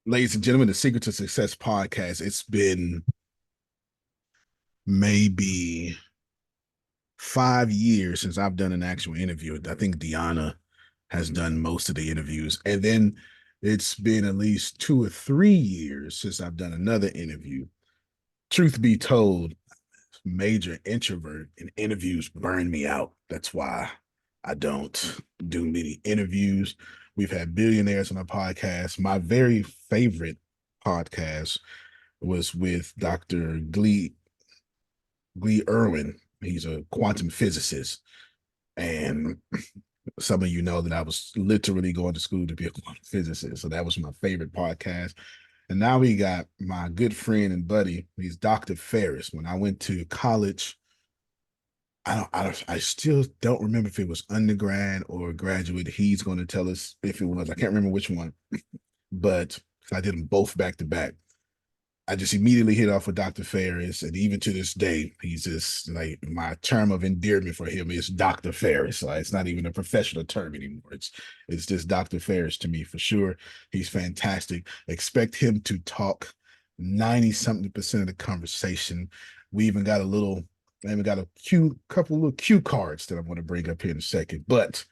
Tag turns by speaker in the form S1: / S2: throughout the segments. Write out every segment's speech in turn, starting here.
S1: Ladies and gentlemen, the Secret to Success podcast. It's been maybe 5 years since I've done an actual interview. I think Deanna has done most of the interviews. And then it's been at least 2 or 3 years since I've done another interview. Truth be told, major introvert and interviews burn me out. That's why I don't do many interviews. We've had billionaires on our podcast. My very favorite podcast was with Dr. Glee Irwin. He's a quantum physicist. And some of you know that I was literally going to school to be a quantum physicist. So that was my favorite podcast. And now we got my good friend and buddy. He's Dr. Ferris. When I went to college, I still don't remember if it was undergrad or graduate. He's going to tell us if it was. I can't remember which one, but I did them both back to back. I just immediately hit off with Dr. Ferris, and even to this day, he's just like my term of endearment for him is Dr. Ferris. Like, it's not even a professional term anymore. It's just Dr. Ferris to me for sure. He's fantastic. Expect him to talk 90 something percent of the conversation. We even got a couple little cue cards that I'm going to bring up here in a second, but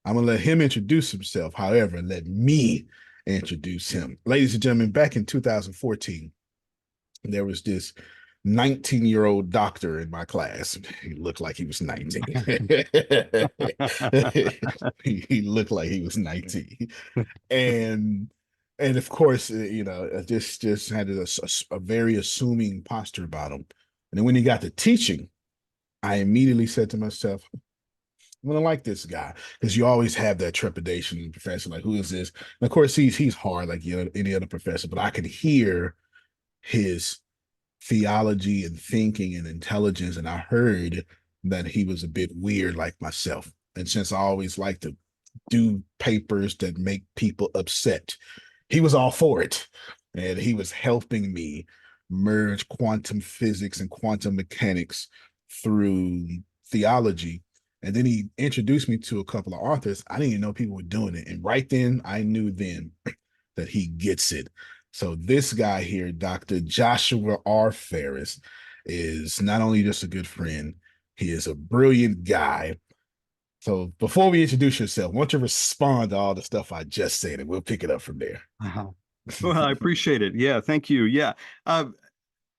S1: I'm going to let him introduce himself. However, let me introduce him. Ladies and gentlemen, back in 2014, there was this 19-year-old doctor in my class. He looked like he was 19. He looked like he was 19. And and of course, just had a very assuming posture about him. And then when he got to teaching, I immediately said to myself, I'm gonna like this guy because you always have that trepidation in the professor, like who is this? And of course, he's hard like any other professor, but I could hear his theology and thinking and intelligence, and I heard that he was a bit weird like myself. And since I always like to do papers that make people upset, he was all for it, and he was helping me merge quantum physics and quantum mechanics through theology. And then he introduced me to a couple of authors. I didn't even know people were doing it. And right then, I knew then that he gets it. So this guy here, Dr. Joshua R. Ferris, is not only just a good friend, he is a brilliant guy. So before we introduce yourself, why don't you respond to all the stuff I just said, and we'll pick it up from there.
S2: Uh-huh. Well, I appreciate it. Yeah, thank you. Yeah.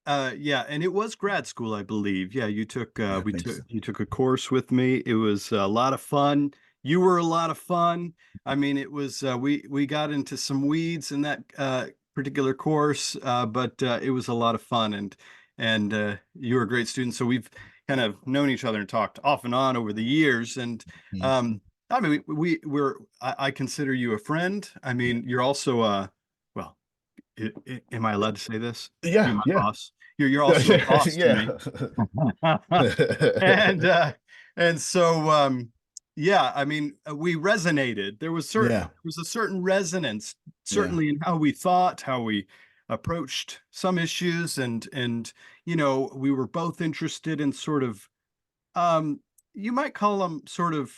S2: Yeah, and it was grad school, I believe. Yeah,
S1: Yeah, I think so.
S2: you took a course with me. It was a lot of fun. You were a lot of fun. I mean, it was we got into some weeds in that particular course, but it was a lot of fun, and you were a great student. So we've kind of known each other and talked off and on over the years, and
S1: Mhm.
S2: um, I mean, I consider you a friend. I mean, you're also well, am I allowed to say this? You're
S1: Yeah,
S2: my
S1: yeah.
S2: boss. You're also a boss to me.
S1: Yeah.
S2: And and so yeah, I mean, we resonated.
S1: Yeah,
S2: There was a certain resonance,
S1: yeah.
S2: certainly in how we thought, how we approached some issues, and we were both interested in sort of um, you might call them sort of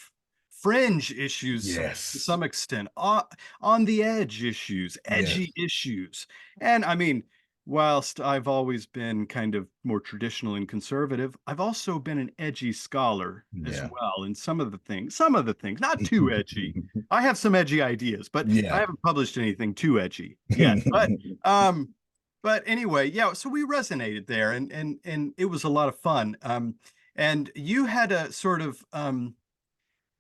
S2: fringe issues to
S1: Yes.
S2: some extent, on the edge issues, edgy
S1: Yes.
S2: issues. And I mean, whilst I've always been kind of more traditional and conservative, I've also been an edgy scholar as
S1: Yeah.
S2: well. And some of the things, not too edgy. I have some edgy ideas, but I
S1: Yeah.
S2: haven't published anything too edgy yet. Um, but anyway, yeah, so we resonated there and it was a lot of fun. And you had a sort of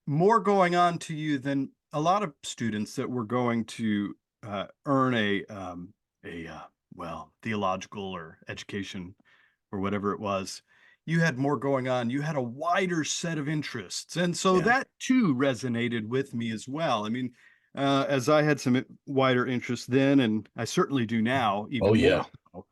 S2: more going on to you than a lot of students that were going to earn a well, theological or education or whatever it was. You had more going on. You had a wider set of interests, and so
S1: Yeah.
S2: that too resonated with me as well. I mean, as I had some wider interests then, and I certainly do now,
S1: Oh,
S2: even more
S1: yeah.
S2: so.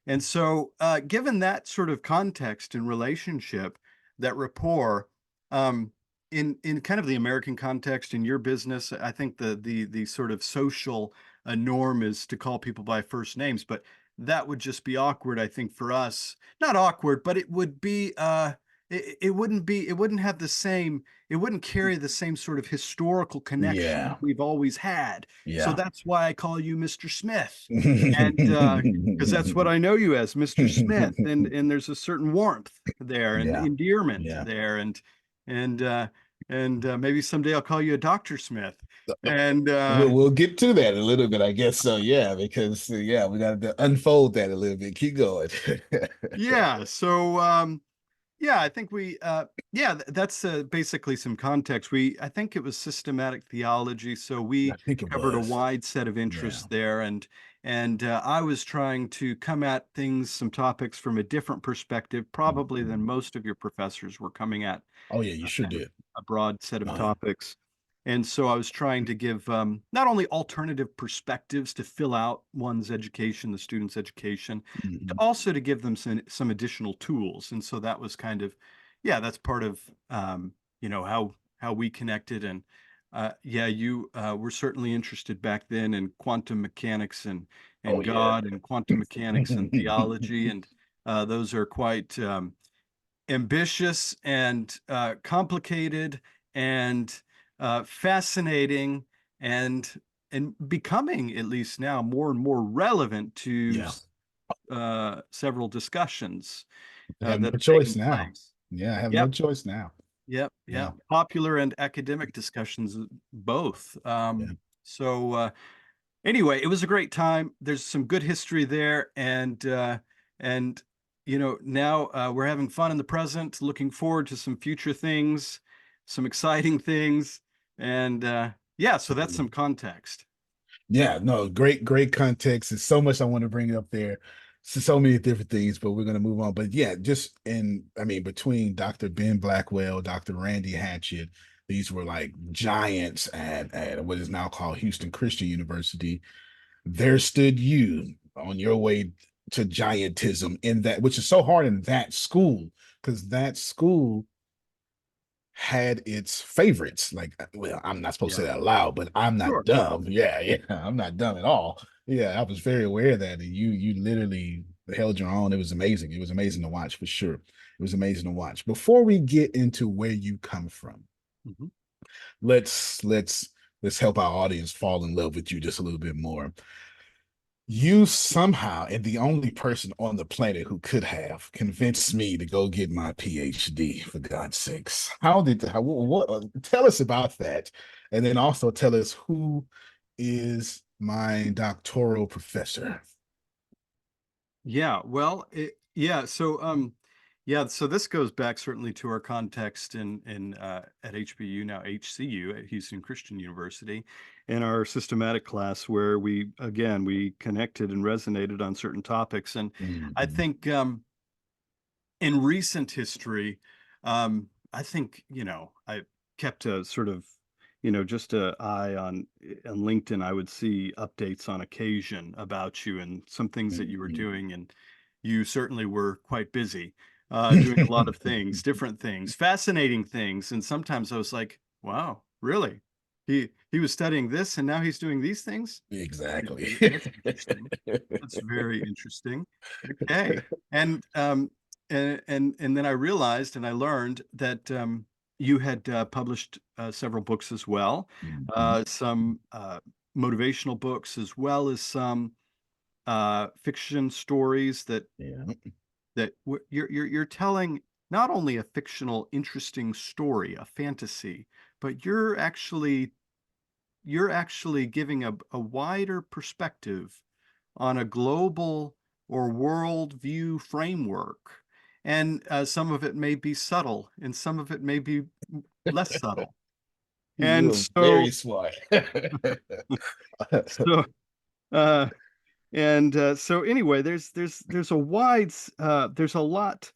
S2: And so, given that sort of context and relationship, that rapport, um, in kind of the American context in your business, I think the sort of social norm is to call people by first names, but that would just be awkward, I think, for us. Not awkward, but it would be it wouldn't have the same, it wouldn't carry the same sort of historical connection that
S1: Yeah.
S2: we've always had. So
S1: Yeah.
S2: that's why I call you Mr. Smith. And because that's what I know you as, Mr. Smith. And there's a certain warmth there and
S1: Yeah.
S2: endearment
S1: Yeah.
S2: there. And maybe someday I'll call you a Dr. Smith. And
S1: We'll get to that a little bit, I guess. So yeah, because yeah, we got to unfold that a little bit. Keep going.
S2: yeah, so yeah, I think yeah, that's basically some context. I think it was systematic theology, so
S1: I
S2: we
S1: think it
S2: covered a
S1: was.
S2: wide set of
S1: Yeah.
S2: interests there, and I was trying to come at things, some topics from a different perspective, probably than
S1: Mhm.
S2: most of your professors were coming at
S1: Oh yeah, you sure
S2: kind of
S1: did.
S2: a broad set of
S1: Uh,
S2: topics. And so I was trying to give not only alternative perspectives to fill out one's education, the student's education, but
S1: mhm.
S2: also to give them some additional tools. And so that was kind of, yeah, that's part of, how we connected. And yeah, you were certainly interested back then in quantum mechanics
S1: Oh
S2: and
S1: yeah.
S2: God and quantum mechanics and theology. And those are quite ambitious and complicated and fascinating and becoming, at least now, more and more relevant to
S1: Yeah.
S2: several discussions
S1: I have
S2: that
S1: no
S2: have
S1: choice
S2: taken
S1: now.
S2: place.
S1: Yeah, I have no
S2: Yep,
S1: choice now.
S2: yep,
S1: Yeah.
S2: yep. Popular and academic discussions, both.
S1: Yeah.
S2: So anyway, it was a great time. There's some good history there, and now we're having fun in the present, looking forward to some future things, some exciting things, and yeah, so that's some context.
S1: Yeah, no, great context. There's so much I want to bring up there. So many different things, but we're gonna move on. But yeah, just I mean, between Dr. Ben Blackwell, Dr. Randy Hatchett, these were like giants at what is now called Houston Christian University. There stood you on your way to giantism in that, which is so hard in that school, because that school had its favorites. Like, well, I'm not supposed to
S2: Yeah,
S1: say that loud, but I'm not
S2: sure.
S1: dumb. Yeah, yeah, I'm not dumb at all. Yeah, I was very aware of that. And you literally held your own. It was amazing. It was amazing to watch for sure. It was amazing to watch. Before we get into where you come from,
S2: Mhm.
S1: let's help our audience fall in love with you just a little bit more. You somehow, and the only person on the planet who could have convinced me to go get my PhD, for God's sakes. Tell us about that. And then also tell us who is my doctoral professor.
S2: Yeah, well, yeah, so yeah, so this goes back certainly to our context in at HBU, now HCU, at Houston Christian University, in our systematic class where we connected and resonated on certain topics. And I
S1: Mhm.
S2: think in recent history, I think, I kept a sort of, just a eye on LinkedIn. I would see updates on occasion about you and some things that you were
S1: Mhm.
S2: doing, and you certainly were quite busy doing a lot of things, different things, fascinating things. And sometimes I was like, wow, really? He was studying this and now he's doing these things?
S1: Exactly.
S2: That's interesting. That's very interesting. Okay. And and then I realized and I learned that you had published several books as well,
S1: Mhm.
S2: some motivational books as well as some fiction stories
S1: Yeah.
S2: you're telling not only a fictional, interesting story, a fantasy, but you're actually giving a wider perspective on a global or world view framework. And some of it may be subtle, and some of it may be less subtle.
S1: You
S2: And
S1: are
S2: so,
S1: very smart.
S2: so, uh, so anyway, there's there's a lot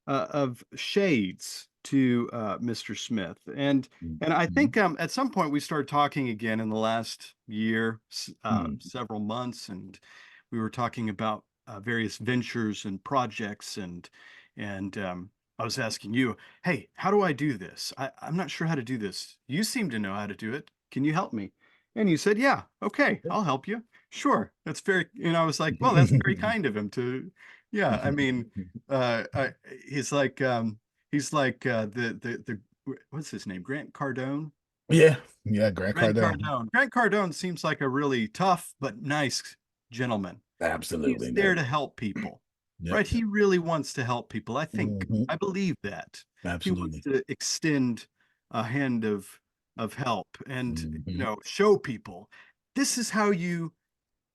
S2: of shades to Mr. Smith, and I
S1: Mhm.
S2: think at some point we started talking again in the last year,
S1: Mhm.
S2: several months, and we were talking about various ventures and projects, and I was asking you, hey, how do I do this? I'm not sure how to do this. You seem to know how to do it. Can you help me? And you said, yeah, okay, I'll help you. Sure. That's very, I was like, well, that's very kind of him to, yeah, I mean, he's like, He's like what's his name? Grant Cardone.
S1: Yeah, yeah, Grant
S2: Grant
S1: Cardone.
S2: Cardone. Grant Cardone seems like a really tough but nice gentleman.
S1: Absolutely,
S2: He's there
S1: man.
S2: to help people,
S1: Yep,
S2: right?
S1: yep.
S2: He really wants to help people.
S1: Hmm.
S2: I believe that. He wants
S1: Absolutely.
S2: to extend a hand of help and,
S1: Hmm.
S2: show people this is how you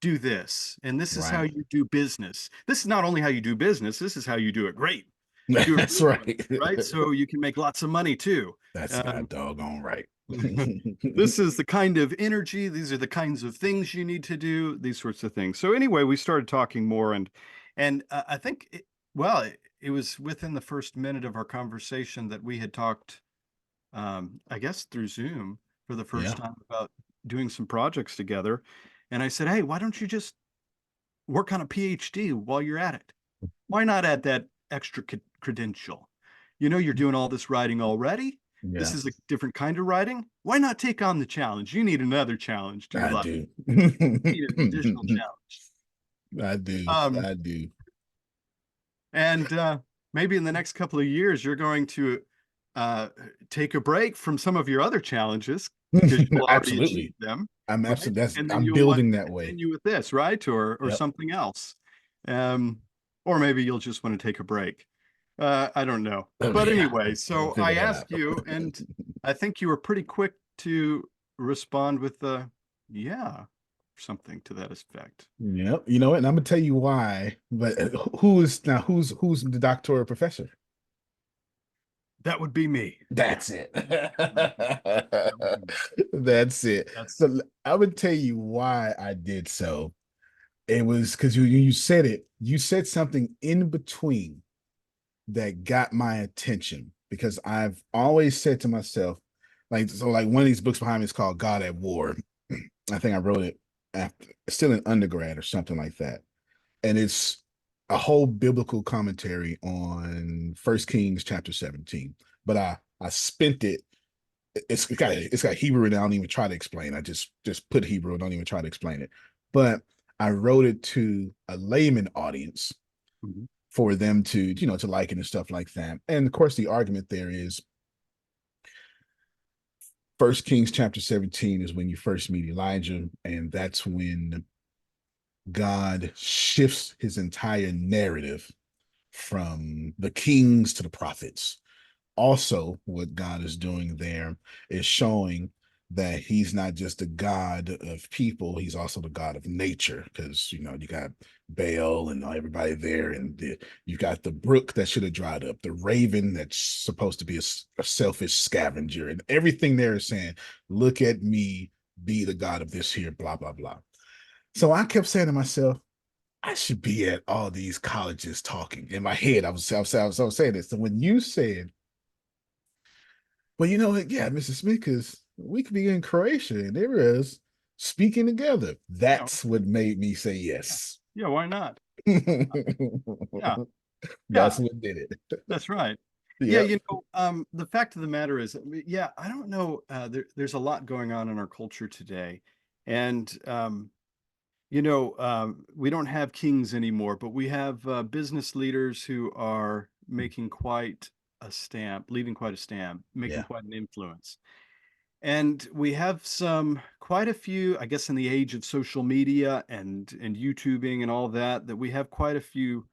S2: do this, and this is how
S1: Right.
S2: you do business. This is not only how you do business, this is how you do it great. Do it
S1: That's
S2: really well,
S1: right.
S2: right? So you can make lots of money too.
S1: That's
S2: Um,
S1: God doggone right.
S2: this is the kind of energy, these are the kinds of things you need to do, these sorts of things. So anyway, we started talking more, and I think it was within the first minute of our conversation that we had talked, I guess through Zoom for the first
S1: Yeah.
S2: time about doing some projects together. And I said, hey, why don't you just work on a PhD while you're at it? Why not add that extra credential? You're doing all this writing already. This
S1: Yeah.
S2: is a different kind of writing. Why not take on the challenge? You need another challenge to your
S1: I
S2: life.
S1: do.
S2: You need an additional challenge.
S1: I do.
S2: Um,
S1: I do.
S2: and maybe in the next couple of years, you're going to uh, take a break from some of your other challenges because you'll already achieve
S1: Absolutely.
S2: them,
S1: I'm
S2: right?
S1: absolutely that's
S2: And then
S1: I'm
S2: you'll want
S1: building
S2: to
S1: that way.
S2: continue with this, right? Or
S1: Yep.
S2: something else. Um, or maybe you'll just want to take a break. I don't know.
S1: Oh
S2: But
S1: yeah.
S2: anyway,
S1: We'll
S2: so
S1: figure
S2: I
S1: that out.
S2: asked you, and I think you were pretty quick to respond with the yeah, something to that effect.
S1: Yep. You know what? And I'm gonna tell you why. But who's the doctoral professor?
S2: That would be me.
S1: That's it.
S2: That would be me.
S1: That's it.
S2: That's
S1: So I would tell you why I did so. It was because you said it. You said something in between that got my attention because I've always said to myself, like one of these books behind me is called God at War. I think I wrote it after still in undergrad or something like that. And it's a whole biblical commentary on First Kings chapter 17. But I spent it. It's got Hebrew and I don't even try to explain. I just put Hebrew and don't even try to explain it. But I wrote it to a layman audience
S2: mhm.
S1: for them to like it and stuff like that. And of course, the argument there is First Kings chapter 17 is when you first meet Elijah, and that's when God shifts his entire narrative from the kings to the prophets. Also, what God is doing there is showing that he's not just the God of people, he's also the God of nature. Because you got Baal and everybody there, and you got the brook that should have dried up, the raven that's supposed to be a selfish scavenger, and everything there is saying, look at me, be the God of this here, blah, blah, blah. So I kept saying to myself, I should be at all these colleges talking. In my head, I was saying this. So when you said, well, yeah, Mrs. Smith, because we could be in Croatia and there is speaking together.
S2: Yeah,
S1: That's what made me say
S2: yeah,
S1: yes.
S2: yeah. Why not? Yeah,
S1: That's
S2: yeah.
S1: what did it.
S2: That's right. Yeah,
S1: Yep.
S2: the fact of the matter is, yeah, I don't know. There's a lot going on in our culture today, and we don't have kings anymore, but we have business leaders who are making quite a stamp, leaving quite a stamp, making
S1: Yeah.
S2: quite an influence. And we have quite a few, I guess, in the age of social media and YouTubing and all that, that we have quite a few,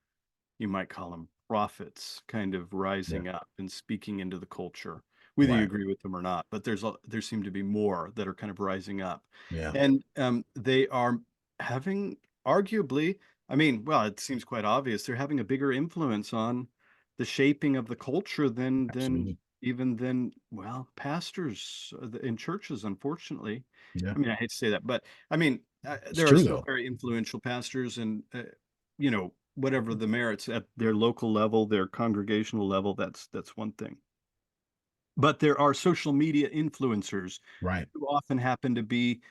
S2: you might call them prophets, kind of
S1: Yeah.
S2: rising up and speaking into the culture, whether you
S1: Right.
S2: agree with them or not. But there seem to be more that are kind of rising up,
S1: Yeah.
S2: and they are having arguably, I mean, well, it seems quite obvious they're having a bigger influence on the shaping of the culture than
S1: Absolutely.
S2: even than well pastors in churches, unfortunately.
S1: Yeah.
S2: I mean, I hate to say that, but I mean,
S1: It's
S2: there are
S1: true
S2: still
S1: though.
S2: very influential pastors, and whatever the merits at their local level, their congregational level, that's one thing. But there are social media influencers
S1: Right.
S2: who often happen to be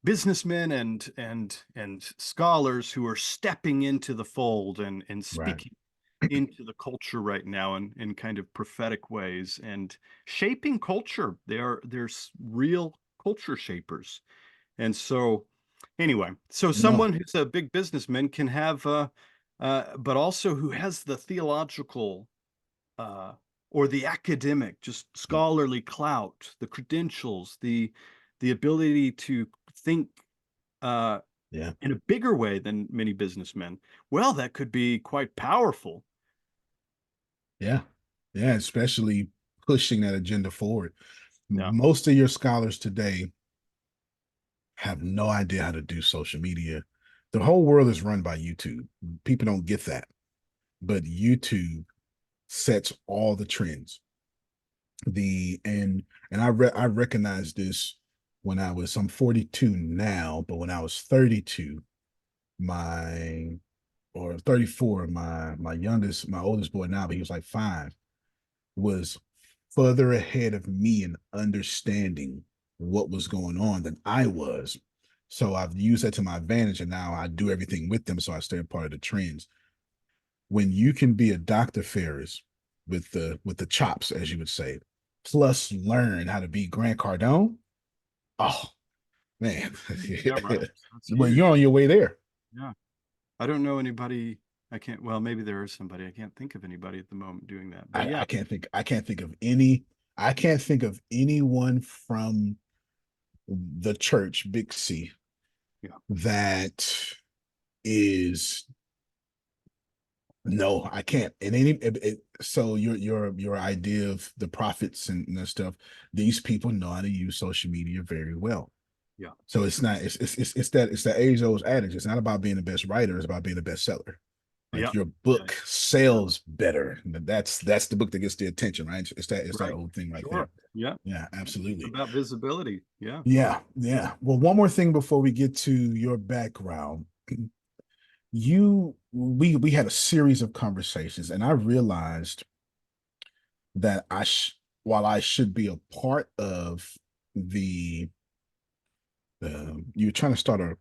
S2: businessmen and scholars who are stepping into the fold and
S1: Right.
S2: speaking into the culture right now in kind of prophetic ways and shaping culture. They're real culture shapers. And so, anyway, so
S1: No.
S2: someone who's a big businessman can have, but also who has the theological uh, or the academic, just scholarly clout, the credentials, the ability to think uh,
S1: Yeah.
S2: in a bigger way than many businessmen, well, that could be quite powerful.
S1: Yeah. Yeah. Especially pushing that agenda forward.
S2: Yeah.
S1: Most of your scholars today have no idea how to do social media. The whole world is run by YouTube. People don't get that, but YouTube sets all the trends. The and I recognized this when I'm 42 now, but when I was 32, my or 34, my oldest boy now, but he was like 5, was further ahead of me in understanding what was going on than I was. So I've used that to my advantage, and now I do everything with them, so I stay a part of the trends. When you can be a Dr. Ferris with the chops, as you would say, plus learn how to be Grant Cardone, oh man,
S2: Yeah, right. That's
S1: well, you're on
S2: huge.
S1: your way there.
S2: Yeah. I don't know anybody. I can't, well, maybe there is somebody. I can't think of anybody at the moment doing that. But yeah,
S1: I can't think of any I can't think of anyone from the church, Big C,
S2: yeah,
S1: that is no, I can't. And so your idea of the prophets and that stuff, these people know how to use social media very well.
S2: yeah,
S1: So it's not it's that age old adage. It's not about being the best writer, it's about being the best seller.
S2: yeah,
S1: Like your
S2: yeah,
S1: book sells better. That's the book that gets the attention, right? It's that
S2: right.
S1: old thing right there.
S2: Sure. Yeah.
S1: Yeah, absolutely.
S2: About visibility. Yeah.
S1: Yeah, yeah. Well, one more thing before we get to your background. We had a series of conversations, and I realized that while I should be a part of the you're trying to start a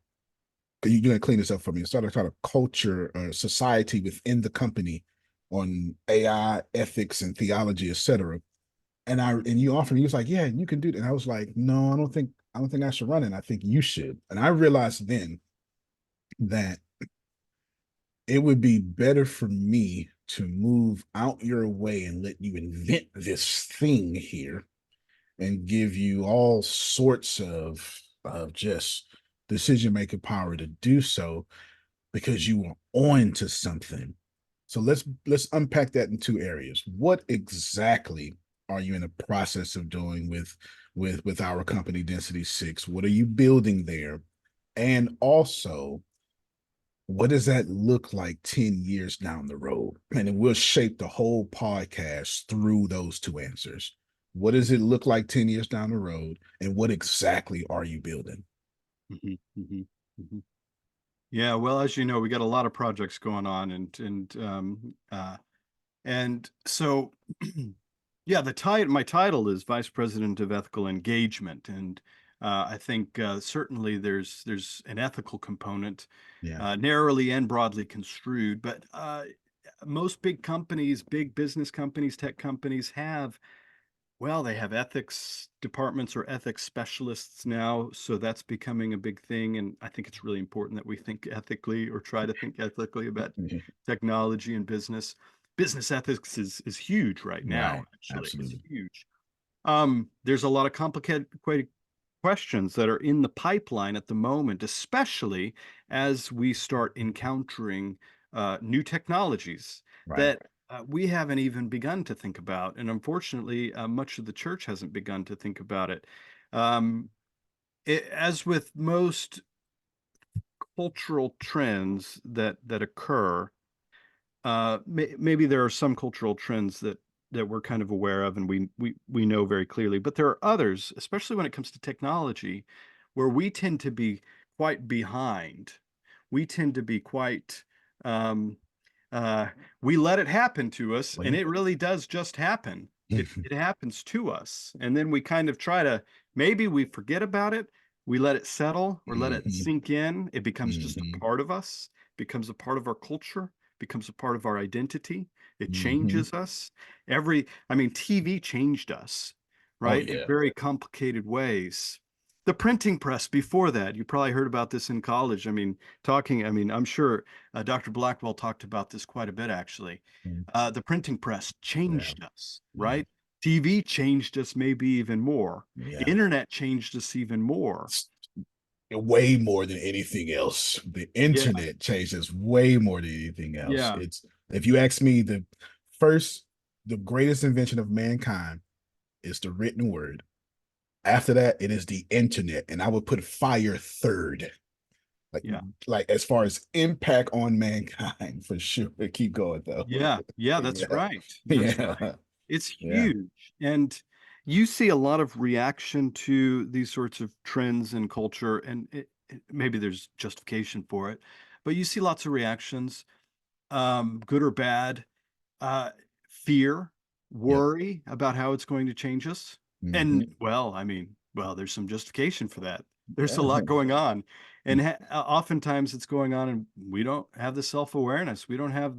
S1: you're going to clean this up for me. Start a kind of culture or society within the company on AI, ethics, and theology, etc. And you offered, he was like, "Yeah, you can do that." And I was like, "No, I don't think I should run it. I think you should." And I realized then that it would be better for me to move out your way and let you invent this thing here and give you all sorts of just decision making power to do so because you were on to something. So let's unpack that in two areas. What exactly are you in the process of doing with our company Density 6? What are you building there? And also, what does that look like 10 years down the road? And it will shape the whole podcast through those two answers. What does it look like 10 years down the road? And what exactly are you building?
S2: Hmm. Hmm. Hmm. Yeah. Well, as you know, we got a lot of projects going on, and so, yeah, my title is Vice President of Ethical Engagement, and I think certainly there's an ethical component,
S1: Yeah.
S2: narrowly and broadly construed. But most big companies, big business companies, tech companies have, well, they have ethics departments or ethics specialists now, so that's becoming a big thing. And I think it's really important that we think ethically or try to think ethically about technology and business. Business ethics is huge right now,
S1: Right.
S2: actually. It's
S1: Absolutely.
S2: huge. There's a lot of complicated questions that are in the pipeline at the moment, especially as we start encountering new technologies
S1: Right.
S2: that we haven't even begun to think about. And unfortunately, much of the church hasn't begun to think about it. Um, as with most cultural trends that occur, maybe there are some cultural trends that we're kind of aware of and we know very clearly, but there are others, especially when it comes to technology, where we tend to be quite behind. We tend to be quite um, uh, we let it happen to us,
S1: Well,
S2: and
S1: yeah.
S2: it really does just happen. It happens to us, and then we kind of try to, maybe we forget about it, we let it settle or let it
S1: Hmm.
S2: sink in. It becomes just a
S1: Hmm.
S2: part of us, becomes a part of our culture, becomes a part of our identity. It
S1: Hmm.
S2: changes us. I mean, TV changed us,
S1: Oh
S2: right? In
S1: yeah.
S2: very complicated ways. the printing press before that. You probably heard about this in college. I mean, I'm sure Dr. Blackwell talked about this quite a bit, actually.
S1: Mm.
S2: The printing press
S1: Yeah.
S2: changed us,
S1: Yeah.
S2: right? TV changed us maybe even more.
S1: Yeah.
S2: Internet changed us even more.
S1: It's way more than anything else. The
S2: Yeah,
S1: internet changes way more than anything else.
S2: yeah,
S1: It's, if you ask me, first, the greatest invention of mankind is the written word. After that, it is the internet, and I would put fire third. Like,
S2: yeah,
S1: as far as impact on mankind, for sure. Keep going though.
S2: yeah, yeah, that's
S1: Yeah,
S2: right. That's right.
S1: yeah,
S2: It's
S1: yeah.
S2: huge. And you see a lot of reaction to these sorts of trends in culture, and maybe there's justification for it, but you see lots of reactions, good or bad, uh, fear,
S1: Yep.
S2: worry about how it's going to change us. And
S1: Hmm.
S2: well, I mean, well, there's some justification for that. There's a
S1: Yeah.
S2: lot going on. And oftentimes it's going on, and we don't have the self-awareness. We don't have,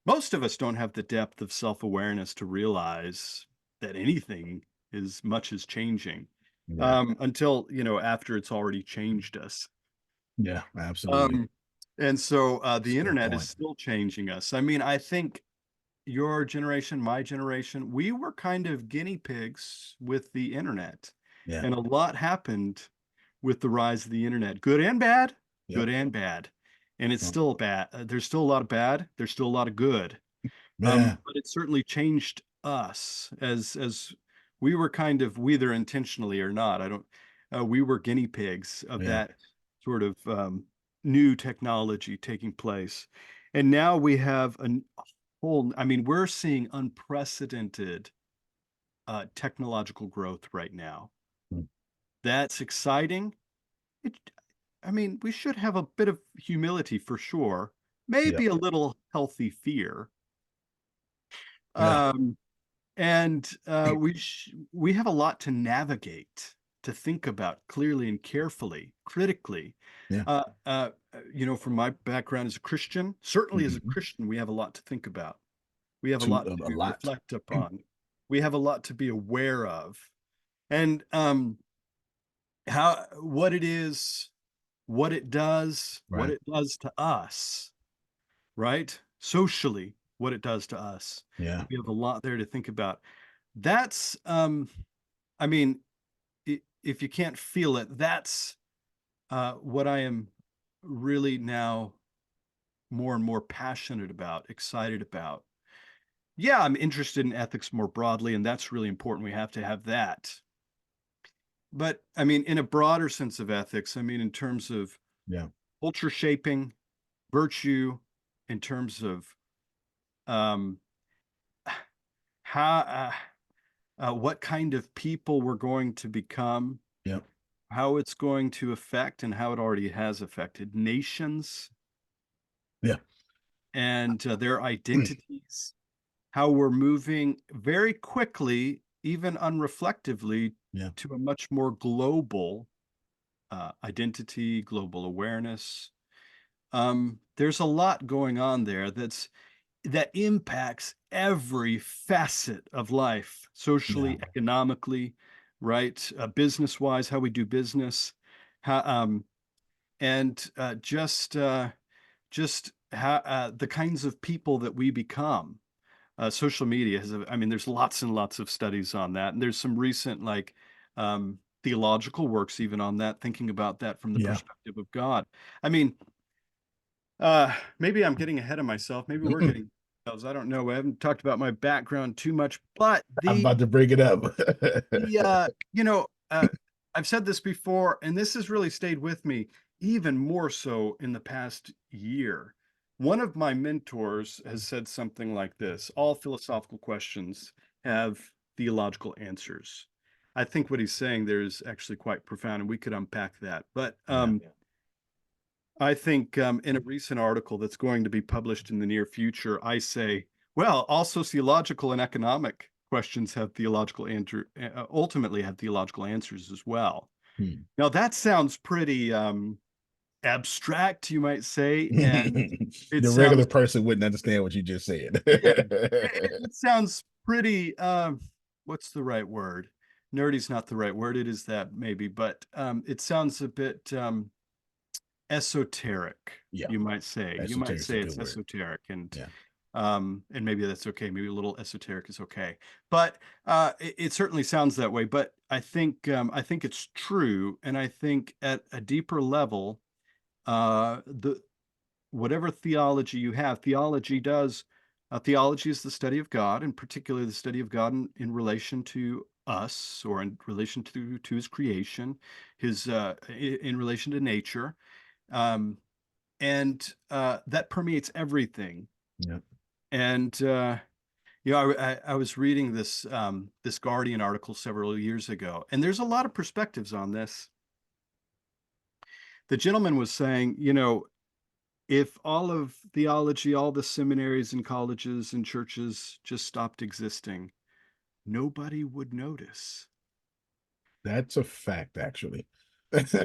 S2: most of us don't have the depth of self-awareness to realize that anything is much as changing,
S1: Yeah.
S2: until, after it's already changed us.
S1: Yeah. Absolutely.
S2: Um, and so
S1: That's
S2: the
S1: a good
S2: internet is
S1: point.
S2: still changing us. I mean, I think your generation, my generation, we were kind of guinea pigs with the internet.
S1: Yeah.
S2: And a lot happened with the rise of the internet, good and bad,
S1: Yep.
S2: good and bad. And it's
S1: Yep.
S2: still bad. There's still a lot of bad. There's still a lot of good.
S1: Yeah.
S2: But it certainly changed us as we were kind of, whether intentionally or not, I don't, we were guinea pigs of
S1: Yeah.
S2: that sort of new technology taking place. And now we have a whole, I mean, we're seeing unprecedented technological growth right now.
S1: Mm.
S2: That's exciting. It, I mean, we should have a bit of humility for sure,
S1: Yeah.
S2: maybe a little healthy fear.
S1: Yeah.
S2: Um, and we have a lot to navigate, to think about clearly and carefully, critically.
S1: Yeah.
S2: From my background as a Christian, certainly as a
S1: Hmm.
S2: Christian, we have a lot to think about. We have a
S1: To
S2: lot
S1: a
S2: to
S1: lot.
S2: reflect upon. We have a lot to be aware of. And how what it is, what
S1: Right.
S2: it does to us, right? Socially, what it does to us.
S1: Yeah.
S2: We have a lot there to think about. That's I mean, if you can't feel it, that's what I am really now more and more passionate about, excited about. Yeah, I'm interested in ethics more broadly, and that's really important. We have to have that. But I mean, in a broader sense of ethics, I mean, in terms of
S1: Yeah.
S2: culture shaping, virtue, in terms of um, how, what kind of people we're going to become,
S1: Yeah.
S2: how it's going to affect, and how it already has affected nations
S1: Yeah.
S2: and their identities, how we're moving very quickly, even unreflectively,
S1: Yeah.
S2: to a much more global identity, global awareness. There's a lot going on there that impacts every facet of life,
S1: Yeah.
S2: socially, economically, right? Business wise, how we do business, how, and just how the kinds of people that we become. Social media has, I mean, there's lots and lots of studies on that, and there's some recent theological works even on that, thinking about that from the
S1: Yeah.
S2: perspective of God. I mean, maybe I'm getting ahead of myself. Maybe we're
S1: I'm
S2: getting ourselves. I don't know. I haven't talked about my background too much, but
S1: about to bring it up.
S2: the you know, I've said this before, and this has really stayed with me even more so in the past year. One of my mentors has said something like this: all philosophical questions have theological answers. I think what he's saying there is actually quite profound, and we could unpack that. But
S1: Yeah.
S2: I think in a recent article that's going to be published in the near future, I say, well, all sociological and economic questions have theological answer, ultimately have theological answers as well.
S1: Hmm.
S2: Now that sounds pretty abstract, you might say, and it
S1: The regular
S2: sounds,
S1: person wouldn't understand what you just said.
S2: yeah, it sounds pretty. What's the right word? nerdy's not the right word. It is that maybe, but it sounds a bit esoteric,
S1: Yeah,
S2: you might say. You might
S1: esoteric is a
S2: say
S1: good
S2: it's
S1: word.
S2: esoteric,
S1: Yeah,
S2: and maybe that's okay. Maybe a little esoteric is okay, but it certainly sounds that way. But I think it's true, and I think at a deeper level, the whatever theology you have, theology is the study of God, and particularly the study of God in relation to us, or in relation to His creation, His in relation to nature, um, and that permeates everything.
S1: yeah.
S2: And I was reading this Guardian article several years ago, and there's a lot of perspectives on this. The gentleman was saying, if all of theology, all the seminaries and colleges and churches just stopped existing, nobody would notice.
S1: That's a fact, actually. that's,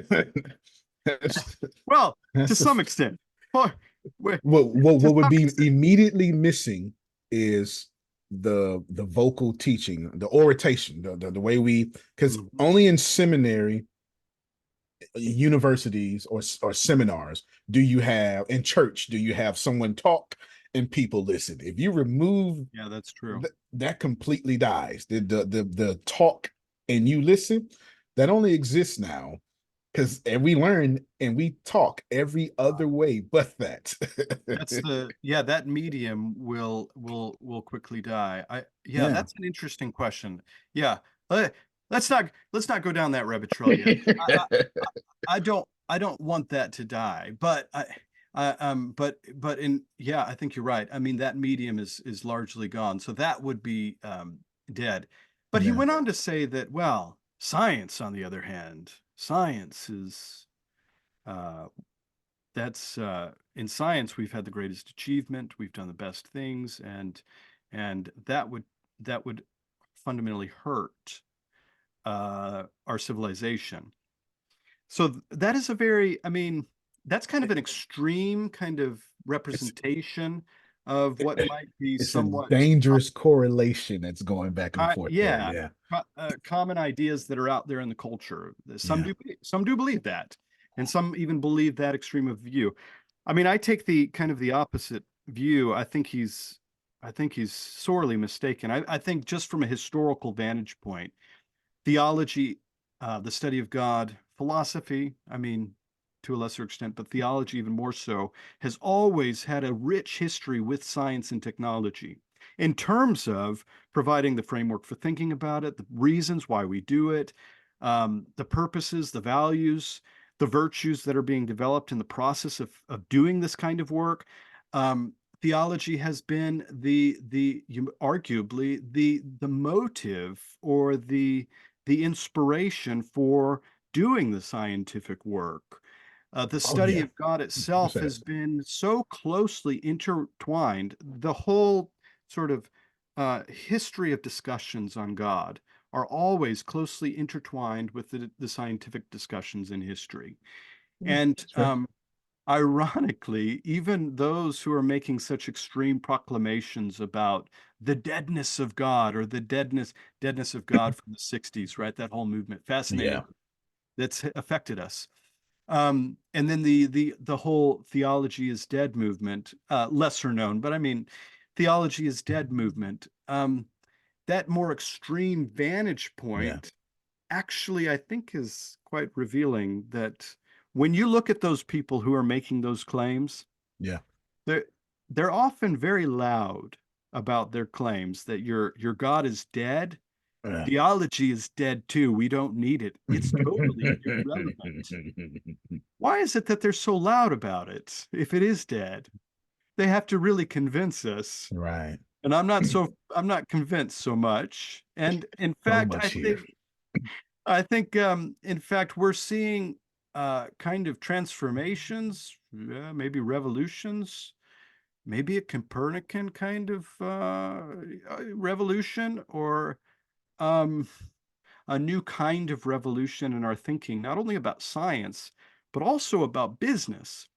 S2: Well, to
S1: that's a
S2: some extent. Well, to
S1: what would
S2: some
S1: be
S2: extent.
S1: immediately missing is the vocal teaching, the oration, the way we, because
S2: Mhm.
S1: only in seminary, universities, or seminars do you have, in church do you have someone talk and people listen. If you remove
S2: Yeah, that's true.
S1: that, completely dies. The talk and you listen, that only exists now because, and we learn and we talk every other way but that.
S2: That medium will quickly die. Yeah,
S1: Yeah.
S2: that's an interesting question. Yeah. Uh, let's not go down that rabbit trail yet. I don't want that to die, but but I think you're right. I mean, that medium is largely gone, so that would be dead. But he
S1: Yeah.
S2: went on to say that, well, science, on the other hand, science is uh, that's in science we've had the greatest achievement, we've done the best things, and that would fundamentally hurt our civilization. So that is a very, I mean, that's kind of an extreme kind of
S1: It's
S2: representation of what might be
S1: it's a
S2: somewhat,
S1: dangerous correlation that's going back and forth there.
S2: yeah,
S1: Yeah.
S2: common ideas that are out there in the culture.
S1: Yeah.
S2: Some do believe that, and some even believe that extreme of view. I mean, I take the kind of the opposite view. I think he's sorely mistaken. I think just from a historical vantage point, theology, the study of God, philosophy, I mean, to a lesser extent, but theology even more so, has always had a rich history with science and technology in terms of providing the framework for thinking about it, the reasons why we do it, the purposes, the values, the virtues that are being developed in the process of doing this kind of work. Um, Theology has been arguably the motive, or the inspiration for doing the scientific work. The
S1: Oh
S2: study
S1: yeah.
S2: of God itself
S1: 100%.
S2: has been so closely intertwined. The whole sort of history of discussions on God are always closely intertwined with the scientific discussions in history. And
S1: That's fair.
S2: ironically, even those who are making such extreme proclamations about the deadness of God, or the deadness of God from the 60s, right? That whole movement, fascinating,
S1: Yeah.
S2: that's affected us. And then the whole theology is dead movement, lesser known, but I mean, theology is dead movement. That more extreme vantage
S1: Yeah.
S2: point actually, I think, is quite revealing that when you look at those people who are making those claims,
S1: Yeah.
S2: they're they're often very loud about their claims that your God is dead.
S1: Yeah.
S2: Theology is dead too. We don't need it. It's totally irrelevant. Why is it that they're so loud about it if it is dead? They have to really convince us.
S1: Right.
S2: And I'm not convinced so much. And in
S1: So
S2: fact,
S1: much here.
S2: in fact, we're seeing kind of transformations, maybe revolutions, maybe a Copernican kind of revolution, or um, a new kind of revolution in our thinking, not only about science, but also about business.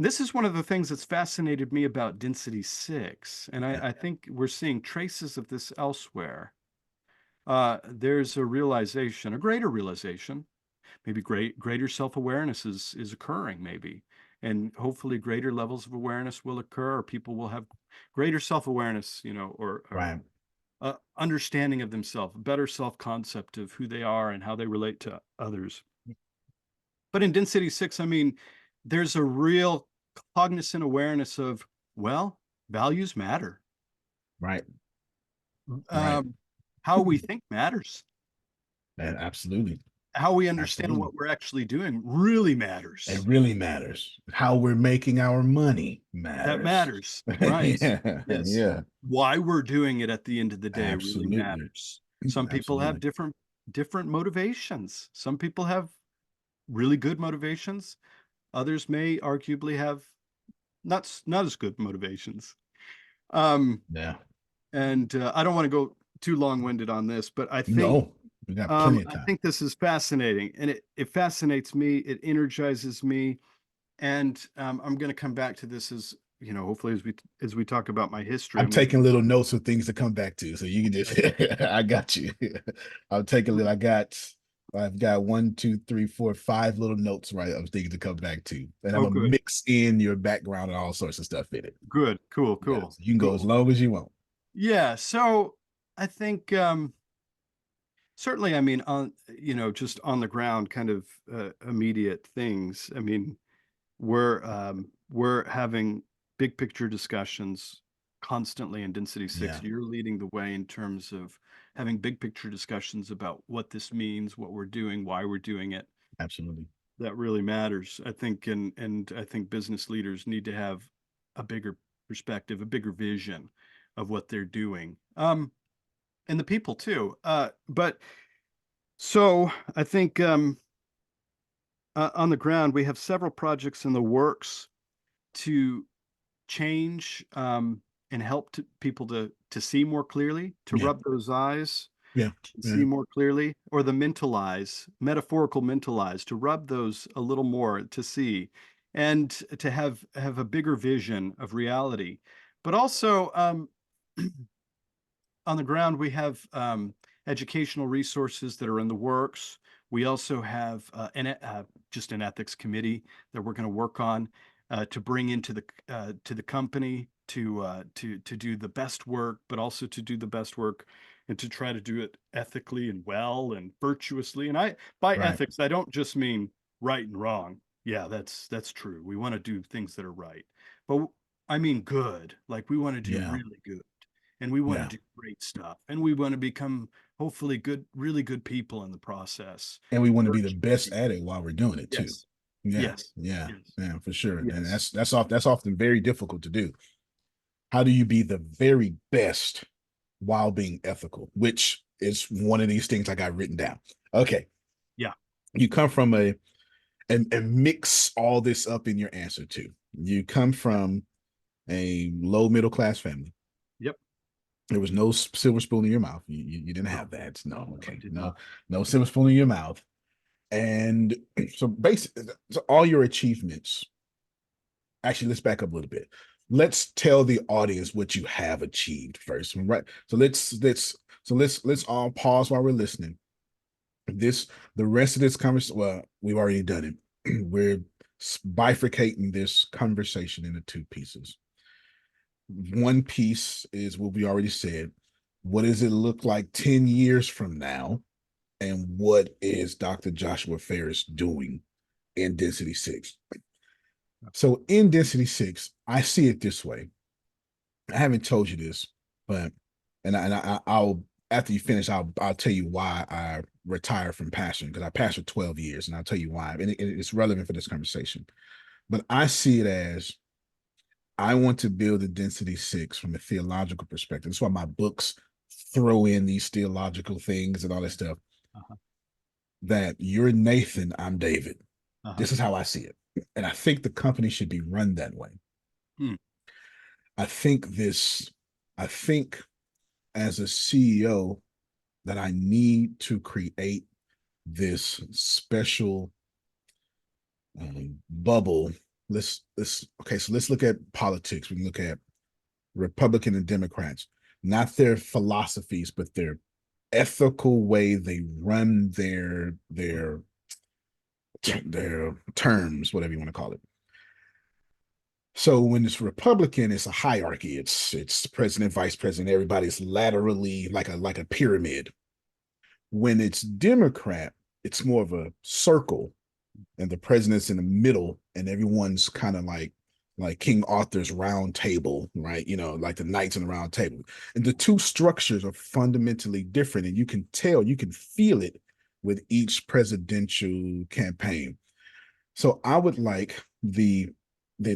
S2: This is one of the things that's fascinated me about Density 6, and
S1: Yeah.
S2: I think we're seeing traces of this elsewhere. there's a realization, a greater realization, maybe greater self-awareness is occurring, maybe, and hopefully greater levels of awareness will occur, or people will have greater self-awareness, or
S1: Right.
S2: understanding of themselves, better self-concept of who they are and how they relate to others. But in density six, I mean, there's a real cognizant awareness of, well, values matter.
S1: Right. Right.
S2: Um, how we think matters.
S1: Absolutely.
S2: How we understand
S1: Absolutely.
S2: what we're actually doing really
S1: It
S2: matters.
S1: really matters. How we're making our money
S2: That
S1: matters.
S2: matters, right?
S1: Yeah.
S2: Yes.
S1: Yeah.
S2: Why we're doing it at the end of the day really
S1: Absolutely.
S2: matters. Some people have
S1: Absolutely.
S2: different motivations. Some people have really good motivations. Others may arguably have not as good motivations. Um,
S1: Yeah.
S2: and I don't want to go too long-winded on this, but
S1: No, we got plenty of
S2: I
S1: time.
S2: think this is fascinating, and it fascinates me. It energizes me, and I'm going to come back to this as hopefully as we talk about my history.
S1: I'm
S2: I'm going to
S1: taking little notes of things to come back to. So you can just I got you. I'll take a little. I've got one, two, three, four, five little notes right of things to come back to. And I'm
S2: Oh,
S1: gonna
S2: good,
S1: mix in your background and all sorts of stuff in it.
S2: good, cool,
S1: Yeah.
S2: cool,
S1: So you can go as
S2: cool.
S1: long as you want.
S2: Yeah. So I think certainly, I mean, on just on the ground, kind of immediate things. I mean, we're having big picture discussions constantly in Density Six.
S1: Yeah,
S2: You're leading the way in terms of having big picture discussions about what this means, what we're doing, why we're doing it.
S1: absolutely.
S2: That really matters, I think, and I think business leaders need to have a bigger perspective, a bigger vision of what they're doing. And the people too. But so I think on the ground we have several projects in the works to change and help people to see more clearly, to
S1: Yeah,
S2: rub those eyes,
S1: yeah,
S2: to see
S1: yeah.
S2: more clearly, or the mental eyes, metaphorical mental eyes, to rub those a little more to see, and to have a bigger vision of reality. But also on the ground, we have educational resources that are in the works. We also have just an ethics committee that we're going to work on to bring into to the company to do the best work, but also to do the best work and to try to do it ethically and well and virtuously. And by
S1: Right.
S2: ethics, I don't just mean right and wrong. Yeah, that's true. We want to do things that are right, but I mean good. Like we want to do
S1: Yeah,
S2: really good, and we want to
S1: yeah.
S2: do great stuff, and we want to become hopefully good, really good people in the process.
S1: And we want to be the best
S2: Virtually.
S1: at it while we're doing it too.
S2: Yes,
S1: Yeah,
S2: yes,
S1: yeah,
S2: yes,
S1: yeah, for sure. And
S2: yes.
S1: that's often very difficult to do. How do you be the very best while being ethical, which is one of these things I got written down. Okay.
S2: Yeah.
S1: You come from and mix all this up in your answer too. You come from a low middle class family.
S2: Yep.
S1: There was no silver spoon in your mouth. You didn't have
S2: No,
S1: that. No,
S2: no, I
S1: okay.
S2: did
S1: No,
S2: not.
S1: no silver spoon in your mouth. And so basically, so all your achievements, actually, let's back up a little bit. Let's tell the audience what you have achieved first, right? So let's all pause while we're listening. This the rest of this conversation. Well, we've already done it. We're bifurcating this conversation into two pieces. One piece is what we already said. What does it look like 10 years from now? And what is Dr. Joshua Ferris doing in Density 6? So in Density 6, I see it this way. I haven't told you this, but I'll after you finish, I'll tell you why I retired from pastoring because I pastored 12 years, and I'll tell you why, and it's relevant for this conversation. But I see it as I want to build a density six from a theological perspective. That's why my books throw in these theological things and all that stuff.
S2: Uh-huh.
S1: That you're Nathan, I'm David.
S2: Uh-huh.
S1: This is how I see it, and I think the company should be run that way.
S2: Hmm.
S1: I think this. I think as a CEO that I need to create this special bubble. Let's okay. So let's look at politics. We can look at Republican and Democrats, not their philosophies, but their ethical way they run their terms, whatever you want to call it. So when it's Republican, it's a hierarchy. It's president, vice president, everybody's laterally like a pyramid. When it's Democrat, it's more of a circle, and the president's in the middle, and everyone's kind of like King Arthur's round table, right? You know, like the knights in the round table. And the two structures are fundamentally different, and you can tell, you can feel it with each presidential campaign. So I would like the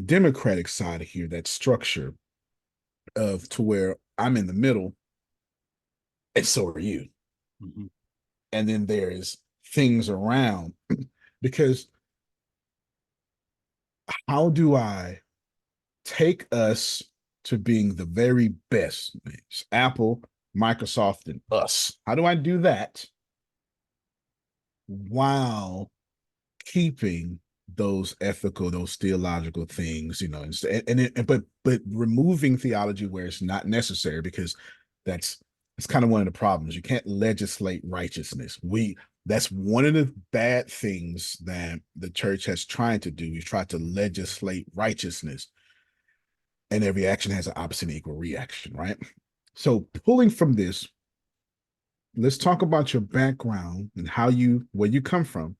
S1: Democratic side of here, that structure of to where I'm in the middle, and so are you.
S2: Mhm.
S1: And then there's things around because how do I take us to being the very best? It's Apple, Microsoft, and us. How do I do that while keeping those ethical, those theological things, you know, but removing theology where it's not necessary, because that's kind of one of the problems. You can't legislate righteousness. That's one of the bad things that the church has tried to do. We've tried to legislate righteousness, and every action has an opposite and equal reaction, right? So pulling from this, let's talk about your background and where you come from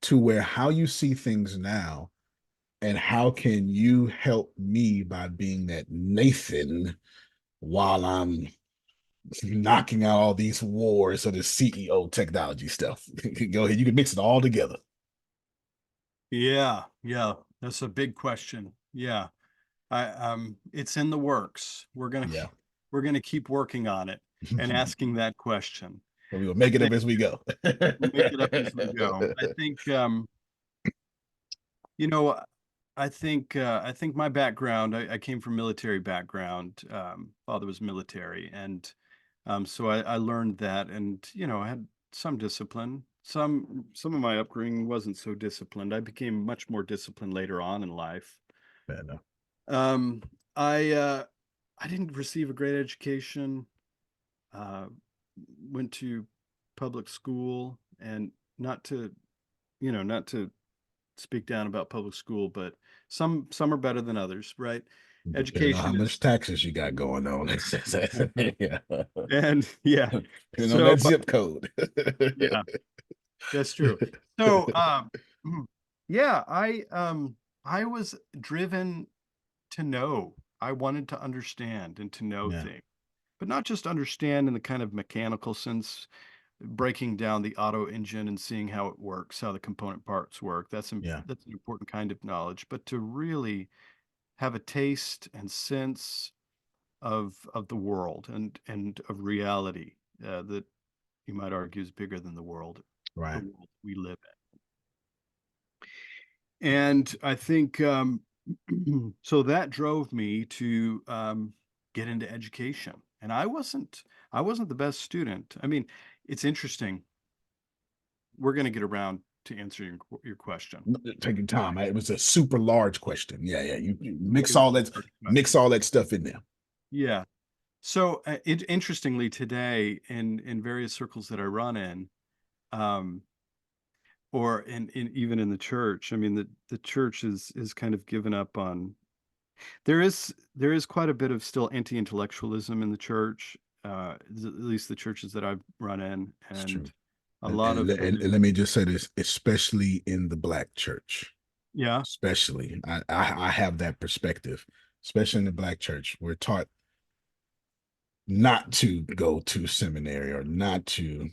S1: to where how you see things now, and how can you help me by being that Nathan while I'm knocking out all these wars of the CEO technology stuff. Go ahead, you can mix it all together.
S2: Yeah, yeah, that's a big question. Yeah. It's in the works.
S1: Yeah.
S2: We're gonna keep working on it and asking that question.
S1: We will make
S2: I
S1: it up
S2: think
S1: as we go.
S2: we'll make it up as we go. I think you know, I think my background, I came from military background. Father was military, and so I learned that, and I had some discipline. Some of my upbringing wasn't so disciplined. I became much more disciplined later on in life.
S1: Fair enough.
S2: Um, I didn't receive a great education. Uh, Went to public school, and not to, not to speak down about public school, but some are better than others, right?
S1: Depending on how
S2: Education
S1: much
S2: is,
S1: taxes you got going on. Yeah.
S2: and yeah,
S1: Depending on
S2: so
S1: that zip code.
S2: yeah, that's true. So, yeah, I was driven to know. I wanted to understand and to know
S1: Yeah.
S2: things, but not just understand in the kind of mechanical sense, breaking down the auto engine and seeing how it works, how the component parts work.
S1: Yeah.
S2: That's an important kind of knowledge, but to really have a taste and sense of the world and of reality, that you might argue is bigger than the
S1: Right.
S2: world we live in. And I think so that drove me to get into education. And I wasn't the best student. I mean, it's interesting. We're going to get around to answering your question.
S1: Taking time. It was a super large question. Yeah, yeah. You
S2: It was a hard
S1: mix
S2: question.
S1: all that stuff in there.
S2: Yeah. So interestingly, today in various circles that I run in, um, or in even in the church, I mean the church is kind of given up on. There is quite a bit of still anti-intellectualism in the church, at least the churches that I've run in,
S1: It's true.
S2: and a lot of it
S1: And
S2: is,
S1: let me just say this, especially in the Black church,
S2: yeah,
S1: especially I have that perspective, especially in the Black church. We're taught not to go to seminary, or not to,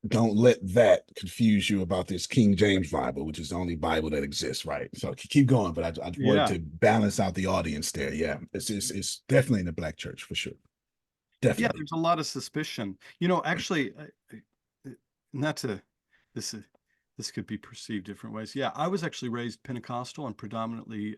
S1: don't let that confuse you about this King James Bible, which is the only Bible that exists, right? So keep going, but I wanted
S2: yeah,
S1: to balance out the audience there. Yeah, it's definitely in the Black church for sure.
S2: yeah.
S1: Definitely.
S2: There's a lot of suspicion. Actually, not to this is this could be perceived different ways. Yeah, I was actually raised Pentecostal and predominantly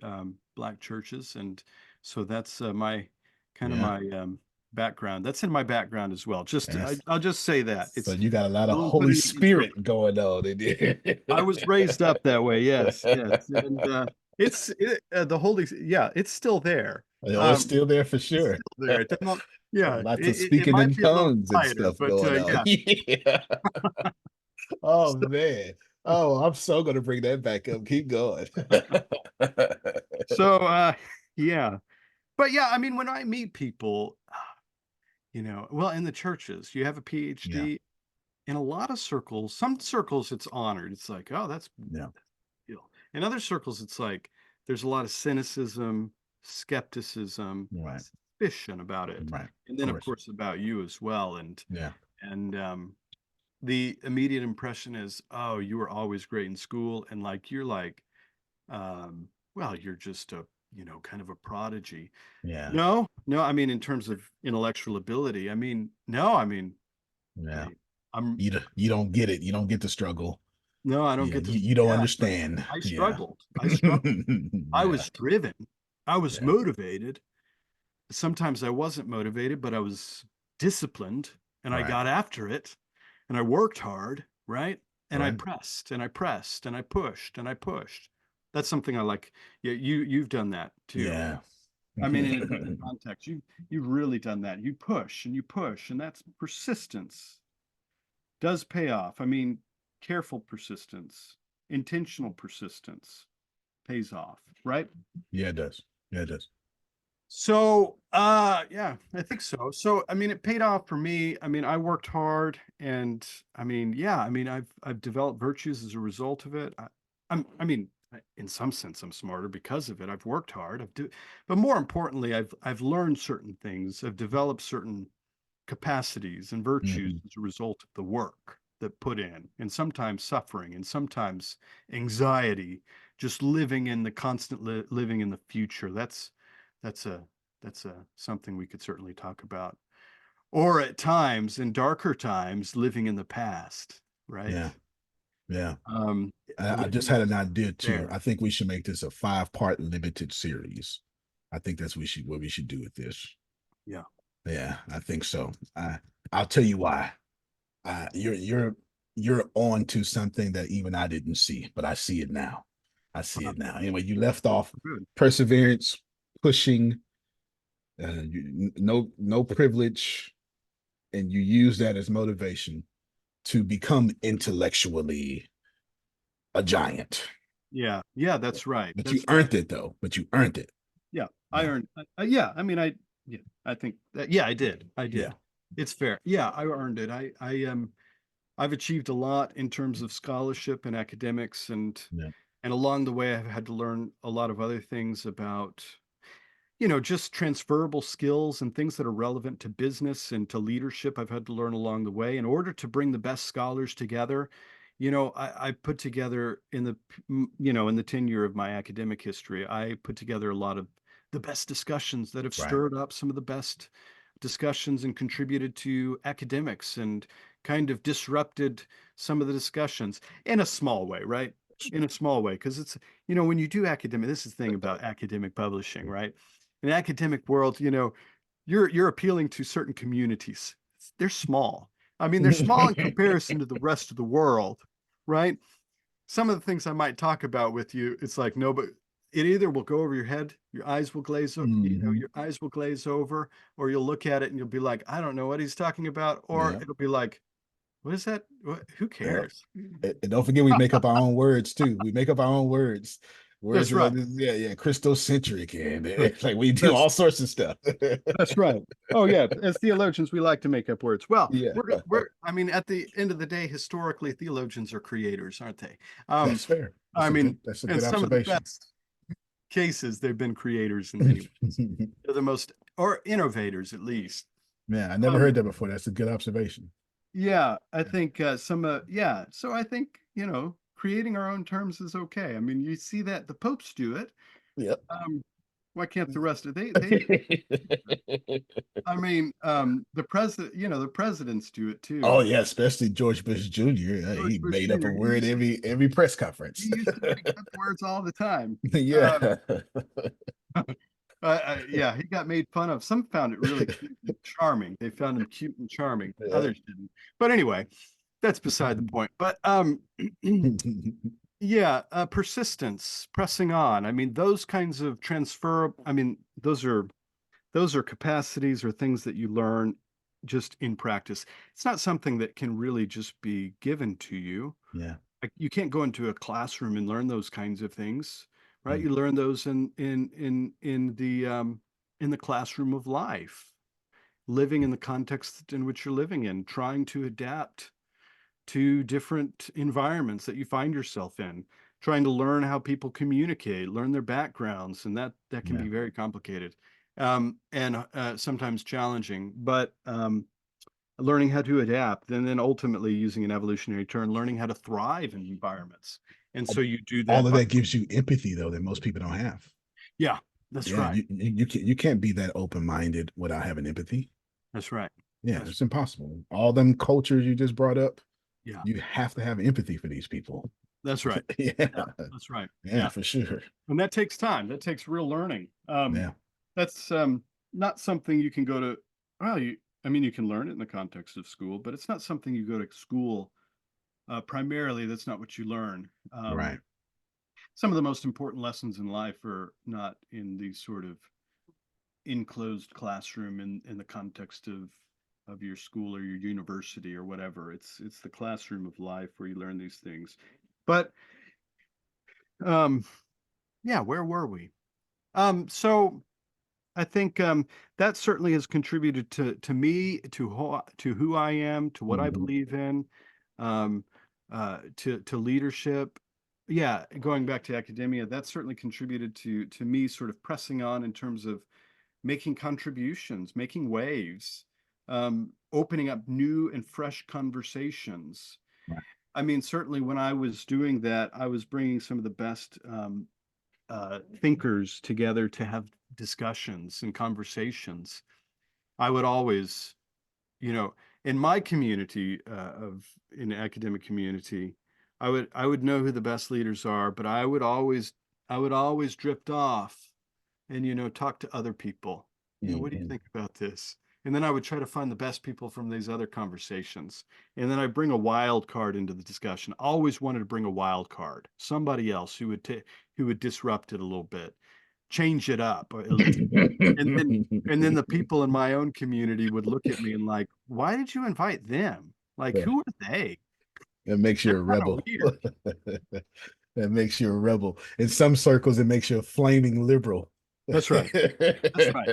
S2: Black churches, and so that's my kind of
S1: Yeah.
S2: my background. That's in my background as well.
S1: Yes.
S2: I'll just say that
S1: So
S2: it's
S1: you got a lot
S2: I
S1: of
S2: don't put
S1: Holy
S2: it against it.
S1: Spirit going on in
S2: I was raised up that way. Yes, yes,
S1: there.
S2: and the holy, yeah, it's still there.
S1: Oh, it's still there for
S2: It's
S1: sure.
S2: still there. It doesn't. Yeah,
S1: Lots of
S2: it
S1: speaking
S2: might
S1: in
S2: be a little
S1: tongues and
S2: quieter,
S1: stuff
S2: but
S1: going on.
S2: yeah.
S1: Yeah. Oh
S2: So,
S1: man. Oh, I'm so gonna bring that back up. Keep going.
S2: so yeah. But yeah, I mean, when I meet people, well, in the churches, you have a
S1: Yeah,
S2: PhD. In a lot of circles, some circles it's honored. It's like, oh, that's
S1: yeah.
S2: deal. In other circles, it's like there's a lot of cynicism, skepticism,
S1: Right,
S2: suspicion about it,
S1: right.
S2: and
S1: Of
S2: then of
S1: course.
S2: course about you as well.
S1: Yeah,
S2: And the immediate impression is, oh, you were always great in school, and like you're like, well, you're just a kind of a prodigy.
S1: yeah,
S2: No, no, I mean in terms of intellectual ability, I mean no, I mean
S1: yeah.
S2: I I'm
S1: You don't get it. You don't get the struggle.
S2: no, I don't
S1: Yeah,
S2: get this.
S1: you don't
S2: Yeah,
S1: understand.
S2: I
S1: Yeah.
S2: struggled. I struggled. I
S1: Yeah,
S2: was driven. I was
S1: yeah.
S2: motivated. Sometimes I wasn't motivated, but I was disciplined and I
S1: Right,
S2: got after it and I worked hard, right? And I
S1: right.
S2: pressed and I pressed and I pushed and I pushed. That's something I like. Yeah, you've done that too.
S1: Yeah.
S2: I mean, in a different context, you've really done that. You push and you push, and that's persistence does pay off. I mean, careful persistence, intentional persistence pays off, right?
S1: Yeah, it does. Yeah, it does.
S2: So, yeah, I think so. So, I mean, it paid off for me. I mean, I worked hard and I mean, yeah, I mean, I've developed virtues as a result of it. I mean, in some sense, I'm smarter because of it. I've worked hard. But more importantly, I've learned certain things. I've developed certain capacities and virtues
S1: Hmm.
S2: as a result of the work that put in, and sometimes suffering, and sometimes anxiety, just living in the constant living in the future. That's a that's a something we could certainly talk about. Or at times, in darker times, living in the past, right?
S1: Yeah, yeah.
S2: Um,
S1: I
S2: living
S1: just
S2: in
S1: had an idea too.
S2: there.
S1: I think we should make this a 5-part limited series. I think that's what we should do with this.
S2: Yeah.
S1: Yeah, I think so. I'll tell you why. You're on to something that even I didn't see, but I see it now. I see
S2: Uh,
S1: it now. Anyway, you left off
S2: good.
S1: perseverance, pushing, no privilege, and you use that as motivation to become intellectually a giant.
S2: Yeah. Yeah, that's right.
S1: But you
S2: That's right.
S1: earned it though. But you earned it.
S2: Yeah. I
S1: Yeah,
S2: earned yeah, I mean yeah, I think that yeah, I did. I
S1: yeah,
S2: did. It's fair. Yeah, I earned it. I've achieved a lot in terms of scholarship and academics
S1: yeah,
S2: and along the way I've had to learn a lot of other things about just transferable skills and things that are relevant to business and to leadership. I've had to learn along the way in order to bring the best scholars together. I put together in the tenure of my academic history, I put together a lot of the best discussions that have
S1: right.
S2: stirred up some of the best discussions and contributed to academics and kind of disrupted some of the discussions in a small way, right? In a small way, because when you do academic, this is the thing about academic publishing, right? In the academic world, you're appealing to certain communities. They're small. I mean, they're small in comparison to the rest of the world, right? Some of the things I might talk about with you, it's like no, but it either will go over your head, your eyes will
S1: Hmm.
S2: your eyes will glaze over, or you'll look at it and you'll be like, I don't know what he's talking about, or
S1: Yeah.
S2: it'll be like, what is that? Who
S1: Yeah.
S2: cares?
S1: And don't forget we make up our own words too. We make up our own words. Words
S2: That's
S1: are
S2: right.
S1: yeah, yeah, Christocentric and like we do
S2: That's
S1: all sorts of stuff.
S2: That's right. Oh yeah, as theologians, we like to make up words. Well,
S1: Yeah.
S2: I mean, at the end of the day, historically, theologians are creators, aren't they?
S1: That's fair.
S2: I mean,
S1: That's a
S2: in
S1: good
S2: some of the
S1: observation.
S2: best cases, they've been creators in many ways. They're the most, or innovators at least.
S1: Yeah, I never
S2: Um,
S1: heard that before. That's a good observation.
S2: yeah, I think yeah. So I think creating our own terms is okay. I mean, you see that the popes do it.
S1: Yep.
S2: Um, why can't the rest of they do? I mean, the presidents do it
S1: Oh
S2: too.
S1: yeah, especially George Bush Jr.
S2: George
S1: He
S2: Bush
S1: made up a
S2: Jr.
S1: word every press
S2: He
S1: conference.
S2: used to make up words all the time. Uh,
S1: Yeah.
S2: yeah, he got made fun of. Some found it really cute and charming. They found him cute and charming.
S1: Yeah.
S2: Others didn't. But anyway, that's beside the point. But yeah, persistence, pressing on. I mean, those kinds of transfer. I mean, those are those are capacities or things that you learn just in practice. It's not something that can really just be given to you.
S1: Yeah.
S2: Like you can't go into a classroom and learn those kinds of things, right?
S1: Mm.
S2: You learn those in the classroom of life, living in the context in which you're living in, trying to adapt to different environments that you find yourself in, trying to learn how people communicate, learn their backgrounds, and that can
S1: Yeah.
S2: be very complicated, and sometimes challenging. But learning how to adapt, and then ultimately using an evolutionary term, learning how to thrive in environments. And so you do
S1: All
S2: that
S1: of
S2: by,
S1: that gives you empathy though that most people don't have.
S2: yeah, that's
S1: Yeah,
S2: right.
S1: you can't be that open minded without having empathy.
S2: That's right.
S1: Yeah,
S2: That's
S1: it's impossible. All them cultures you just brought up,
S2: yeah,
S1: you have to have empathy for these people.
S2: that's right.
S1: Yeah,
S2: Yeah, that's right.
S1: yeah,
S2: Yeah.
S1: for sure.
S2: And that takes time. That takes real learning.
S1: Yeah.
S2: That's not something you can go to. Well, I mean, you can learn it in the context of school, but it's not something you go to school. Primarily, that's not what you learn.
S1: Right.
S2: Some of the most important lessons in life are not in these sort of enclosed classroom in the context of your school or your university or whatever. It's the classroom of life where you learn these things. But um, yeah, where were we? So I think that certainly has contributed to me, to who I am, to what I
S1: Mhm.
S2: believe in, um, to leadership. Yeah, going back to academia, that certainly contributed to me sort of pressing on in terms of making contributions, making waves, opening up new and fresh conversations.
S1: Right.
S2: I mean, certainly when I was doing that, I was bringing some of the best thinkers together to have discussions and conversations. I would always, you know, in my community of in the academic community, I would know who the best leaders are, but I would always drift off and talk to other people. What do you
S1: Mhm.
S2: think about this? And then I would try to find the best people from these other conversations. And then I bring a wild card into the discussion. Always wanted to bring a wild card, somebody else who would disrupt it a little bit, change it up. And then the people in my own community would look at me and like, why did you invite them? Like,
S1: Yeah,
S2: who are they?
S1: it makes
S2: They're
S1: you a
S2: kind of
S1: rebel.
S2: weird.
S1: That makes you a rebel. In some circles, it makes you a flaming liberal.
S2: That's right. That's right.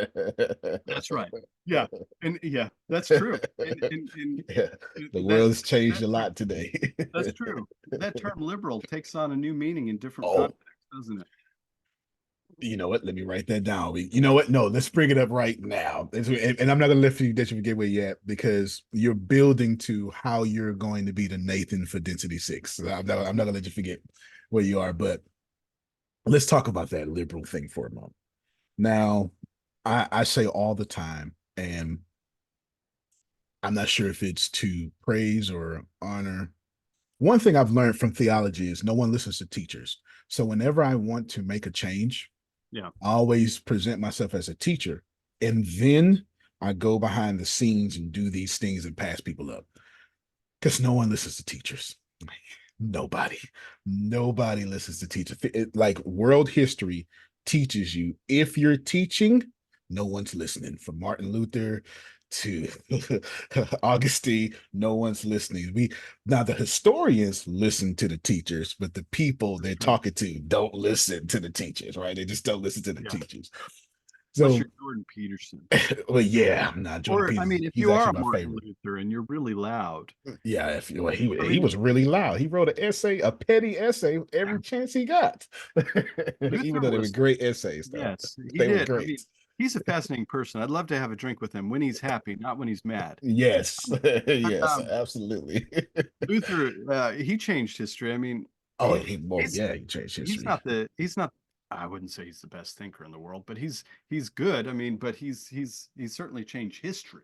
S2: That's right. Yeah. And yeah, that's true.
S1: Yeah, the
S2: That
S1: world's changed
S2: that
S1: a
S2: term,
S1: lot today.
S2: that's true. That term liberal takes on a new meaning in different
S1: Oh,
S2: contexts, doesn't it?
S1: you know what? Let me write that down. You know what? No, let's bring it up right now. And I'm not going to let you get away yet because you're building to how you're going to be the Nathan for Density Six. So I'm not going to let you forget where you are, but let's talk about that liberal thing for a moment. Now, I say all the time, and I'm not sure if it's to praise or honor. One thing I've learned from theology is no one listens to teachers. So whenever I want to make a change,
S2: Yeah.
S1: I always present myself as a teacher. And then I go behind the scenes and do these things and pass people up because no one listens to teachers. Nobody, nobody listens to teachers. Like world history teaches you if you're teaching, no one's listening. From Martin Luther to Augustine, no one's listening. We now the historians listen to the teachers, but the people they're
S2: That's right.
S1: talking to don't listen to the teachers, right? They just don't listen to the
S2: Yeah.
S1: teachers.
S2: Unless
S1: So,
S2: you're Jordan Peterson.
S1: well, yeah, I'm not Jordan
S2: Or, I
S1: Peterson.
S2: mean, if
S1: He's
S2: you are
S1: actually
S2: a
S1: my
S2: Martin
S1: favorite.
S2: Luther and you're really loud,
S1: Yeah, well,
S2: I
S1: he
S2: mean,
S1: was really loud. He wrote an essay, a petty essay, every chance he got. Even
S2: Luther
S1: though they were
S2: was,
S1: great essays, though
S2: yes, he
S1: they were
S2: did. I mean,
S1: great.
S2: he's a fascinating person. I'd love to have a drink with him when he's happy, not when he's mad.
S1: Yes,
S2: Um, but
S1: yes, absolutely.
S2: Luther, he changed history. I mean,
S1: Oh,
S2: he
S1: well,
S2: he's
S1: yeah, he changed
S2: he's
S1: history.
S2: not I wouldn't say he's the best thinker in the world, but he's good. I mean, but he's certainly changed history.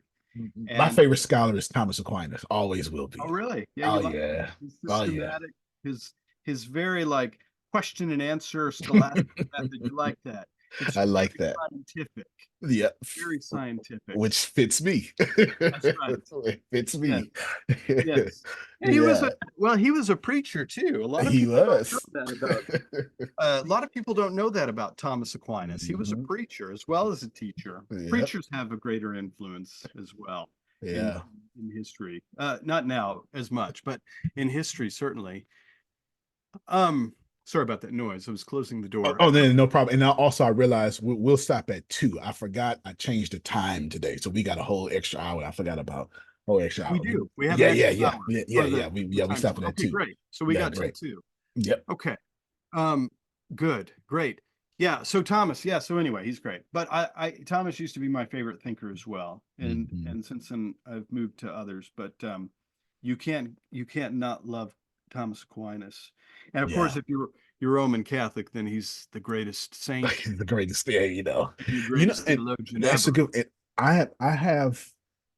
S1: My
S2: And
S1: favorite scholar is Thomas Aquinas. Always will
S2: oh,
S1: be.
S2: really? Yeah,
S1: Oh
S2: you like
S1: yeah.
S2: his
S1: Oh yeah.
S2: systematic, his very like question and answer scholastic method. You like that? It's
S1: I like
S2: very
S1: that.
S2: scientific,
S1: Yeah,
S2: very scientific.
S1: which fits me.
S2: That's right.
S1: It fits
S2: Yes,
S1: me.
S2: yes. And he was
S1: Yeah,
S2: a well, he was a preacher too. A lot of
S1: he
S2: people don't know
S1: was.
S2: that about a lot of people don't know that about Thomas Aquinas. He was a
S1: Mhm.
S2: preacher as well as a teacher.
S1: Yep.
S2: Preachers have a greater influence as well in
S1: Yeah.
S2: in history. Not now as much, but in history certainly. Um, sorry about that noise. I was closing the
S1: Oh,
S2: door.
S1: oh, then no problem. And also, I realized we'll stop at 2. I forgot I changed the time today, so we got a whole extra hour. I forgot about whole extra
S2: We
S1: hour.
S2: do. We have an
S1: Yeah, yeah,
S2: extra
S1: yeah,
S2: hour
S1: yeah, yeah,
S2: for
S1: yeah.
S2: the
S1: We
S2: time
S1: stopping
S2: slot.
S1: at
S2: Okay,
S1: 2.
S2: great. So we
S1: Yeah,
S2: got till
S1: great.
S2: 2.
S1: Yep.
S2: Okay. Um, good, great. Yeah, so Thomas, yeah, so anyway, he's great. But Thomas used to be my favorite thinker as well.
S1: Hmm.
S2: And since then I've moved to others, but you can't not love Thomas Aquinas. And of course,
S1: Yeah.
S2: if you're Roman Catholic, then he's the greatest saint,
S1: The greatest thing,
S2: the greatest
S1: and
S2: theologian
S1: that's a
S2: ever.
S1: good. I have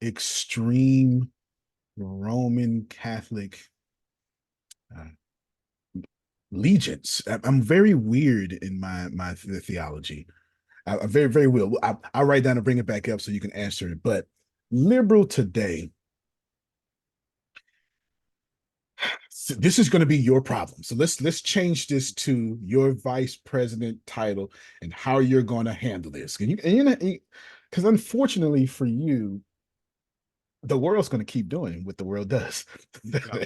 S1: extreme Roman Catholic uh, allegiance. I'm very weird in my theology. I very very will. I write down and bring it back up so you can answer it. But liberal today, so this is going to be your problem. So let's change this to your vice president title and how you're going to handle this. And you know, because unfortunately for you, the world's going to keep doing what the world does.
S2: Yeah,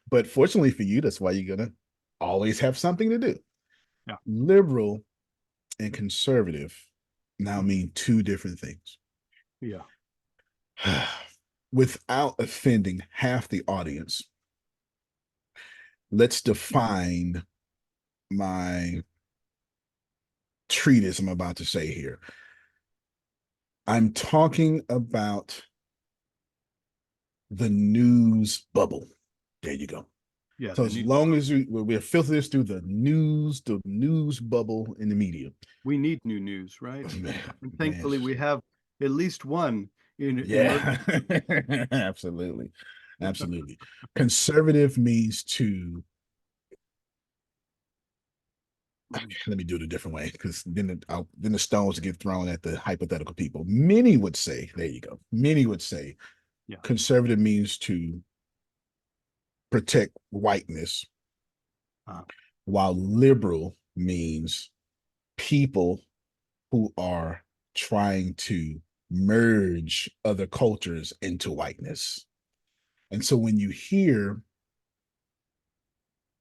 S1: But fortunately for you, that's why you're going to always have something to do.
S2: yeah,
S1: Liberal and conservative now
S2: mhm,
S1: mean two different things.
S2: yeah,
S1: Without offending half the audience, let's define my treatise I'm about to say here. I'm talking about the news bubble. There you go.
S2: yeah.
S1: So
S2: The
S1: as
S2: new
S1: long as we're filtering this through the news bubble in the media.
S2: we need new news, right?
S1: Man,
S2: And
S1: man.
S2: thankfully, we have at least one in
S1: Yeah,
S2: emergency.
S1: absolutely. Absolutely. Conservative means to, let me do it a different way because then the stones get thrown at the hypothetical people. Many would say, there you go. Many would say
S2: Yeah.
S1: conservative means to protect whiteness,
S2: Uh,
S1: while liberal means people who are trying to merge other cultures into whiteness. And so when you hear,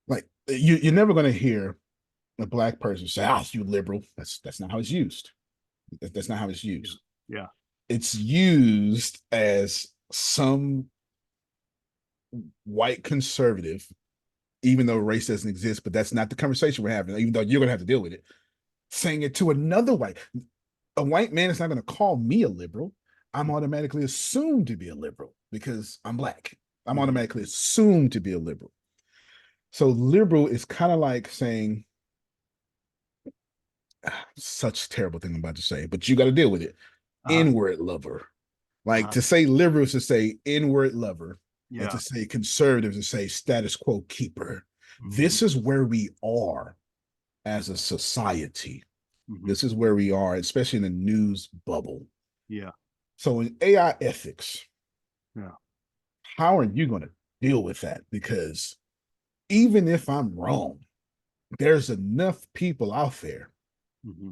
S1: like, you're never going to hear a black person say, "Ah, you liberal." That's not how it's used. That's not how it's
S2: yeah.
S1: used.
S2: Yeah.
S1: It's used as some white conservative, even though race doesn't exist, but that's not the conversation we're having, even though you're going to have to deal with it, saying it to another white. A white man is not going to call me a liberal. I'm automatically assumed to be a liberal because I'm black. I'm
S2: Mhm.
S1: automatically assumed to be a liberal. So liberal is kind of like saying, such a terrible thing I'm about to say, but you got to deal with it.
S2: Uh-huh.
S1: Inward lover. Like
S2: Uh-huh.
S1: to say liberal is to say inward lover, and to
S2: Yeah.
S1: say conservative is to say status quo keeper.
S2: Hmm.
S1: This is where we are as a society.
S2: Hmm.
S1: This is where we are, especially in the news bubble.
S2: Yeah.
S1: So in AI ethics,
S2: Yeah.
S1: how are you going to deal with that? Because even if I'm wrong, there's enough people out there
S2: Hmm.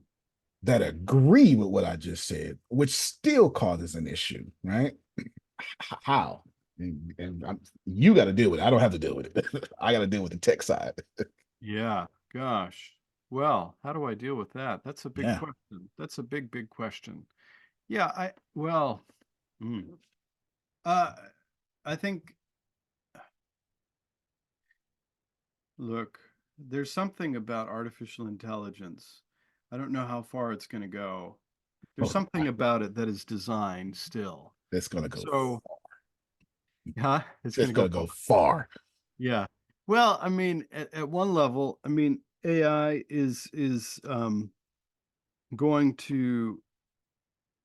S1: that agree with what I just said, which still causes an issue, right? How? And you got to deal with it. I don't have to deal with it. I got to deal with the tech side.
S2: Yeah. Gosh. Well, how do I deal with that? That's a big
S1: Yeah.
S2: question. That's a big, big question. Yeah, well, mm, uh, I think, look, there's something about artificial intelligence. I don't know how far it's going to go. There's
S1: Oh,
S2: something about it that is designed still.
S1: that's gonna go.
S2: So, yeah, it's going
S1: That's
S2: to go
S1: gonna
S2: far.
S1: go far.
S2: Yeah. Well, I mean, at one level, I mean, AI is going to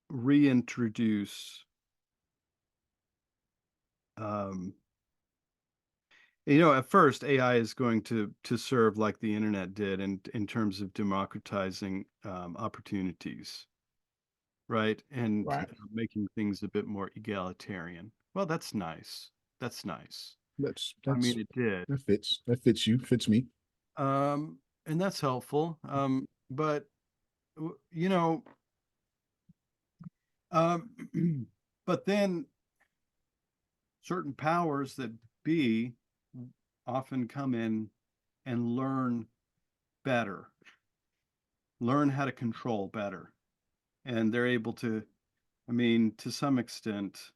S2: reintroduce um, At first AI is going to serve like the internet did in terms of democratizing opportunities, right? And
S1: Right.
S2: making things a bit more egalitarian. Well, that's nice. That's nice. I
S1: That's
S2: mean, it did.
S1: that fits. That fits you, fits me.
S2: And that's helpful. But w- you know, um, but then certain powers that be often come in and better, learn how to control better. And they're able to, I mean, to some extent,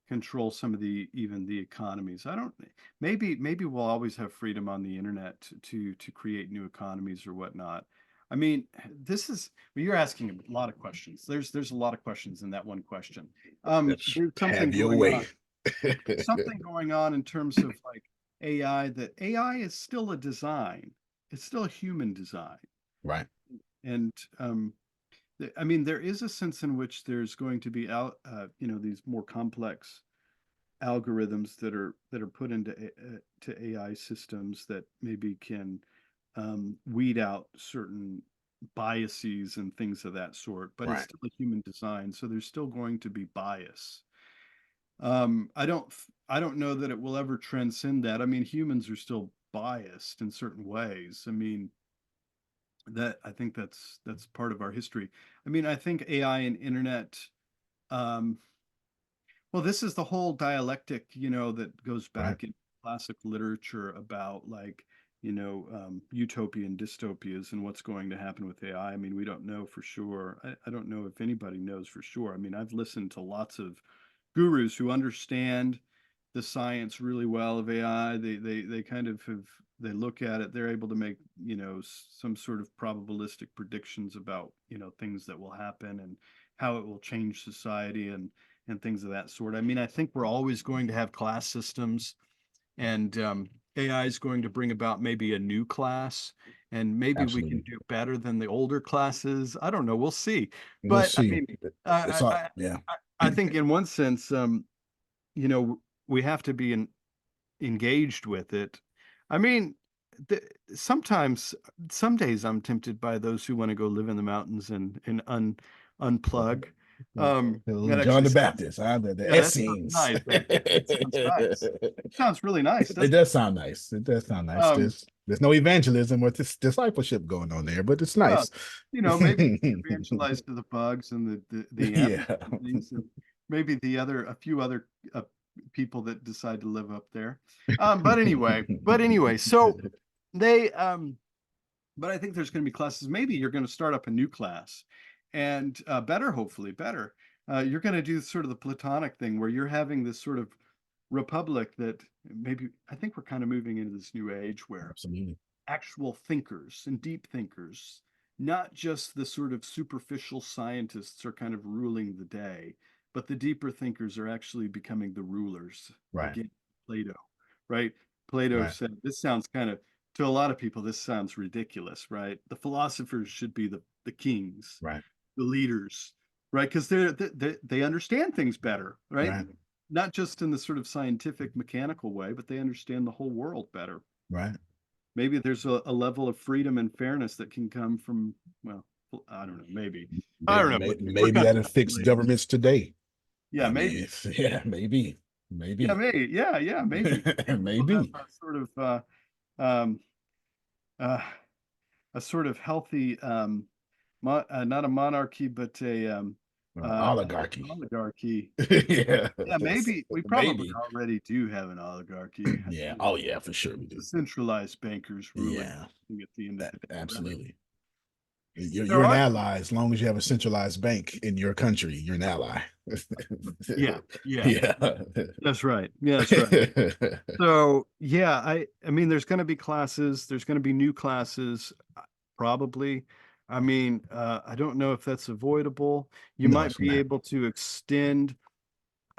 S2: control some of the even the economies. I don't maybe we'll always have freedom on the internet to create new economies or whatnot. I mean, this is you're asking a lot of questions. There's a lot of questions in that one question.
S1: Let's
S2: There's
S1: have your way.
S2: something going on in terms of like AI, that AI is still a design. It's still a human design.
S1: Right.
S2: And I mean, there is a sense in which there's going to be out, these more complex algorithms that are put into to AI systems that maybe can weed out certain biases and things of that sort. But it's
S1: Right.
S2: still a human design, so there's still going to be bias. I don't know that it will ever transcend that. I mean, humans are still biased in certain ways. I mean, that I think that's part of our history. I mean, I think AI and internet, um, well, this is the whole dialectic, that goes
S1: Right.
S2: back in classic literature about like, utopia and dystopias and what's going to happen with AI. I mean, we don't know for sure. I don't know if anybody knows for sure. I mean, I've listened to lots of gurus who understand the science really well of AI. They kind of have they look at it. They're able to make some sort of probabilistic predictions about things that will happen and how it will change society and things of that sort. I mean, I think we're always going to have class systems, and AI is going to bring about maybe a new class, and maybe we can
S1: Absolutely.
S2: do better than the older classes. I don't know. We'll see.
S1: We'll
S2: But I
S1: see.
S2: mean,
S1: It's
S2: I
S1: all,
S2: I
S1: yeah.
S2: I think in one sense, you know, we have to be engaged with it. I mean, the, sometimes, some days I'm tempted by those who want to go live in the mountains and unplug. That
S1: John
S2: actually
S1: the
S2: sounds,
S1: Baptist, huh? The
S2: yeah, that sounds
S1: Essenes.
S2: nice. Actually, that sounds nice. It sounds really nice,
S1: It
S2: doesn't it?
S1: does sound nice. It does sound nice.
S2: Um,
S1: There's no evangelism or discipleship going on there, but it's
S2: well,
S1: nice.
S2: maybe you can evangelize to the bugs and the ants
S1: Yeah.
S2: and things, and maybe a few other people that decide to live up there. But anyway, so they but I think there's going to be classes. Maybe you're going to start up a new class, and better, hopefully, better. You're going to do sort of the Platonic thing where you're having this sort of republic that maybe I think we're kind of moving into this new age where
S1: Absolutely.
S2: actual thinkers and deep thinkers, not just the sort of superficial scientists, are kind of ruling the day, but the deeper thinkers are actually becoming the rulers.
S1: Right.
S2: Again, Plato, right? Plato
S1: Right.
S2: said, this sounds kind of, to a lot of people, this sounds ridiculous, right? The philosophers should be the kings,
S1: Right.
S2: the leaders, right? Because they understand things better, right?
S1: Right.
S2: Not just in the sort of scientific, mechanical way, but they understand the whole world better.
S1: Right.
S2: Maybe there's a level of freedom and fairness that can come from, well, I don't know, maybe. I don't know. We're
S1: Maybe
S2: kind of
S1: that'll fix
S2: speculating.
S1: governments today.
S2: Yeah,
S1: I mean,
S2: maybe.
S1: yeah, maybe.
S2: Yeah,
S1: Maybe.
S2: maybe. Yeah, maybe. Maybe we'll have
S1: Maybe.
S2: a sort of um, uh, healthy, not a monarchy, but an
S1: Oligarchy.
S2: oligarchy.
S1: Yeah.
S2: Yeah, maybe. We probably
S1: Maybe.
S2: already do have an oligarchy.
S1: Yeah. Oh yeah, for sure we
S2: The
S1: do.
S2: centralized bankers ruling
S1: Yeah.
S2: at the end of the day, right?
S1: Absolutely. You're
S2: There
S1: an
S2: are,
S1: ally as long as you have a centralized bank in your country. You're an ally.
S2: yeah, yeah.
S1: Yeah.
S2: That's right. Yeah, that's right. So yeah, I mean, there's going to be classes. There's going to be new classes, probably. I mean, I don't know if that's avoidable. You
S1: No,
S2: might
S1: it's
S2: be
S1: not.
S2: able to extend,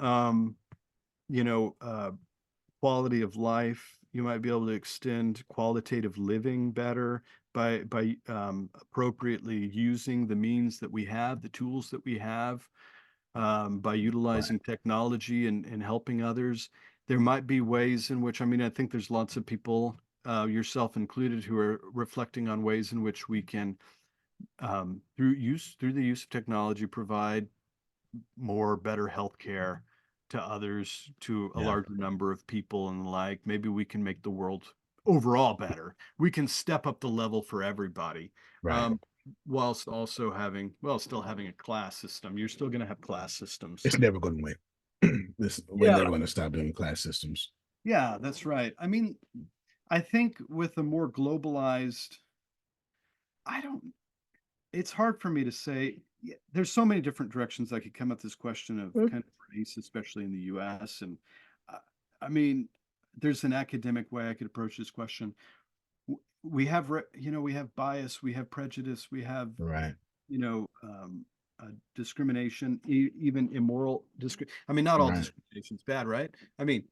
S2: um, you know, uh, quality of life. You might be able to extend qualitative living better by appropriately using the means that we have, the tools that we have, by
S1: Right.
S2: utilizing technology and helping others. there might be ways in which, I mean, I think there's lots of people, yourself included, who are reflecting on ways in which we can, through the use of technology, provide more better health care to others, to a
S1: Yeah.
S2: larger number of people and the like. Maybe we can make the world overall better. We can step up the level for everybody.
S1: Right.
S2: Um, whilst also having, well, still having a class system. You're still going to have class systems.
S1: It's never going to win. We're
S2: Yeah.
S1: never going to stop doing class systems.
S2: Yeah, that's right. I mean, I think with a more globalized, I don't, it's hard for me to say. There's so many different directions I could come at this question of
S1: Mm.
S2: kind of race, especially in the US. And uh, I mean, there's an academic way I could approach this question. We have, we have bias, we have prejudice, we have,
S1: Right.
S2: you know, discrimination, even immoral I mean, not all
S1: Right.
S2: discrimination is bad, right? I mean,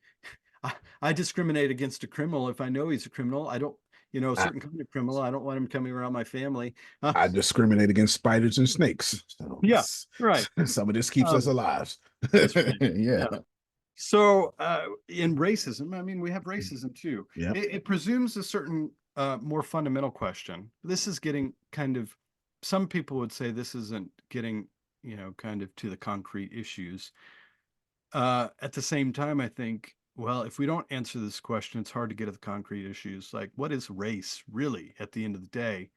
S2: I discriminate against a criminal if I know he's a criminal. I don't, a
S1: I,
S2: certain kind of criminal. I don't want him coming around my family. Uh,
S1: I discriminate against spiders and snakes. So
S2: yeah, right.
S1: some of this keeps us
S2: Um,
S1: alive.
S2: that's right.
S1: Yeah.
S2: Yeah. So in racism, I mean, we have racism too.
S1: Yeah.
S2: It presumes a certain more fundamental question. This is getting kind of, some people would say this isn't getting, kind of to the concrete issues. At the same time, I think, well, if we don't answer this question, it's hard to get at the concrete issues. Like, what is race really at the end of the day?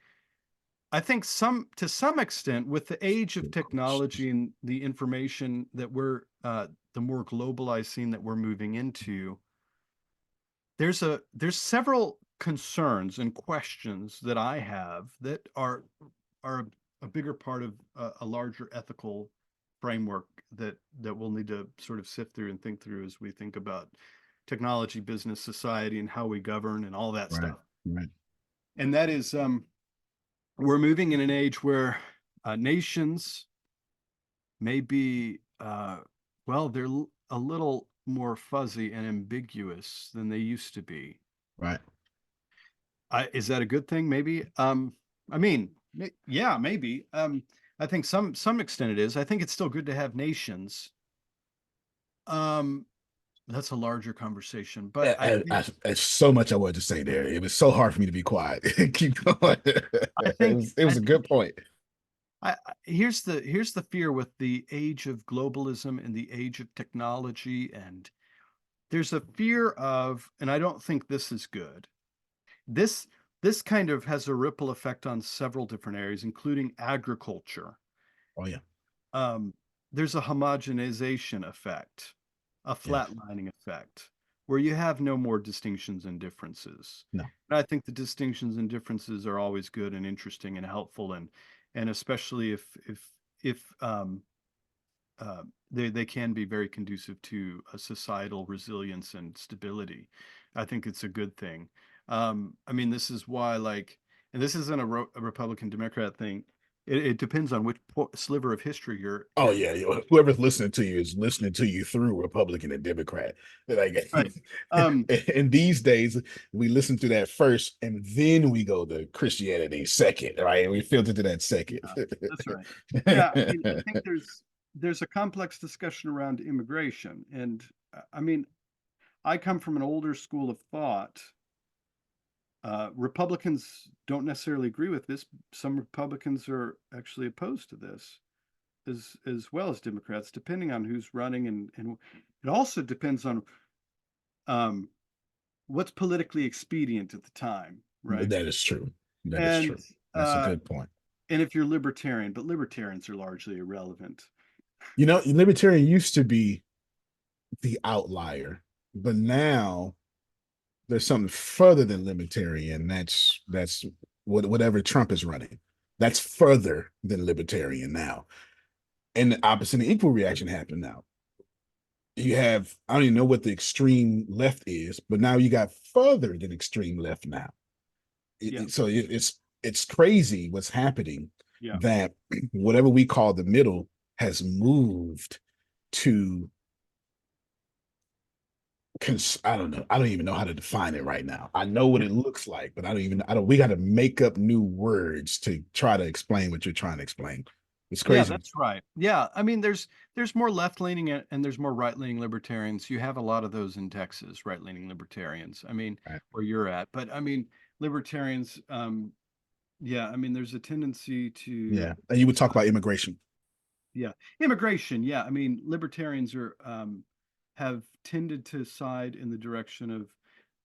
S2: I think to some extent, with the age of technology and the information that the more globalized scene that we're moving into, there's several concerns and questions that I have that are a bigger part of a larger ethical framework that we'll need to sort of sift through and think through as we think about technology, business, society, and how we govern and all that
S1: Right.
S2: stuff.
S1: Right.
S2: And that is, we're moving in an age where nations may be, well, they're a little more fuzzy and ambiguous than they used to be.
S1: Right.
S2: Is that a good thing? Maybe. I mean, yeah, maybe. I think some extent it is. I think it's still good to have nations. Um, that's a larger conversation, but
S1: There's so much I wanted to say there. It was so hard for me to be quiet. Keep going.
S2: I think
S1: It
S2: I
S1: was a
S2: think
S1: good point.
S2: here's the fear with the age of globalism and the age of technology, and there's a fear of, and I don't think this is good. This this kind of has a ripple effect on several different areas, including agriculture.
S1: Oh yeah.
S2: um, there's a homogenization effect, a
S1: Yeah.
S2: flatlining effect, where you have no more distinctions and differences.
S1: No.
S2: And I think the distinctions and differences are always good and interesting and helpful, and especially if they can be very conducive to a societal resilience and stability. I think it's a good thing. I mean, this is why, like, and this isn't a Republican Democrat thing. It depends on which sliver of history
S1: Oh
S2: you're
S1: yeah. Whoever's listening to you is listening to you through Republican and Democrat. Like
S2: right. Um,
S1: in these days, we listen to that first, and then we go to Christianity second, right? And we filter to that second.
S2: yeah, that's right. Yeah, I mean, I think there's a complex discussion around immigration, and I mean, I come from an older school of thought. Republicans don't necessarily agree with this. Some Republicans are actually opposed to this, as well as Democrats, depending on who's running, and it also depends on um, what's politically expedient at the time, right?
S1: That is true. That is
S2: And
S1: true. That's a
S2: uh,
S1: good point.
S2: and if you're libertarian, but libertarians are largely irrelevant.
S1: Libertarian used to be the outlier, but now there's something further than libertarian. That's whatever Trump is running. That's further than libertarian now. And the opposite and equal reaction happened now. You have, I don't even know what the extreme left is, but now you got further than extreme left now.
S2: Yeah,
S1: It's crazy what's happening,
S2: yeah,
S1: that whatever we call the middle has moved to, I don't know. I don't even know how to define it right now. I know what
S2: yeah.
S1: it looks like, but I don't, we got to make up new words to try to explain what you're trying to explain. It's
S2: Yeah,
S1: crazy.
S2: that's right. Yeah, I mean, there's more left-leaning and there's more right-leaning libertarians. You have a lot of those in Texas, right-leaning libertarians. I mean,
S1: Right.
S2: where you're at, but I mean, libertarians. Yeah, I mean, there's a tendency to,
S1: Yeah. And you would talk about immigration.
S2: yeah, immigration. Yeah, I mean, libertarians are have tended to side in the direction of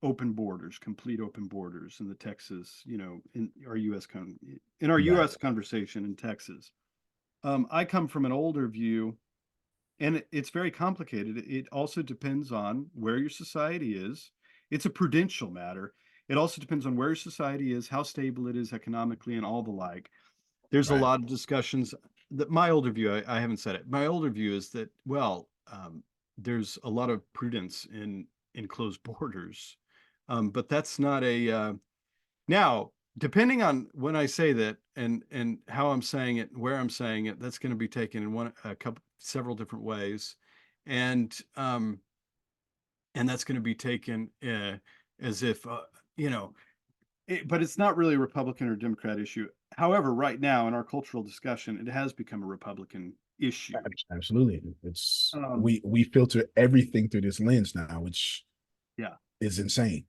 S2: open borders, complete open borders in the Texas, in our in our
S1: Right.
S2: U.S. conversation in Texas. I come from an older view, and it's very complicated. It also depends on where your society is. It's a prudential matter. It also depends on where your society is, how stable it is economically, and all the like. There's a
S1: Right.
S2: lot of discussions that my older view, I haven't said it. My older view is that, well, there's a lot of prudence in closed borders, but that's not a now, depending on when I say that and how I'm saying it, where I'm saying it, that's going to be taken in a couple several different ways, and um, and that's going to be taken as if you know, but it's not really a Republican or Democrat issue. However, right now in our cultural discussion, it has become a Republican issue.
S1: Absolutely. It's
S2: Um,
S1: we filter everything through this lens now, which
S2: yeah,
S1: is insane.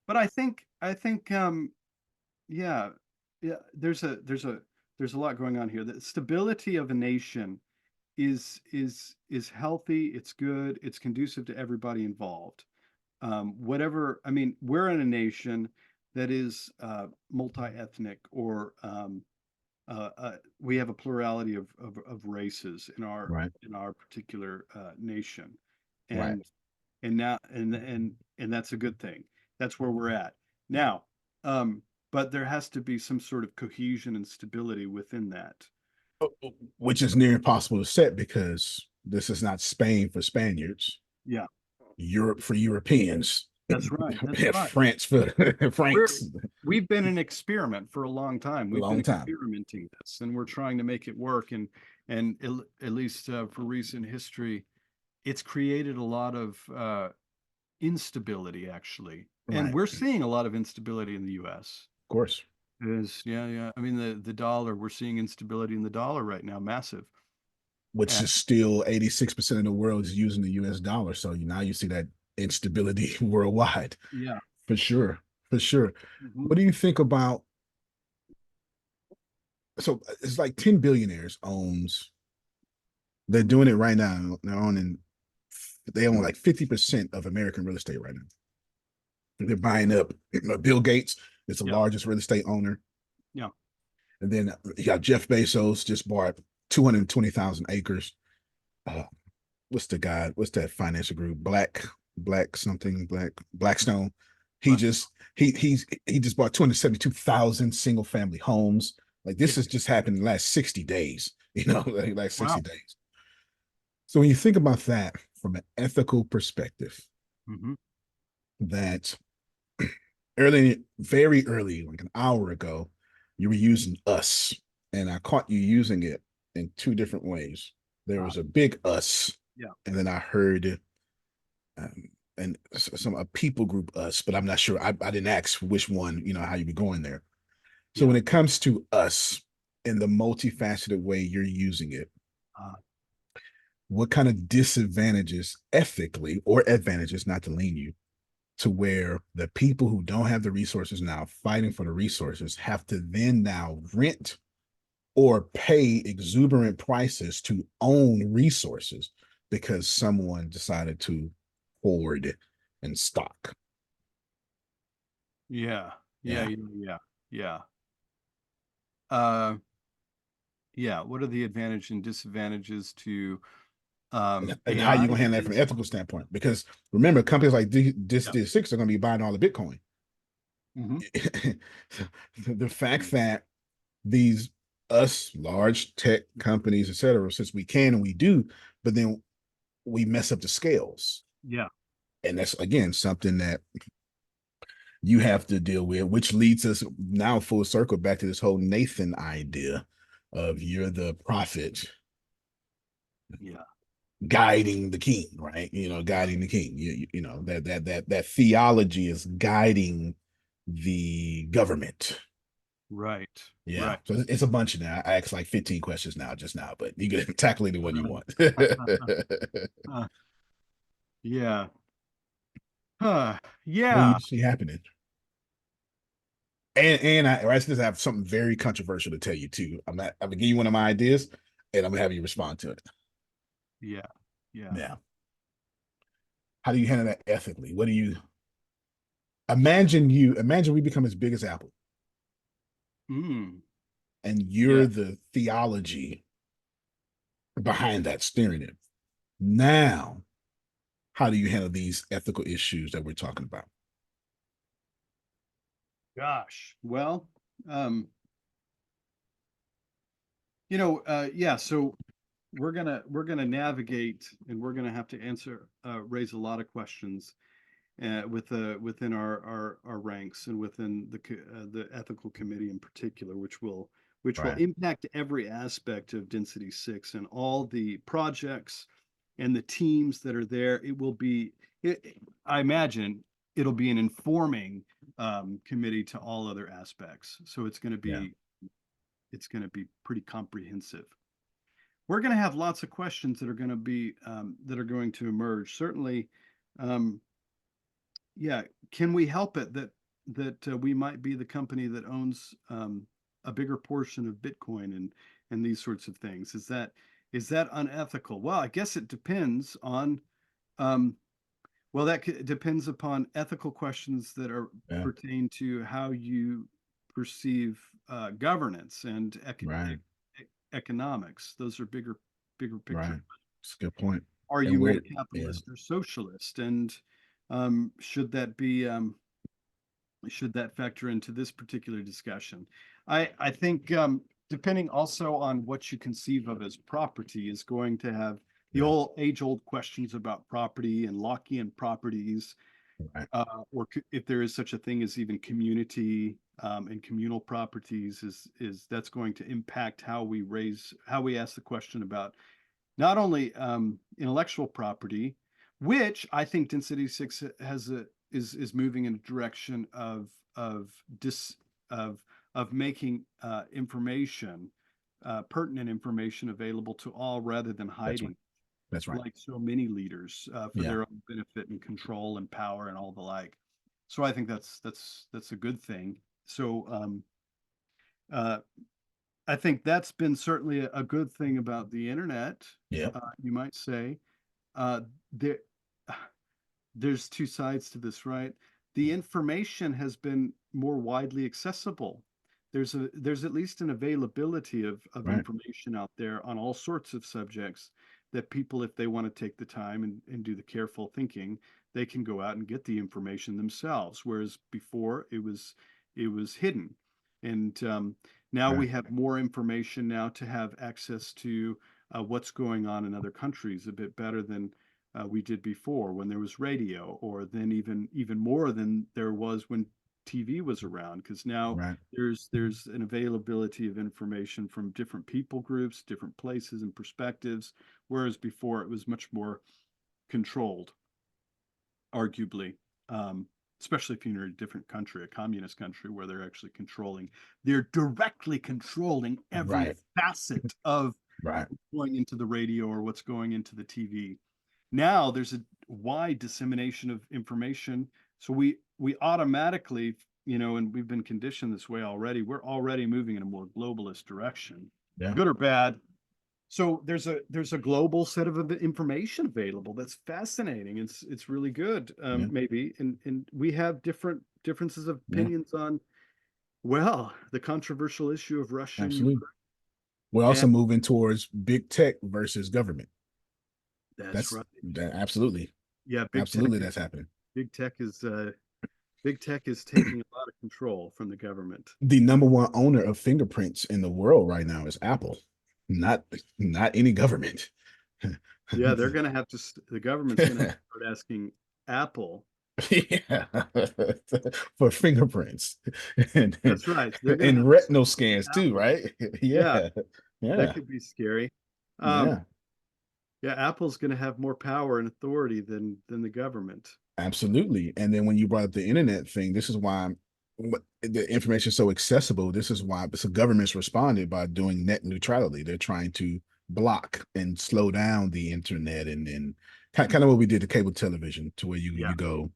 S2: but I think yeah, yeah. There's a lot going on here. The stability of a nation is healthy, it's good, it's conducive to everybody involved. Whatever, I mean, we're in a nation that is multi-ethnic, or we have a plurality of races
S1: Right.
S2: in our particular nation,
S1: Right.
S2: and now and that's a good thing. That's where we're at now. Um, but there has to be some sort of cohesion and stability within that.
S1: Which is near impossible to set because this is not Spain for Spaniards,
S2: Yeah,
S1: Europe for Europeans,
S2: that's right. That's right.
S1: France for
S2: We're
S1: Franks.
S2: we've been an experiment for a long time.
S1: A
S2: We've been
S1: long time.
S2: experimenting this, and we're trying to make it work. And at least for recent history, it's created a lot of instability, actually. And
S1: Right.
S2: we're
S1: Of
S2: seeing a lot of instability in the U.S.
S1: course.
S2: Is yeah, yeah. I mean, the dollar. We're seeing instability in the dollar right now, massive.
S1: Which
S2: And
S1: is still 86% of the world is using the US dollar. So now you see that instability worldwide.
S2: yeah.
S1: For sure. For sure.
S2: Mhm.
S1: What do you think about so it's like 10 billionaires owns they're doing it right now. They own like 50% of American real estate right now. They're buying up Bill Gates is the
S2: Yeah,
S1: largest real estate owner.
S2: yeah,
S1: And then you got Jeff Bezos just bought 220,000 acres. Uh, what's the guy? What's that financial group? Blackstone. He
S2: but
S1: just he just bought 272,000 single family homes. Like
S2: yeah,
S1: this has just happened in the last 60 days, like 60
S2: wow.
S1: days. So when you think about that from an ethical perspective,
S2: Hmm.
S1: that very early, like an hour ago, you were using us, and I caught you using it in two different ways. There
S2: Uh,
S1: was a big us,
S2: yeah,
S1: and then I heard um, and some a people group us, but I'm not sure. I didn't ask which one, how you be going there. So
S2: yeah.
S1: when it comes to us in the multifaceted way you're using it,
S2: Uh,
S1: what kind of disadvantages ethically or advantages, not to lean you, to where the people who don't have the resources now fighting for the resources have to then now rent or pay exuberant prices to own resources because someone decided to hoard and stock.
S2: yeah, yeah,
S1: Yeah.
S2: yeah, yeah, yeah. Uh, yeah. What are the advantages and disadvantages to
S1: And how you
S2: AI
S1: gonna handle that from an
S2: against?
S1: ethical standpoint? Because remember, companies like this
S2: Yeah.
S1: this six are gonna be buying all the Bitcoin.
S2: Hmm.
S1: The fact that these us large tech companies, et cetera, since we can and we do, but then we mess up the scales.
S2: Yeah.
S1: And that's again something that you have to deal with, which leads us now full circle back to this whole Nathan idea of you're the prophet
S2: Yeah.
S1: guiding the king, right? Guiding the king. That theology is guiding the government.
S2: Right.
S1: Yeah,
S2: Right.
S1: so it's a bunch now. I asked like 15 questions now, just now, but you can tackle any one you
S2: Right.
S1: want.
S2: Uh, yeah.
S1: What do you
S2: Yeah.
S1: see happening? I just have something very controversial to tell you too. I'm gonna give you one of my ideas, and I'm gonna have you respond to it.
S2: Yeah. Yeah.
S1: Now, how do you handle that ethically? What do you imagine we become as big as Apple,
S2: Mm.
S1: and
S2: Yeah.
S1: you're the theology behind that steering it. Now, how do you handle these ethical issues that we're talking about?
S2: Gosh. Well, um, yeah, so we're gonna navigate, and we're gonna have to raise a lot of questions within our ranks, and within the ethical committee in particular, which will
S1: Right.
S2: impact every aspect of Density 6 and all the projects and the teams that are there. I imagine it'll be an informing committee to all other aspects. So
S1: Yeah.
S2: it's going to be pretty comprehensive. We're going to have lots of questions that are going to emerge. Certainly, um, yeah. Can we help it that we might be the company that owns a bigger portion of Bitcoin and these sorts of things? Is that unethical? Well, I guess it depends on um, well, depends upon ethical questions that are
S1: Yeah.
S2: pertain to how you perceive governance and
S1: Right.
S2: economics. Those are bigger picture.
S1: Right. It's a good point.
S2: Are
S1: And
S2: you more
S1: we're yeah.
S2: capitalist or socialist? And should that be should that factor into this particular discussion? I think depending also on what you conceive of as property is going to have the
S1: Yeah.
S2: old age-old questions about property and Lockean properties,
S1: Right.
S2: or if there is such a thing as even community and communal properties, is that's going to impact how we ask the question about not only intellectual property, which I think Density Six is moving in a direction of dis of making information, pertinent information, available to all rather than
S1: That's right.
S2: hiding,
S1: That's right.
S2: like so many leaders for
S1: Yeah.
S2: their own benefit and control and power and all the like. So I think that's a good thing. So uh, I think that's been certainly a good thing about the internet,
S1: Yeah.
S2: you might say. Uh, there, there's two sides to this, right? The information has been more widely accessible. There's at least an availability of
S1: Right.
S2: information out there on all sorts of subjects that people, if they want to take the time and do the careful thinking, they can go out and get the information themselves. Whereas before it was hidden. And now
S1: Right.
S2: we have more information now to have access to what's going on in other countries a bit better than we did before when there was radio, or then even more than there was when TV was around. Because now
S1: Right.
S2: there's an availability of information from different people groups, different places and perspectives, whereas before it was much more controlled, arguably. Um, Especially if you're in a different country, a communist country, where they're directly controlling every
S1: Right.
S2: facet of
S1: Right.
S2: going into the radio or what's going into the TV. Now there's a wide dissemination of information. So we automatically, and we've been conditioned this way already. We're already moving in a more globalist direction,
S1: Yeah.
S2: good or bad. So there's a global set of information available that's fascinating. It's really good,
S1: Yeah.
S2: maybe, and we have differences of
S1: Yeah.
S2: opinions on, well, the controversial issue of Russia and
S1: Absolutely.
S2: Ukraine.
S1: We're also
S2: And
S1: moving towards big tech versus government.
S2: that's right.
S1: Absolutely.
S2: Yeah,
S1: Absolutely that's happening.
S2: big tech is big tech is taking a lot of control from the government.
S1: The number one owner of fingerprints in the world right now is Apple, not any government.
S2: Yeah, the government's gonna have to start asking Apple.
S1: Yeah, for fingerprints and,
S2: That's right. They're gonna
S1: and
S2: have to start
S1: retinal
S2: asking
S1: scans too,
S2: Apple.
S1: right?
S2: Yeah,
S1: Yeah,
S2: that
S1: yeah,
S2: could be scary. Um,
S1: yeah,
S2: yeah, Apple's gonna have more power and authority than the government.
S1: absolutely. And then when you brought up the internet thing, this is why. the information is so accessible. This is why the government's responded by doing net neutrality. They're trying to block and slow down the internet and kind of what we did to cable television, to where
S2: Yeah.
S1: you go,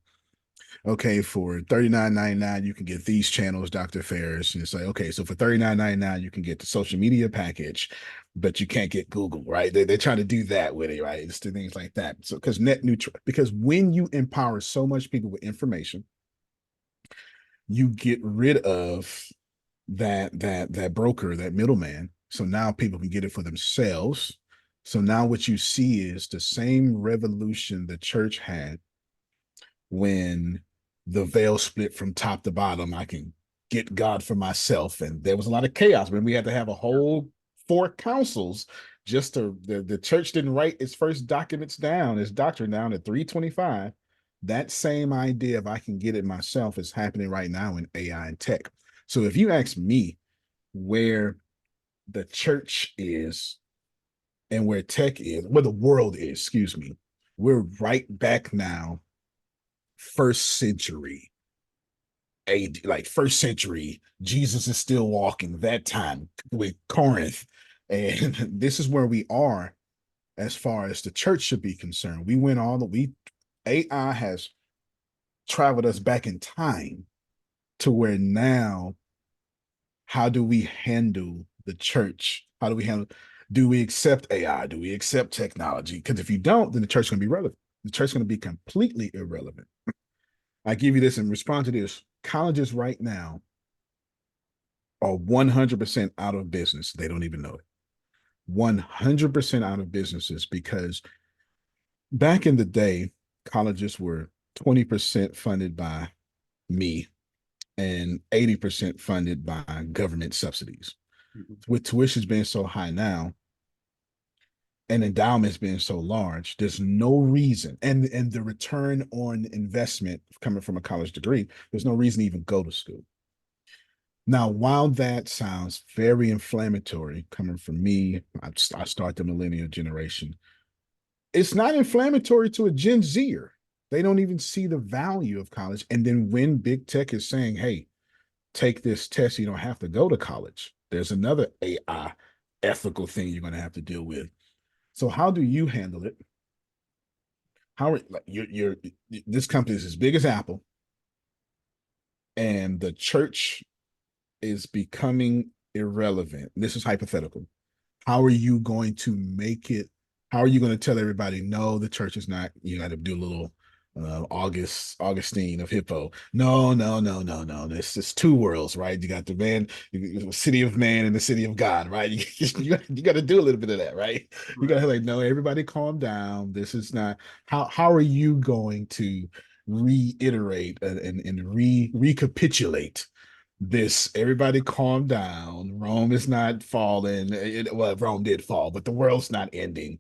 S1: okay, for $39.99 you can get these channels, Dr. Ferris, and it's like, okay, so for $39.99 you can get the social media package, but you can't get Google, right? They're trying to do that with it, right? It's the things like that. So because net neutral, because when you empower so much people with information, you get rid of that broker, that middleman. So now people can get it for themselves. So now what you see is the same revolution the church had when the veil split from top to bottom. I can get God for myself. And there was a lot of chaos when we had to have a whole four councils just to the church didn't write its first documents down, its doctrine down at 325. That same idea, if I can get it myself, is happening right now in AI and tech. So if you ask me where the church is and where tech is, where the world is, excuse me, we're right back now, first century AD, like first century. Jesus is still walking that time with Corinth. And this is where we are as far as the church should be concerned. We went all the we AI has traveled us back in time to where now, how do we handle the church? How do we handle, do we accept AI? Do we accept technology? Because if you don't, then the church is going to be relevant. The church is going to be completely irrelevant. I give you this in response to this. Colleges right now are 100% out of business. They don't even know it. 100% out of businesses because back in the day, colleges were 20% funded by me and 80% funded by government subsidies.
S2: Mhm.
S1: With tuitions being so high now and endowments being so large, there's no reason, and the return on investment coming from a college degree, there's no reason to even go to school. Now, while that sounds very inflammatory coming from me, I start the millennial generation. It's not inflammatory to a Gen Zer. They don't even see the value of college. And then when big tech is saying, hey, take this test, you don't have to go to college, there's another AI ethical thing you're going to have to deal with. So, how do you handle it? How are like you're this company is as big as Apple, and the church is becoming irrelevant. This is hypothetical. How are you going to make it? How are you going to tell everybody, no, the church is not, you got to do a little Augustine of Hippo. No, no, no, no, no. This is two worlds, right? You got the man, the city of man and the city of God, right? You got to do a little bit of that, right? You got
S2: Right.
S1: to like, no, everybody calm down. This is not how are you going to reiterate and recapitulate this? Everybody calm down. Rome is not falling. Well, Rome did fall, but the world's not ending.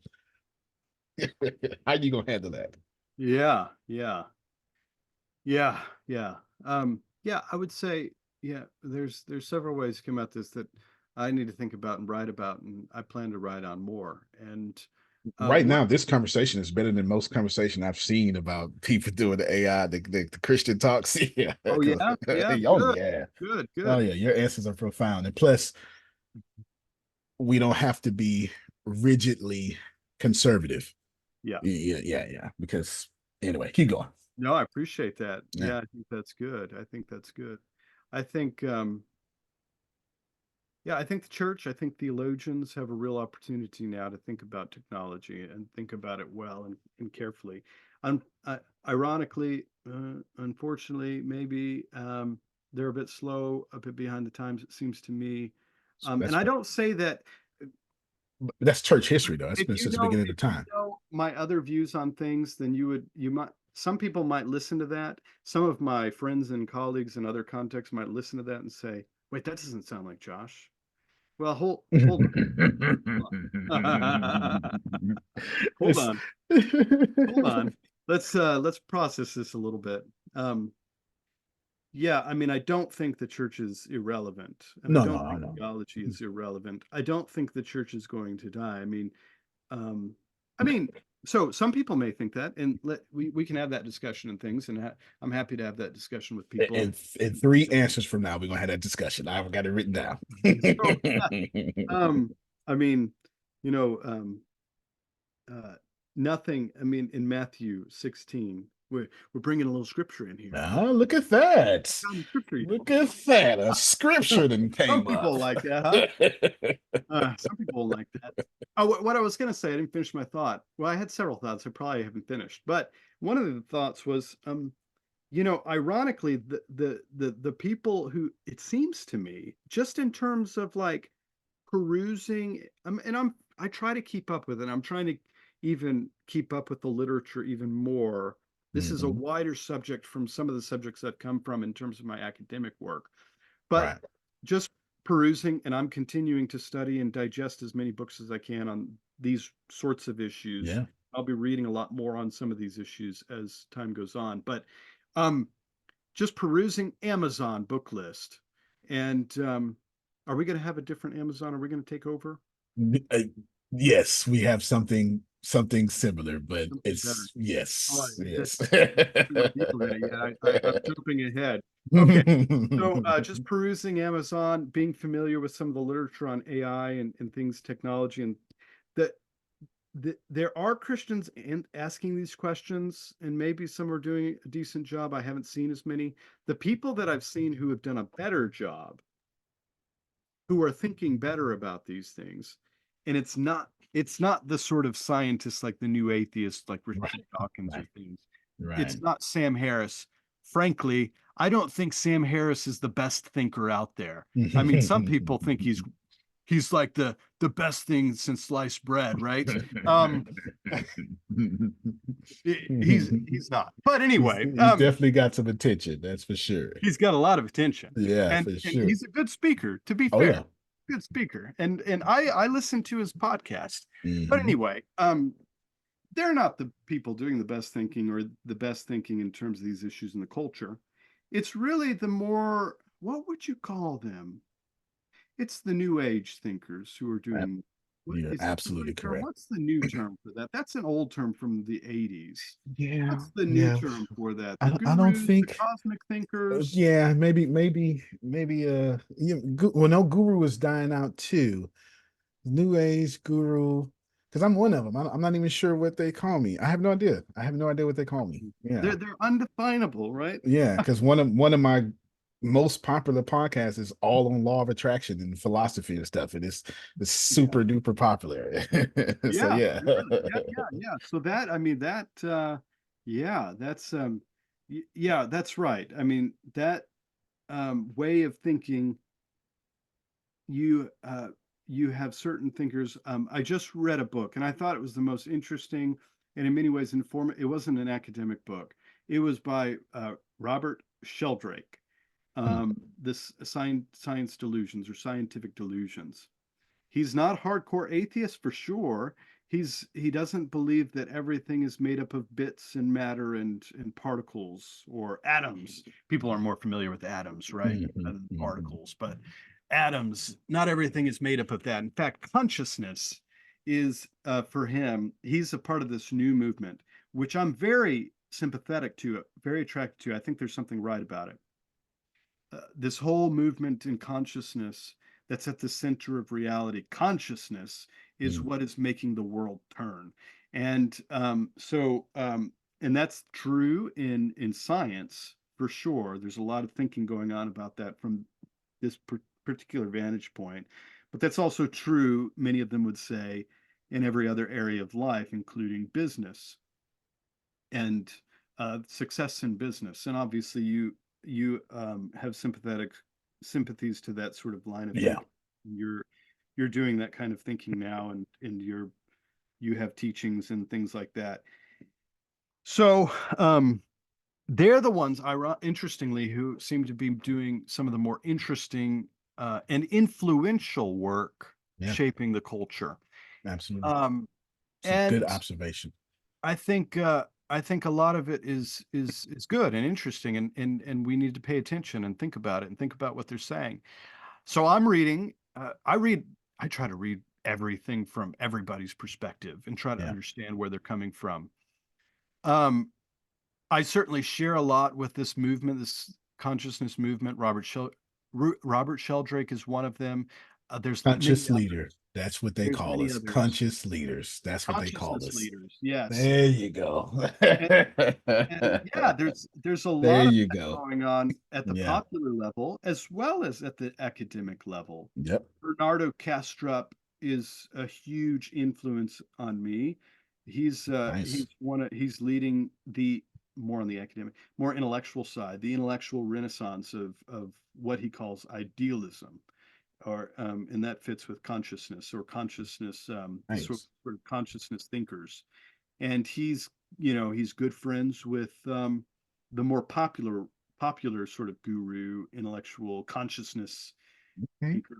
S1: How you gonna handle that?
S2: Yeah. Yeah. Yeah. Yeah. Yeah, I would say, yeah, there's several ways to come at this that I need to think about and write about, and I plan to write on more. And
S1: Right
S2: one,
S1: now, this conversation is better than most conversation I've seen about people doing the AI, the Christian talks. Yeah,
S2: oh yeah, yeah,
S1: oh
S2: good,
S1: yeah,
S2: good,
S1: oh
S2: good.
S1: yeah. Your answers are profound, and plus, we don't have to be rigidly conservative.
S2: Yeah.
S1: Yeah, yeah, yeah. Because anyway, keep going.
S2: No, I appreciate that.
S1: Yeah.
S2: Yeah, I think that's good. I think that's good. I think yeah, I think the church, I think theologians have a real opportunity now to think about technology and think about it well and carefully. Un Ironically, unfortunately, maybe they're a bit slow, a bit behind the times, it seems to me. And
S1: That's
S2: I don't say that
S1: that's church history though. That's been since the beginning of
S2: if
S1: the
S2: you
S1: time.
S2: know my other views on things, then you might, some people might listen to that. Some of my friends and colleagues in other contexts might listen to that and say, wait, that doesn't sound like Josh. Well, hold on. Hold
S1: It's
S2: on. Hold on. Let's process this a little bit. Um, yeah, I mean, I don't think the church is irrelevant, and I
S1: no, no,
S2: don't
S1: I
S2: think
S1: know.
S2: theology is irrelevant. I don't think the church is going to die. Um, I mean, So some people may think that, and we can have that discussion and things, and I'm happy to have that discussion with people.
S1: In 3 answers from now, we're gonna have that discussion. I've got it written down.
S2: So yeah, I mean, you know, uh, nothing. I mean, in Matthew 16, we're bringing a little scripture in here.
S1: Oh, look at that.
S2: Found the scripture, you
S1: Look at that. A scripture that
S2: Some
S1: came up.
S2: people like that, huh? Some people like that. Oh, what I was going to say, I didn't finish my thought. Well, I had several thoughts. I probably haven't finished, but one of the thoughts was, ironically, the people who it seems to me, just in terms of like perusing, I try to keep up with it. I'm trying to even keep up with the literature even more. This is a
S1: Mhm.
S2: wider subject from some of the subjects I've come from in terms of my academic work. But
S1: Right.
S2: just perusing, and I'm continuing to study and digest as many books as I can on these sorts of issues.
S1: Yeah.
S2: I'll be reading a lot more on some of these issues as time goes on. But um, just perusing Amazon book list. And are we going to have a different Amazon? Are we going to take over?
S1: Uh, yes, we have something similar, but
S2: Something better.
S1: it's
S2: Oh,
S1: yes, yes.
S2: haven't went deeper in it yet. I'm jumping ahead. Okay. So just perusing Amazon, being familiar with some of the literature on AI and things, technology, and that there are Christians asking these questions, and maybe some are doing a decent job. I haven't seen as many. The people that I've seen who have done a better job, who are thinking better about these things, and it's not the sort of scientists like the new atheists like
S1: Right,
S2: Richard Dawkins or
S1: right,
S2: things.
S1: right.
S2: It's not Sam Harris. Frankly, I don't think Sam Harris is the best thinker out there. I mean, some people think he's like the best thing since sliced bread, right? Um, he's not. But anyway,
S1: He's definitely got some attention, that's for sure.
S2: he's got a lot of attention,
S1: Yeah,
S2: and
S1: for
S2: and
S1: sure.
S2: he's a good speaker. To be
S1: Oh yeah.
S2: fair, good speaker, and I listen to his podcast. But
S1: Hmm.
S2: anyway, they're not the people doing the best thinking or the best thinking in terms of these issues in the culture. It's really the more, what would you call them? It's the new age thinkers who are doing, what
S1: You're
S2: is that the
S1: absolutely
S2: right term?
S1: correct.
S2: What's the new term for that? That's an old term from the 80s.
S1: Yeah,
S2: What's the new
S1: yeah.
S2: term for that? The
S1: I don't
S2: gurus, the
S1: think.
S2: cosmic thinkers?
S1: Yeah, maybe. Well, no, Guru is dying out too. New Age Guru, because I'm one of them. I'm not even sure what they call me. I have no idea. I have no idea what they call me. Yeah,
S2: They're undefinable, right?
S1: yeah. Because one of my most popular podcasts is all on law of attraction and philosophy and stuff, and it's
S2: Yeah.
S1: super duper popular. So
S2: Yeah,
S1: yeah.
S2: yeah, yeah, yeah, yeah. So that, I mean, yeah, that's yeah, that's right. I mean, that way of thinking, you you have certain thinkers. I just read a book and I thought it was the most interesting and in many ways informative. It wasn't an academic book. It was by Robert Sheldrake.
S1: Hmm.
S2: This science delusions or scientific delusions. He's not hardcore atheist for sure. He doesn't believe that everything is made up of bits and matter and particles or atoms. People are more familiar with atoms, right,
S1: Mhm,
S2: than
S1: mhm.
S2: particles, but atoms, not everything is made up of that. In fact, consciousness is for him, he's a part of this new movement, which I'm very sympathetic to, very attracted to. I think there's something right about it. This whole movement in consciousness that's at the center of reality. Consciousness is
S1: Mm.
S2: what is making the world turn, and and that's true in science for sure. There's a lot of thinking going on about that from this particular vantage point, but that's also true. Many of them would say in every other area of life, including business and success in business. And obviously, you have sympathies to that sort of line of
S1: Yeah.
S2: thinking. You're doing that kind of thinking now, and you have teachings and things like that. So they're the ones, interestingly, who seem to be doing some of the more interesting and influential work
S1: Yeah.
S2: shaping the culture.
S1: Absolutely.
S2: Um,
S1: It's a good
S2: and
S1: observation.
S2: I think a lot of it is good and interesting, and we need to pay attention and think about it and think about what they're saying. So I'm reading. I try to read everything from everybody's perspective and try to
S1: Yeah.
S2: understand where they're coming from. Um, I certainly share a lot with this movement, this consciousness movement. Robert Sheldrake is one of them. There's many
S1: Conscious leader.
S2: others.
S1: That's what they
S2: There's
S1: call
S2: many
S1: us.
S2: others.
S1: Conscious leaders. That's what they call
S2: Consciousness
S1: us.
S2: leaders, yes.
S1: There you go.
S2: And, and yeah, there's a
S1: There
S2: lot of
S1: you
S2: that
S1: go.
S2: going on at the
S1: Yeah.
S2: popular level as well as at the academic level.
S1: Yep.
S2: Bernardo Kastrup is a huge influence on me.
S1: Nice.
S2: He's leading the more on the academic, more intellectual side, the intellectual renaissance of what he calls idealism, or and that fits with consciousness or consciousness,
S1: Nice.
S2: sort of consciousness thinkers. And he's good friends with the more popular sort of guru intellectual consciousness
S1: Okay.
S2: thinker,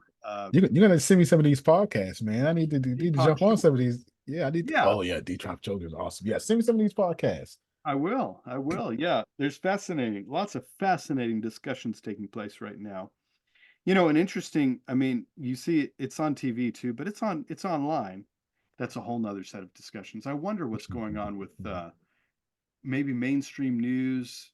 S1: You're gonna send me some of these podcasts, man. I need to
S2: Deepak
S1: jump on some of
S2: Chopra.
S1: these. Yeah, I need to,
S2: Yeah,
S1: oh yeah, Deep Choker is awesome. Yeah, send me some of these podcasts.
S2: I will. Yeah, there's lots of fascinating discussions taking place right now. And interesting, I mean, you see it's on TV too, but it's online. That's a whole nother set of discussions. I wonder what's going on with maybe mainstream news,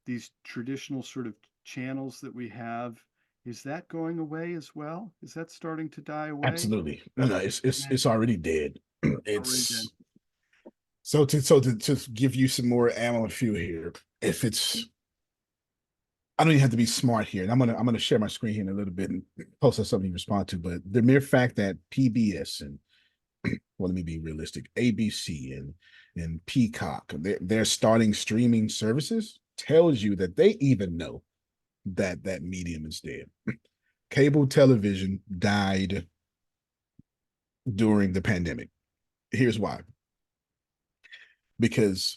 S2: these traditional sort of channels that we have. Is that going away as well? Is that starting to die away?
S1: Absolutely. No,
S2: Yeah,
S1: it's already dead.
S2: already dead.
S1: It's to give you some more ammo and fuel here. If it's I don't even have to be smart here, and I'm gonna share my screen here in a little bit and post us something you respond to. But the mere fact that PBS and well, let me be realistic, ABC and Peacock, they're starting streaming services tells you that they even know that that medium is dead. Cable television died during the pandemic. Here's why. Because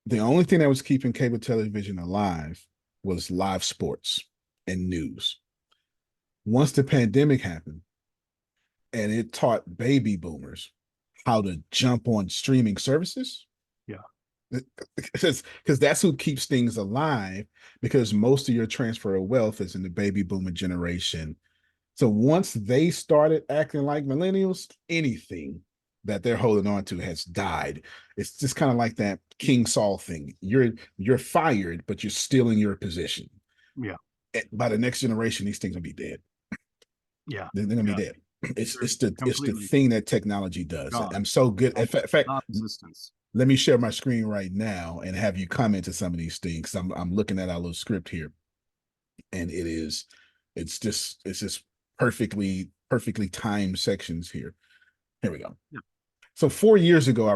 S1: the only thing that was keeping cable television alive was live sports and news. Once the pandemic happened and it taught baby boomers how to jump on streaming services,
S2: Yeah,
S1: because that's who keeps things alive, because most of your transfer of wealth is in the baby boomer generation. So once they started acting like millennials, anything that they're holding on to has died. It's just kind of like that King Saul thing. You're fired, but you're still in your position.
S2: yeah,
S1: By the next generation, these things will be dead.
S2: yeah,
S1: They're gonna be
S2: yeah.
S1: dead.
S2: They're
S1: It's the
S2: completely
S1: thing that technology does.
S2: gone.
S1: I'm so good. In fact,
S2: Non-existence.
S1: let me share my screen right now and have you comment to some of these things. I'm looking at our little script here, and it's just perfectly timed sections here. Here we go.
S2: Yeah.
S1: So 4 years ago, I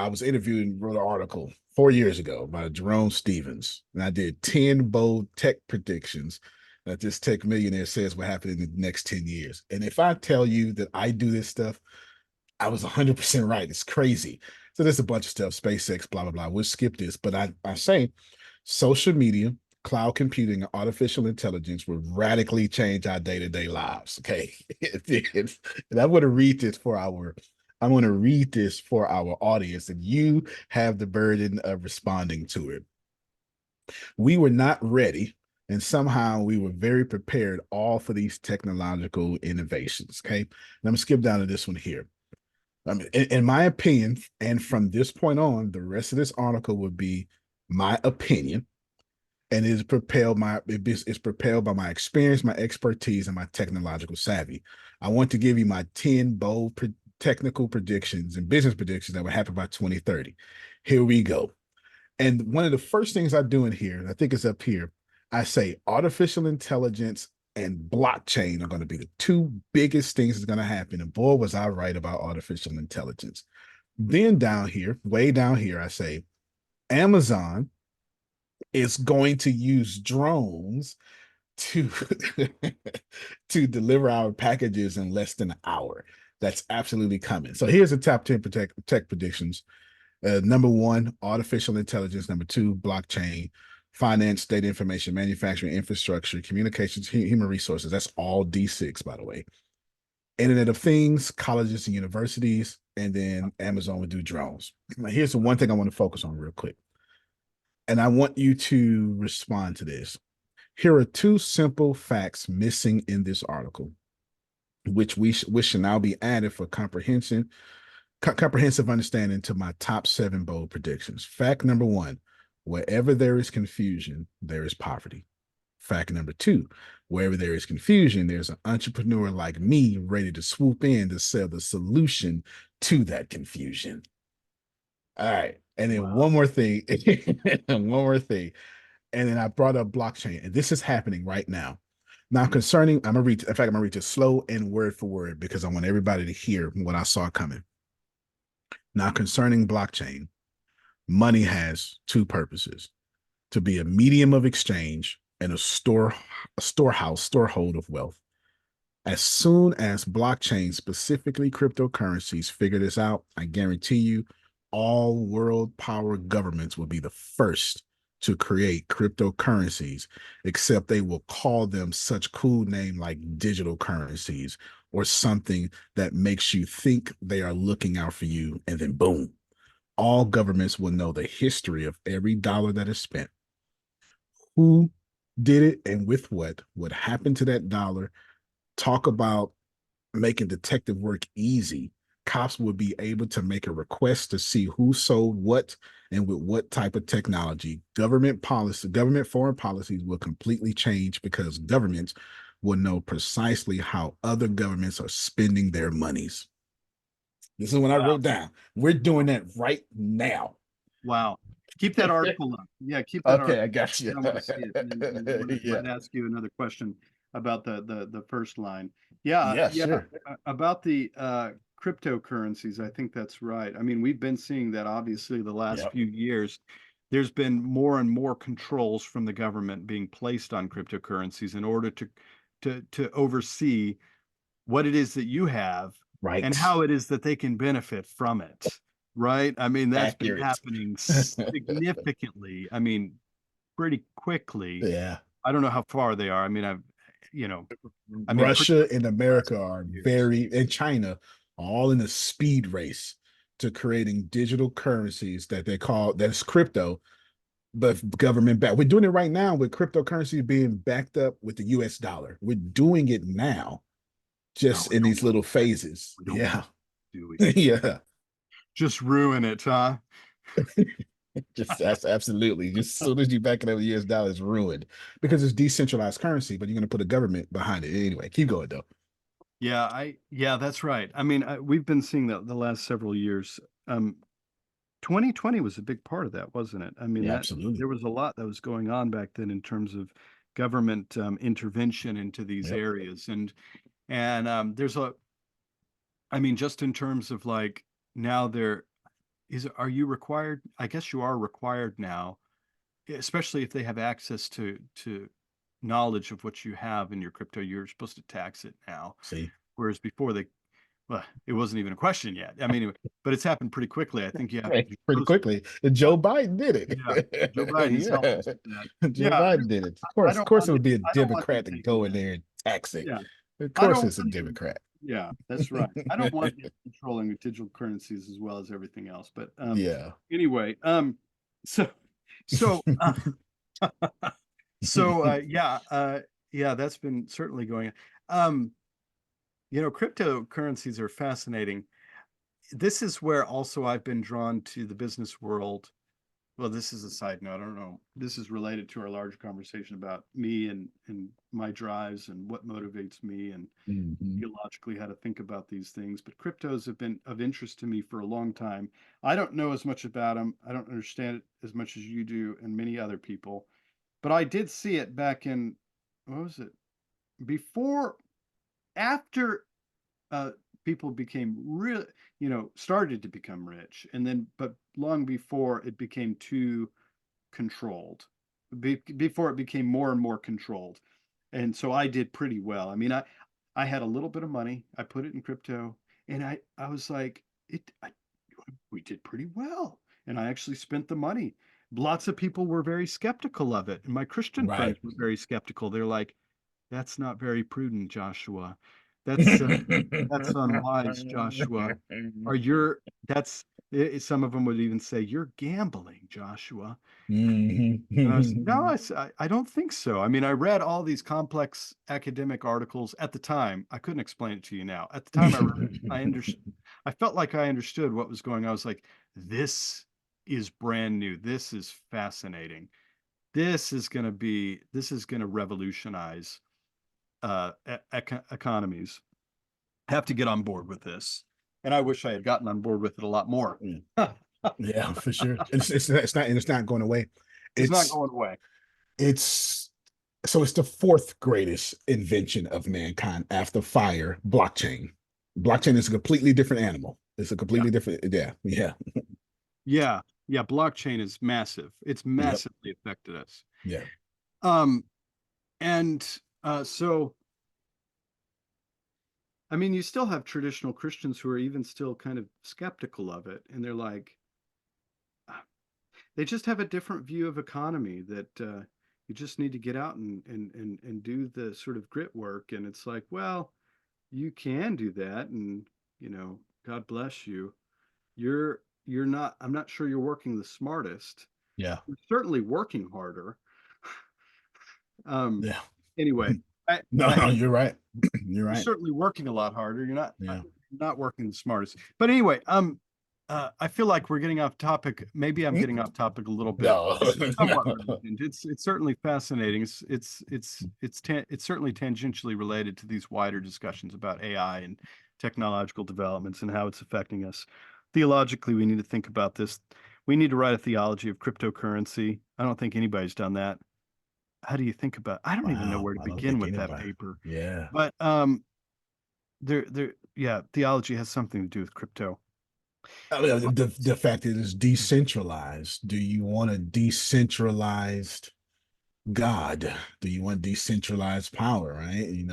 S1: was interviewed and wrote an article 4 years ago by Jerome Stevens, and I did 10 bold tech predictions that this tech millionaire says will happen in the next 10 years. And if I tell you that I do this stuff, I was 100% right. It's crazy. So there's a bunch of stuff, SpaceX, blah, blah, blah. We'll skip this, but I say social media, cloud computing, and artificial intelligence will radically change our day-to-day lives. Okay. And I'm going to read this for our audience, and you have the burden of responding to it. We were not ready, and somehow we were very prepared all for these technological innovations. Okay. And I'm going to skip down to this one here. I mean, in my opinion, and from this point on, the rest of this article would be my opinion, and it's propelled by my experience, my expertise, and my technological savvy. I want to give you my 10 bold technical predictions and business predictions that will happen by 2030. Here we go. And one of the first things I do in here, and I think it's up here, I say artificial intelligence and blockchain are going to be the two biggest things that's going to happen. And boy, was I right about artificial intelligence. Then down here, way down here, I say Amazon is going to use drones to to deliver our packages in less than an hour. That's absolutely coming. So here's the top 10 tech predictions. Number one, artificial intelligence. Number two, blockchain. Finance, data information, manufacturing, infrastructure, communications, human resources. That's all D6, by the way. Internet of Things, colleges and universities, and then Amazon would do drones. Now, here's the one thing I want to focus on real quick. And I want you to respond to this. Here are two simple facts missing in this article. which should now be added for comprehensive understanding to my top 7 bold predictions. Fact number 1, wherever there is confusion, there is poverty. Fact number 2, wherever there is confusion, there's an entrepreneur like me ready to swoop in to sell the solution to that confusion. All right. And then
S2: Wow.
S1: one more thing, one more thing. And then I brought up blockchain, and this is happening right now. Now, concerning, I'm gonna read. In fact, I'm gonna read it slow and word for word because I want everybody to hear what I saw coming. Now, concerning blockchain, money has 2 purposes: to be a medium of exchange and a storehold of wealth. As soon as blockchain, specifically cryptocurrencies, figure this out, I guarantee you, all world power governments will be the first to create cryptocurrencies, except they will call them such cool name like digital currencies or something that makes you think they are looking out for you. And then boom, all governments will know the history of every dollar that is spent, who did it and with what happened to that dollar. Talk about making detective work easy. Cops would be able to make a request to see who sold what and with what type of technology. Government foreign policies will completely change because governments will know precisely how other governments are spending their monies. This is what I
S2: Wow.
S1: wrote down. We're doing that right now.
S2: Wow. Keep that article up. Yeah, keep that
S1: Okay,
S2: article.
S1: I got you.
S2: I want to see it. And then
S1: Yeah.
S2: might ask you another question about the first line. Yeah,
S1: Yeah,
S2: yeah.
S1: sure.
S2: About the cryptocurrencies, I think that's right. I mean, we've been seeing that obviously the last
S1: Yep.
S2: few years. There's been more and more controls from the government being placed on cryptocurrencies in order to oversee what it is that you have and
S1: Right.
S2: how it is that they can benefit from it. Right? I mean, that's been
S1: Accurate.
S2: happening significantly. I mean, pretty quickly.
S1: Yeah.
S2: I don't know how far they are. I mean, you know, I mean, pretty
S1: Russia
S2: much
S1: and
S2: the last
S1: America are
S2: few years.
S1: very, and China, all in a speed race to creating digital currencies that they call that's crypto, but government backed. We're doing it right now with cryptocurrency being backed up with the US dollar. We're doing it now,
S2: Oh,
S1: just
S2: we
S1: in
S2: don't
S1: these
S2: want
S1: little
S2: that.
S1: phases.
S2: We don't want
S1: Yeah.
S2: to, do we?
S1: Yeah.
S2: Just ruin it, huh?
S1: Just that's absolutely. Just as soon as you back it up with US dollar, it's ruined because it's decentralized currency, but you're going to put a government behind it. Anyway, keep going though.
S2: Yeah, that's right. I mean, we've been seeing that the last several years. 2020 was a big part of that, wasn't it? I mean,
S1: Yeah,
S2: that
S1: absolutely.
S2: there was a lot that was going on back then in terms of government intervention into these
S1: Yep.
S2: areas, and there's a, I mean, just in terms of like now there is, are you required? I guess you are required now, especially if they have access to knowledge of what you have in your crypto. You're supposed to tax it now,
S1: See.
S2: whereas before they, well, it wasn't even a question yet. I mean, but it's happened pretty quickly. I think you have to,
S1: Right,
S2: you're
S1: pretty
S2: supposed to.
S1: quickly. And Joe Biden did
S2: Yeah, Joe
S1: it.
S2: Biden has helped
S1: Yeah.
S2: us with that.
S1: Joe
S2: Yeah,
S1: Biden did it.
S2: I
S1: Of
S2: don't
S1: course
S2: want
S1: it
S2: him.
S1: would be a
S2: I don't want him
S1: Democrat to
S2: taking
S1: go in
S2: that.
S1: there and tax it.
S2: Yeah,
S1: Of
S2: I
S1: course
S2: don't
S1: it's a
S2: want him.
S1: Democrat.
S2: Yeah, that's right. I don't want him controlling digital currencies as well as everything else. But
S1: Yeah.
S2: anyway, so so yeah, that's been certainly going on. Cryptocurrencies are fascinating. This is where also I've been drawn to the business world. Well, this is a side note. I don't know. This is related to our larger conversation about me and my drives and what motivates me and
S1: Mhm.
S2: theologically how to think about these things. But cryptos have been of interest to me for a long time. I don't know as much about them. I don't understand it as much as you do and many other people. But I did see it back in, what was it? Before, after uh, people became real, started to become rich, and then, but long before it became too controlled, before it became more and more controlled. And so I did pretty well. I mean, I had a little bit of money. I put it in crypto, and I was like, we did pretty well. And I actually spent the money. Lots of people were very skeptical of it, and my Christian friends
S1: Right.
S2: were very skeptical. They're like, "That's not very prudent, Joshua. That's uh, that's unwise, Joshua. Are your that's Some of them would even say, "You're gambling, Joshua." And I was, no,
S1: Mhm.
S2: I don't think so. I mean, I read all these complex academic articles at the time. I couldn't explain it to you now. At the time I read it, I felt like I understood what was going on. I was like, this is brand new. This is fascinating. This is going to revolutionize economies. Have to get on board with this. And I wish I had gotten on board with it a lot more.
S1: Yeah, yeah, for sure. It's not going away.
S2: It's not
S1: It's
S2: going away.
S1: it's so it's the fourth greatest invention of mankind after fire, blockchain. Blockchain is a completely different animal. It's a
S2: Yeah.
S1: completely different, yeah, yeah,
S2: Yeah. Yeah. Blockchain is massive. It's
S1: yep,
S2: massively affected us.
S1: yeah.
S2: Um, and so, I mean, you still have traditional Christians who are even still kind of skeptical of it. And they're like, they just have a different view of economy that you just need to get out and do the sort of grit work. And it's like, well, you can do that. And, God bless you. You're not, I'm not sure you're working the smartest.
S1: Yeah.
S2: You're certainly working harder. Um,
S1: Yeah.
S2: anyway, I,
S1: No,
S2: I
S1: no, you're right. You're
S2: you're
S1: right.
S2: certainly working a lot harder. You're
S1: Yeah.
S2: not working the smartest. But anyway, I feel like we're getting off topic. Maybe I'm getting off topic a little bit.
S1: No,
S2: It's somewhat
S1: no.
S2: related. It's certainly fascinating. It's certainly tangentially related to these wider discussions about AI and technological developments and how it's affecting us. Theologically, we need to think about this. We need to write a theology of cryptocurrency. I don't think anybody's done that. How do you think about? I don't even know
S1: Wow.
S2: where to
S1: I don't
S2: begin
S1: think
S2: with that
S1: anybody.
S2: paper.
S1: Yeah.
S2: But yeah, theology has something to do with crypto.
S1: I mean, the fact that it's decentralized. Do you want a decentralized God? Do you want decentralized power? Right?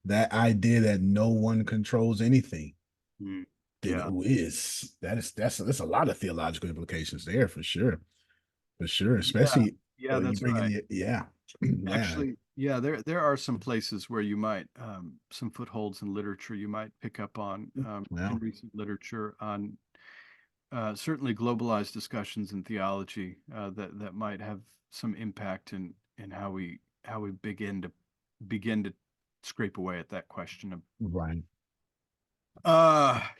S1: That idea that no one controls anything.
S2: Mm,
S1: Then
S2: yeah,
S1: who is? That's a lot of theological implications there for sure. For sure.
S2: yeah,
S1: Especially
S2: yeah.
S1: you
S2: That's
S1: bring in
S2: right.
S1: yeah. Yeah.
S2: Actually, yeah, there are some places where you might some footholds in literature you might pick up on in
S1: Well,
S2: recent literature on certainly globalized discussions in theology that might have some impact in how we begin to scrape away at that question of
S1: right.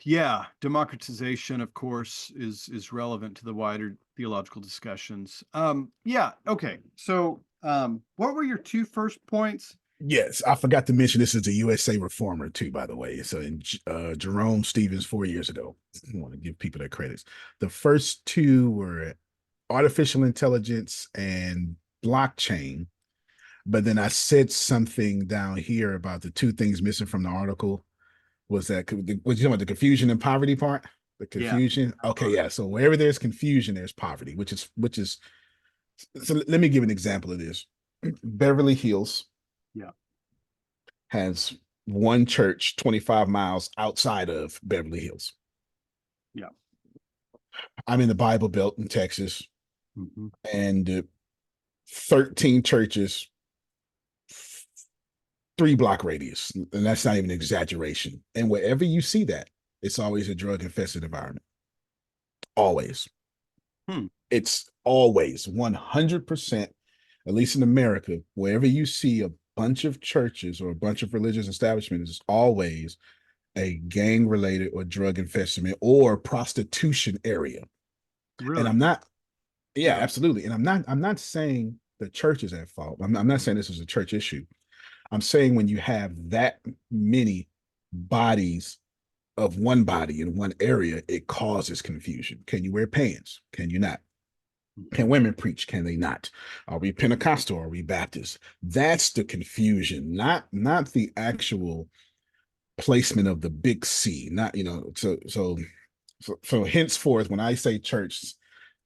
S2: yeah, democratization, of course, is relevant to the wider theological discussions. Yeah, okay. So, what were your two first points?
S1: Yes, I forgot to mention this is a USA reformer too, by the way. So in Jerome Stevens 4 years ago. I want to give people their credits. The first two were artificial intelligence and blockchain. But then I said something down here about the two things missing from the article was that was you talking about the confusion and poverty part? The
S2: Yeah,
S1: confusion.
S2: that
S1: Okay,
S2: part.
S1: yeah. So wherever there's confusion, there's poverty, which is so let me give an example of this. Beverly Hills
S2: Yeah,
S1: has one church 25 miles outside of Beverly Hills.
S2: yeah.
S1: I'm in the Bible Belt in Texas,
S2: Hmm.
S1: and 13 churches, 3 block radius. And that's not even an exaggeration. And wherever you see that, it's always a drug infested environment. Always.
S2: Hmm.
S1: It's always 100%, at least in America, wherever you see a bunch of churches or a bunch of religious establishments, it's always a gang related or drug infested or prostitution area. And
S2: Really?
S1: I'm not, yeah,
S2: Yeah.
S1: absolutely. And I'm not saying the church is at fault. I'm not saying this is a church issue. I'm saying when you have that many bodies of one body in one area, it causes confusion. Can you wear pants? Can you not? Can
S2: Hmm.
S1: women preach? Can they not? Are we Pentecostal? Are we Baptist? That's the confusion, not the actual placement of the big C. Not so henceforth, when I say church,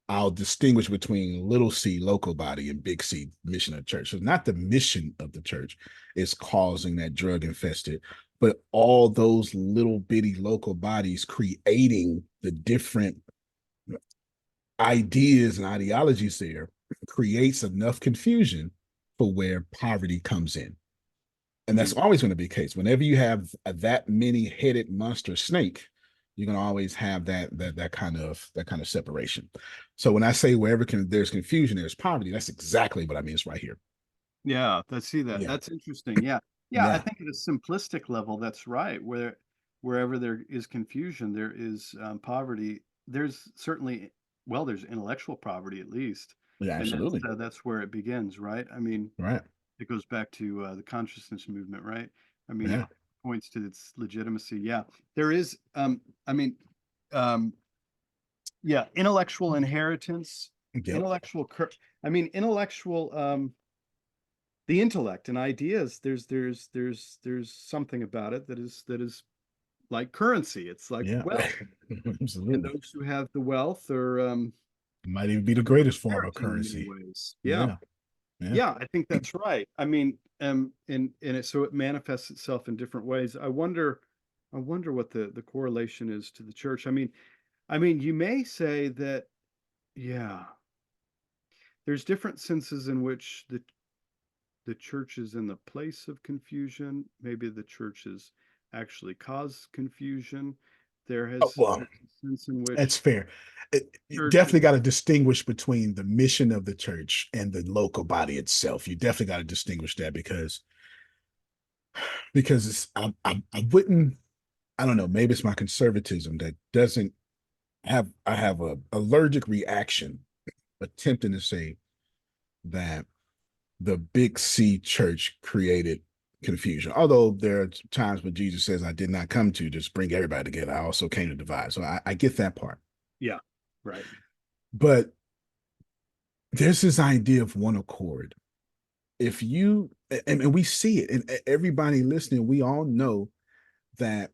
S1: I'll distinguish between little c, local body, and big C, mission of the church. So not the mission of the church is causing that drug infested, but all those little bitty local bodies creating the different ideas and ideologies there creates enough confusion for where poverty comes in. And
S2: Hmm.
S1: that's always going to be the case. Whenever you have that many headed monster snake, you're going to always have that kind of separation. So when I say there's confusion, there's poverty, that's exactly what I mean. It's right here.
S2: Yeah, see that.
S1: Yeah.
S2: That's interesting. Yeah. Yeah, I
S1: Yeah.
S2: think at a simplistic level, that's right. Wherever there is confusion, there is poverty. There's certainly, well, there's intellectual poverty at least,
S1: Yeah,
S2: and
S1: absolutely.
S2: that's where it begins, right? I mean,
S1: Right.
S2: it goes back to the consciousness movement, right? I mean, it
S1: Yeah.
S2: points to its legitimacy. Yeah, there is. I mean, um, yeah, intellectual inheritance,
S1: Yep.
S2: intellectual. I mean, intellectual. The intellect and ideas. There's something about it that is like currency. It's like
S1: Yeah.
S2: wealth, and
S1: Absolutely.
S2: those who have the wealth are
S1: Might even be the greatest form of
S2: inheriting in many
S1: currency.
S2: ways. Yeah.
S1: Yeah. Yeah.
S2: Yeah, I think that's right. I mean, and it so it manifests itself in different ways. I wonder what the correlation is to the church. I mean, you may say that, yeah, there's different senses in which the church is in the place of confusion. Maybe the church has actually caused confusion.
S1: Well,
S2: There's a sense in
S1: that's
S2: which
S1: fair. You
S2: church
S1: definitely got
S2: is,
S1: to distinguish between the mission of the church and the local body itself. You definitely got to distinguish that because I wouldn't, I don't know, maybe it's my conservatism that doesn't I have a allergic reaction attempting to say that the big C church created confusion. Although there are times when Jesus says, I did not come to just bring everybody together. I also came to divide. So I get that part.
S2: yeah, right.
S1: But there's this idea of one accord. If you, and we see it, and everybody listening, we all know that,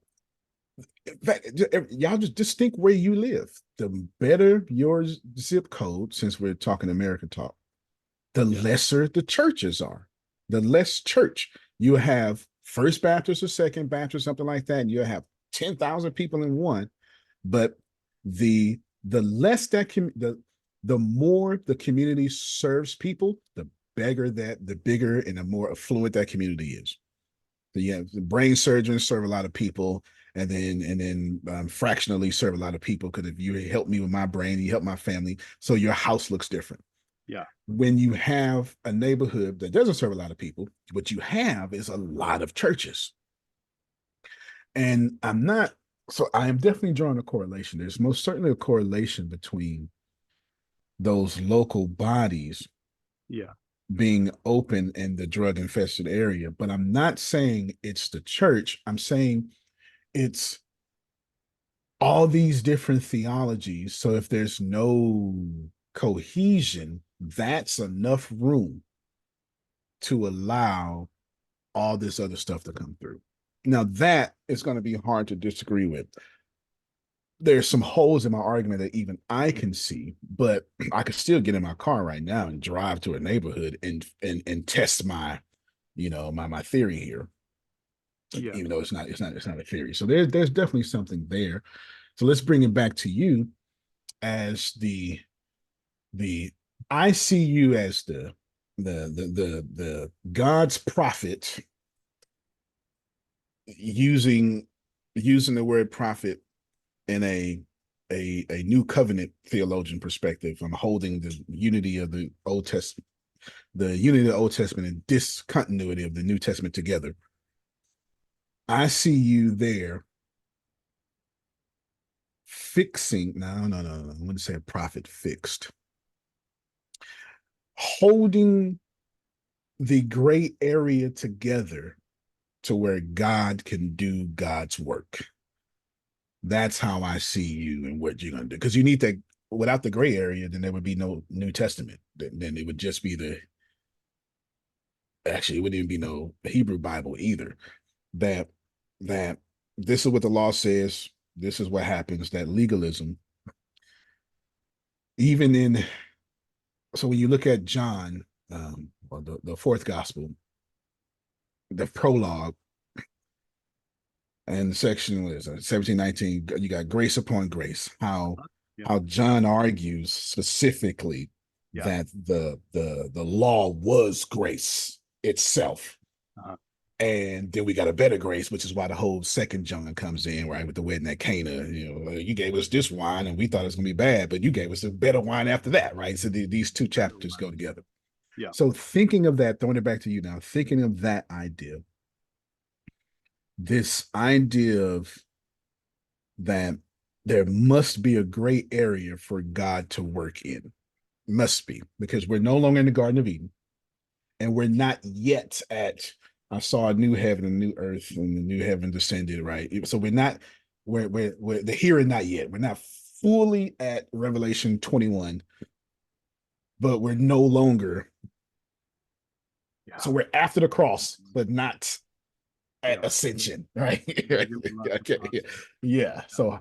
S1: in fact, y'all just think where you live. The better your zip code, since we're talking American talk, the
S2: Yeah,
S1: lesser the churches are. The less church you have, First Baptist or Second Baptist, something like that, and you have 10,000 people in one. But the less the more the community serves people, the bigger and the more affluent that community is. So yeah, the brain surgeons serve a lot of people, and then fractionally serve a lot of people. Because if you help me with my brain, you help my family, so your house looks different.
S2: yeah,
S1: When you have a neighborhood that doesn't serve a lot of people, what you have is a lot of churches. And I'm not, so I am definitely drawing a correlation. There's most certainly a correlation between those local bodies
S2: yeah,
S1: being open in the drug infested area, but I'm not saying it's the church. I'm saying it's all these different theologies. So if there's no cohesion, that's enough room to allow all this other stuff to come through. Now, that is going to be hard to disagree with. There's some holes in my argument that even I can see, but I could still get in my car right now and drive to a neighborhood and test my theory here,
S2: yeah,
S1: even though it's not a theory. So there's definitely something there. So let's bring it back to you as the I see you as the God's prophet, using the word prophet in a new covenant theologian perspective. I'm holding the unity of the Old Testament, and discontinuity of the New Testament together. I see you there fixing, no, I wouldn't say a prophet, fixed, holding the gray area together to where God can do God's work. That's how I see you and what you're going to do. Because you need that. Without the gray area, then there would be no New Testament. Then it would just be actually, it wouldn't even be no Hebrew Bible either. That, that this is what the law says. This is what happens. That legalism, even in, so when you look at John, or the fourth gospel, the prologue, and section was 1719, you got grace upon grace.
S2: yeah,
S1: How John argues specifically
S2: yeah.
S1: that the law was grace itself,
S2: Uh-huh.
S1: And then we got a better grace, which is why the whole second John comes in, right, with the wedding at Cana. You gave us this wine and we thought it was going to be bad, but you gave us a better wine after that, right? So these two chapters go together.
S2: Yeah.
S1: So thinking of that, throwing it back to you now, thinking of that idea, this idea of that there must be a gray area for God to work in. Must be, because we're no longer in the Garden of Eden, and we're not yet at I saw a new heaven and a new earth, and the new heaven descended, right? So we're not we're the here and not yet. We're not fully at Revelation 21, but we're no longer.
S2: Yeah.
S1: So we're after the cross, but not at
S2: Yeah.
S1: ascension, right?
S2: You're giving me lots of
S1: Okay.
S2: thoughts.
S1: Yeah. So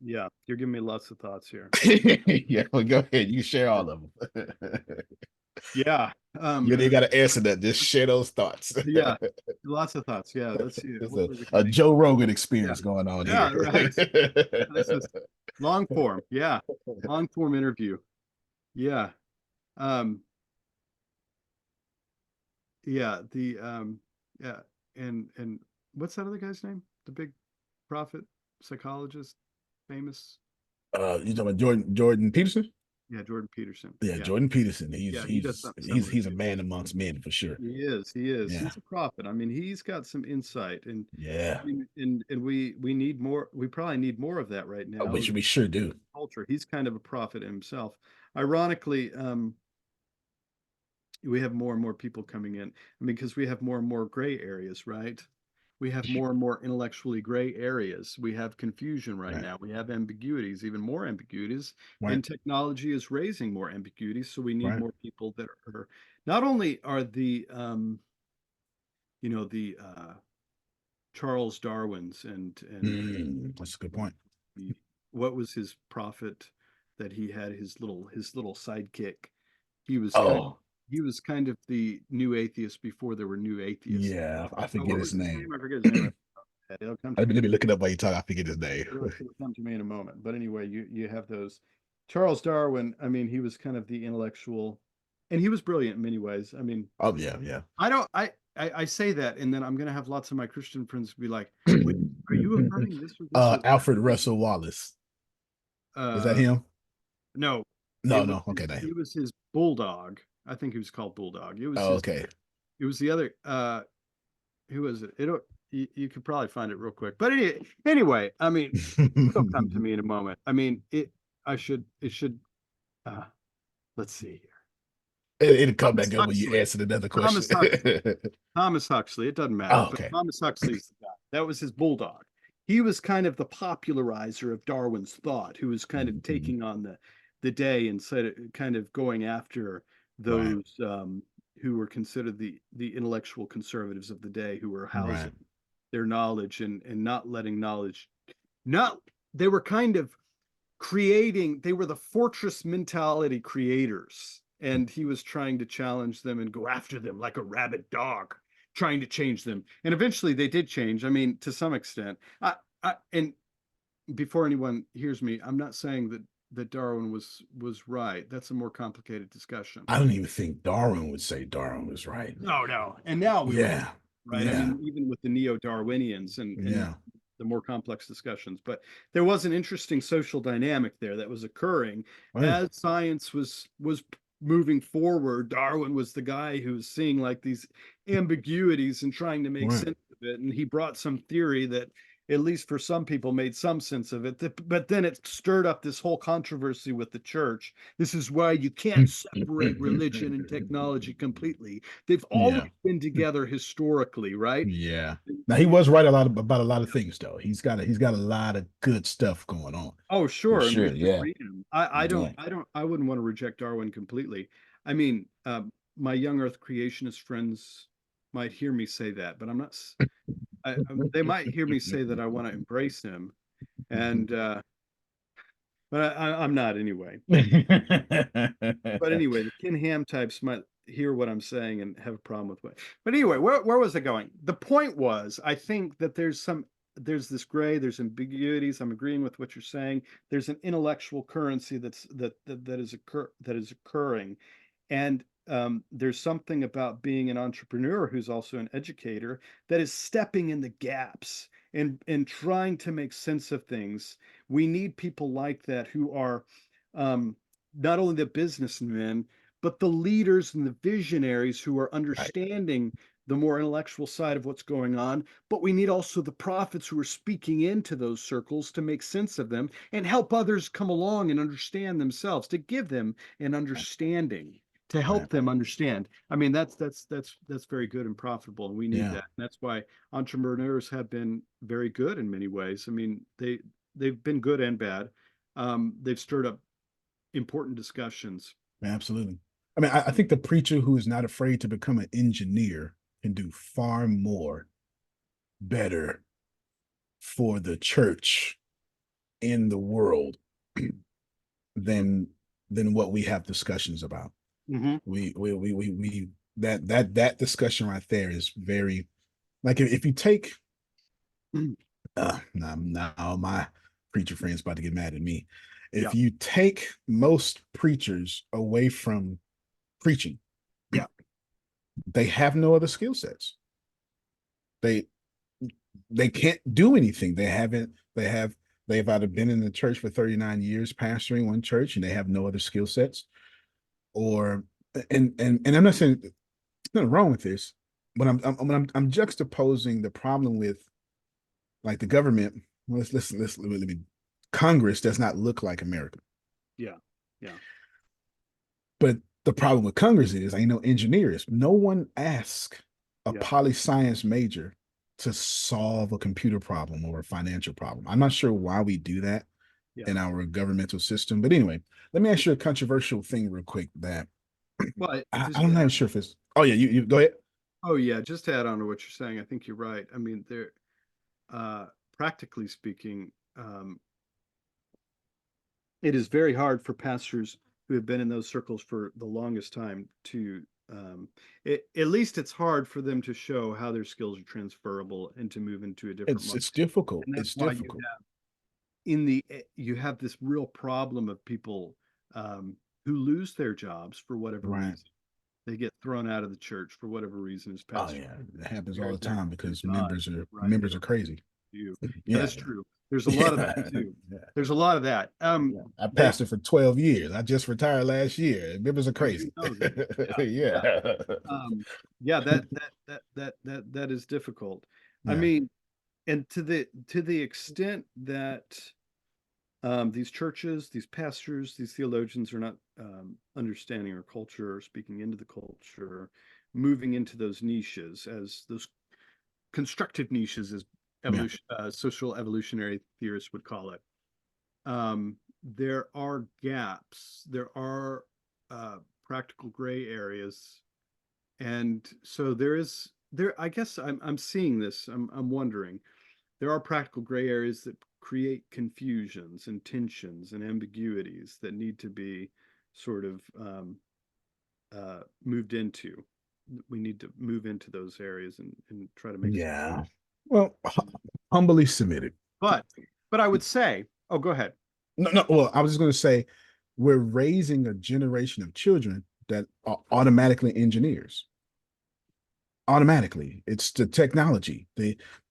S2: Yeah, you're giving me lots of thoughts here.
S1: yeah, well, go ahead. You share all of them.
S2: Yeah.
S1: You ain't got to answer that. Just share those thoughts.
S2: Yeah, lots of thoughts. Yeah, let's see.
S1: It's
S2: What was it
S1: a
S2: going
S1: Joe Rogan
S2: to? Yeah.
S1: experience going on here.
S2: Yeah, right. This is long form. Yeah. Long form interview. Yeah. Um, yeah, yeah, and what's that other guy's name? The big prophet, psychologist, famous.
S1: You talking about Jordan Peterson?
S2: Yeah, Jordan Peterson.
S1: Yeah,
S2: Yeah.
S1: Jordan Peterson. He's
S2: Yeah, he does
S1: he's
S2: something
S1: he's
S2: similar
S1: he's a
S2: too.
S1: man amongst men for sure.
S2: He is. He is.
S1: Yeah,
S2: He's a prophet. I mean, he's got some insight, and
S1: yeah.
S2: I mean, and we need more. We probably need more of that right now
S1: Which
S2: in
S1: we sure do.
S2: culture. He's kind of a prophet himself. Ironically, we have more and more people coming in. I mean, because we have more and more gray areas, right? We have more and more intellectually gray areas. We have confusion right
S1: Right,
S2: now. We have ambiguities, even more ambiguities,
S1: right,
S2: and technology is raising more ambiguities. So we need
S1: right.
S2: more people that are not only are the Charles Darwin's
S1: That's a good point.
S2: the what was his prophet that he had his little sidekick. He was kind
S1: Oh,
S2: he was kind of the new atheist before there were new atheists.
S1: yeah. I
S2: Oh,
S1: forget
S2: what
S1: his
S2: was his
S1: name.
S2: name? I forget his name. It'll come to
S1: Let me,
S2: me.
S1: let me look it up while you talk. I forget his name.
S2: It'll come to me in a moment. But anyway, you have those. Charles Darwin, I mean, he was kind of the intellectual, and he was brilliant in many ways. I mean,
S1: Oh yeah, yeah.
S2: I don't I say that, and then I'm gonna have lots of my Christian friends be like, "Wait, are you affirming this or this or that?"
S1: Alfred Russell Wallace. Is that
S2: Uh,
S1: him?
S2: no,
S1: No, no. Okay, not him.
S2: it was his bulldog. I think he was called Bulldog.
S1: Oh, okay.
S2: It was the other who was it? You could probably find it real quick. But anyway, I mean, it'll come to me in a moment. I mean, it should uh let's see here.
S1: It'll come
S2: Thomas
S1: back up when you
S2: Huxley.
S1: answer another question.
S2: Thomas Huxley. Thomas Huxley. It doesn't matter,
S1: Oh,
S2: but
S1: okay.
S2: Thomas Huxley's the guy. That was his bulldog. He was kind of the popularizer of Darwin's thought, who was kind of
S1: Mhm.
S2: taking on the day and said kind of going after
S1: Right,
S2: those who were considered the intellectual conservatives of the day, who were housing
S1: right,
S2: their knowledge and not letting knowledge not they were kind of creating they were the fortress mentality creators, and he was trying to challenge them and go after them like a rabid dog, trying to change them, and eventually they did change. I mean, to some extent. And before anyone hears me, I'm not saying that Darwin was right. That's a more complicated discussion.
S1: I don't even think Darwin would say Darwin was right.
S2: No, no. And now we would,
S1: Yeah,
S2: right? I
S1: yeah,
S2: mean, even with the neo-Darwinians and
S1: yeah.
S2: the more complex discussions, but there was an interesting social dynamic there that was occurring
S1: Right,
S2: as science was moving forward. Darwin was the guy who was seeing like these ambiguities and trying to make
S1: right.
S2: sense of it, and he brought some theory that at least for some people made some sense of it. But then it stirred up this whole controversy with the church. This is why you can't separate religion and technology completely. They've
S1: Yeah,
S2: always been together historically, right?
S1: yeah. Now he was right about a lot of things though. He's got a lot of good stuff going on
S2: Oh,
S1: for
S2: sure, and we
S1: sure.
S2: should
S1: Yeah,
S2: read him.
S1: yeah.
S2: I wouldn't want to reject Darwin completely. I mean, my young Earth creationist friends might hear me say that, but I'm not. They might hear me say that I want to embrace him, and but I'm not anyway. But anyway, the Ken Ham types might hear what I'm saying and have a problem with what. But anyway, where was I going? The point was, I think that there's this gray, there's ambiguities. I'm agreeing with what you're saying. There's an intellectual currency that is occurring, and there's something about being an entrepreneur who's also an educator that is stepping in the gaps and trying to make sense of things. We need people like that who are um, not only the businessmen, but the leaders and the visionaries who are
S1: Right.
S2: understanding the more intellectual side of what's going on. But we need also the prophets who are speaking into those circles to make sense of them and help others come along and understand themselves, to give them an
S1: Right.
S2: understanding, to
S1: Right.
S2: help them understand. I mean, that's very good and profitable, and we need
S1: Yeah.
S2: that. And that's why entrepreneurs have been very good in many ways. I mean, they've been good and bad. They've stirred up important discussions.
S1: Absolutely. I mean, I think the preacher who is not afraid to become an engineer can do far more better for the church in the world than what we have discussions about.
S2: Mm-hmm.
S1: We that discussion right there is very, like, if you take now my preacher friends about to get mad at me.
S2: Yeah,
S1: If you take most preachers away from preaching,
S2: yeah,
S1: they have no other skill sets. They they can't do anything. They've either been in the church for 39 years pastoring one church and they have no other skill sets, or and I'm not saying there's nothing wrong with this, but I'm juxtaposing the problem with, like, the government. Let me, Congress does not look like America.
S2: yeah, yeah,
S1: But the problem with Congress is, I know engineers, no one asks a
S2: yeah,
S1: poli science major to solve a computer problem or a financial problem. I'm not sure why we do that
S2: yeah.
S1: in our governmental system. But anyway, let me ask you a controversial thing real quick that
S2: Well,
S1: I'm not sure if it's, oh yeah, you go ahead.
S2: oh yeah, just to add on to what you're saying, I think you're right. I mean, practically speaking, it is very hard for pastors who have been in those circles for the longest time to at least it's hard for them to show how their skills are transferable and to move into a different
S1: It's
S2: mode.
S1: difficult.
S2: And that's
S1: It's
S2: why
S1: difficult.
S2: you have this real problem of people who lose their jobs for whatever
S1: Right.
S2: reason. They get thrown out of the church for whatever reason, as
S1: Oh
S2: Pastor
S1: yeah, it happens all
S2: shared
S1: the
S2: their
S1: time because
S2: God, right? They
S1: members are
S2: don't
S1: crazy.
S2: do. Yeah,
S1: Yeah.
S2: that's true. There's a lot of that
S1: Yeah.
S2: too.
S1: Yeah.
S2: There's a lot of that.
S1: Yeah. I
S2: They
S1: pastored for 12 years. I just retired last year. Members are
S2: I do
S1: crazy.
S2: know that. Yeah, yeah.
S1: Yeah.
S2: Yeah, that is difficult. I
S1: Yeah.
S2: mean, and to the extent that these churches, these pastors, these theologians are not understanding our culture or speaking into the culture, moving into those niches as those constructive niches, as
S1: Yeah.
S2: social evolutionary theorists would call it. There are gaps. There are practical gray areas, and so there. I guess I'm seeing this. I'm wondering. There are practical gray areas that create confusions and tensions and ambiguities that need to be sort of moved into. We need to move into those areas and try to make sense.
S1: Yeah. Well, humbly submitted.
S2: But but I would say, oh, go ahead.
S1: No, no. Well, I was just going to say, we're raising a generation of children that are automatically engineers. Automatically, it's the technology.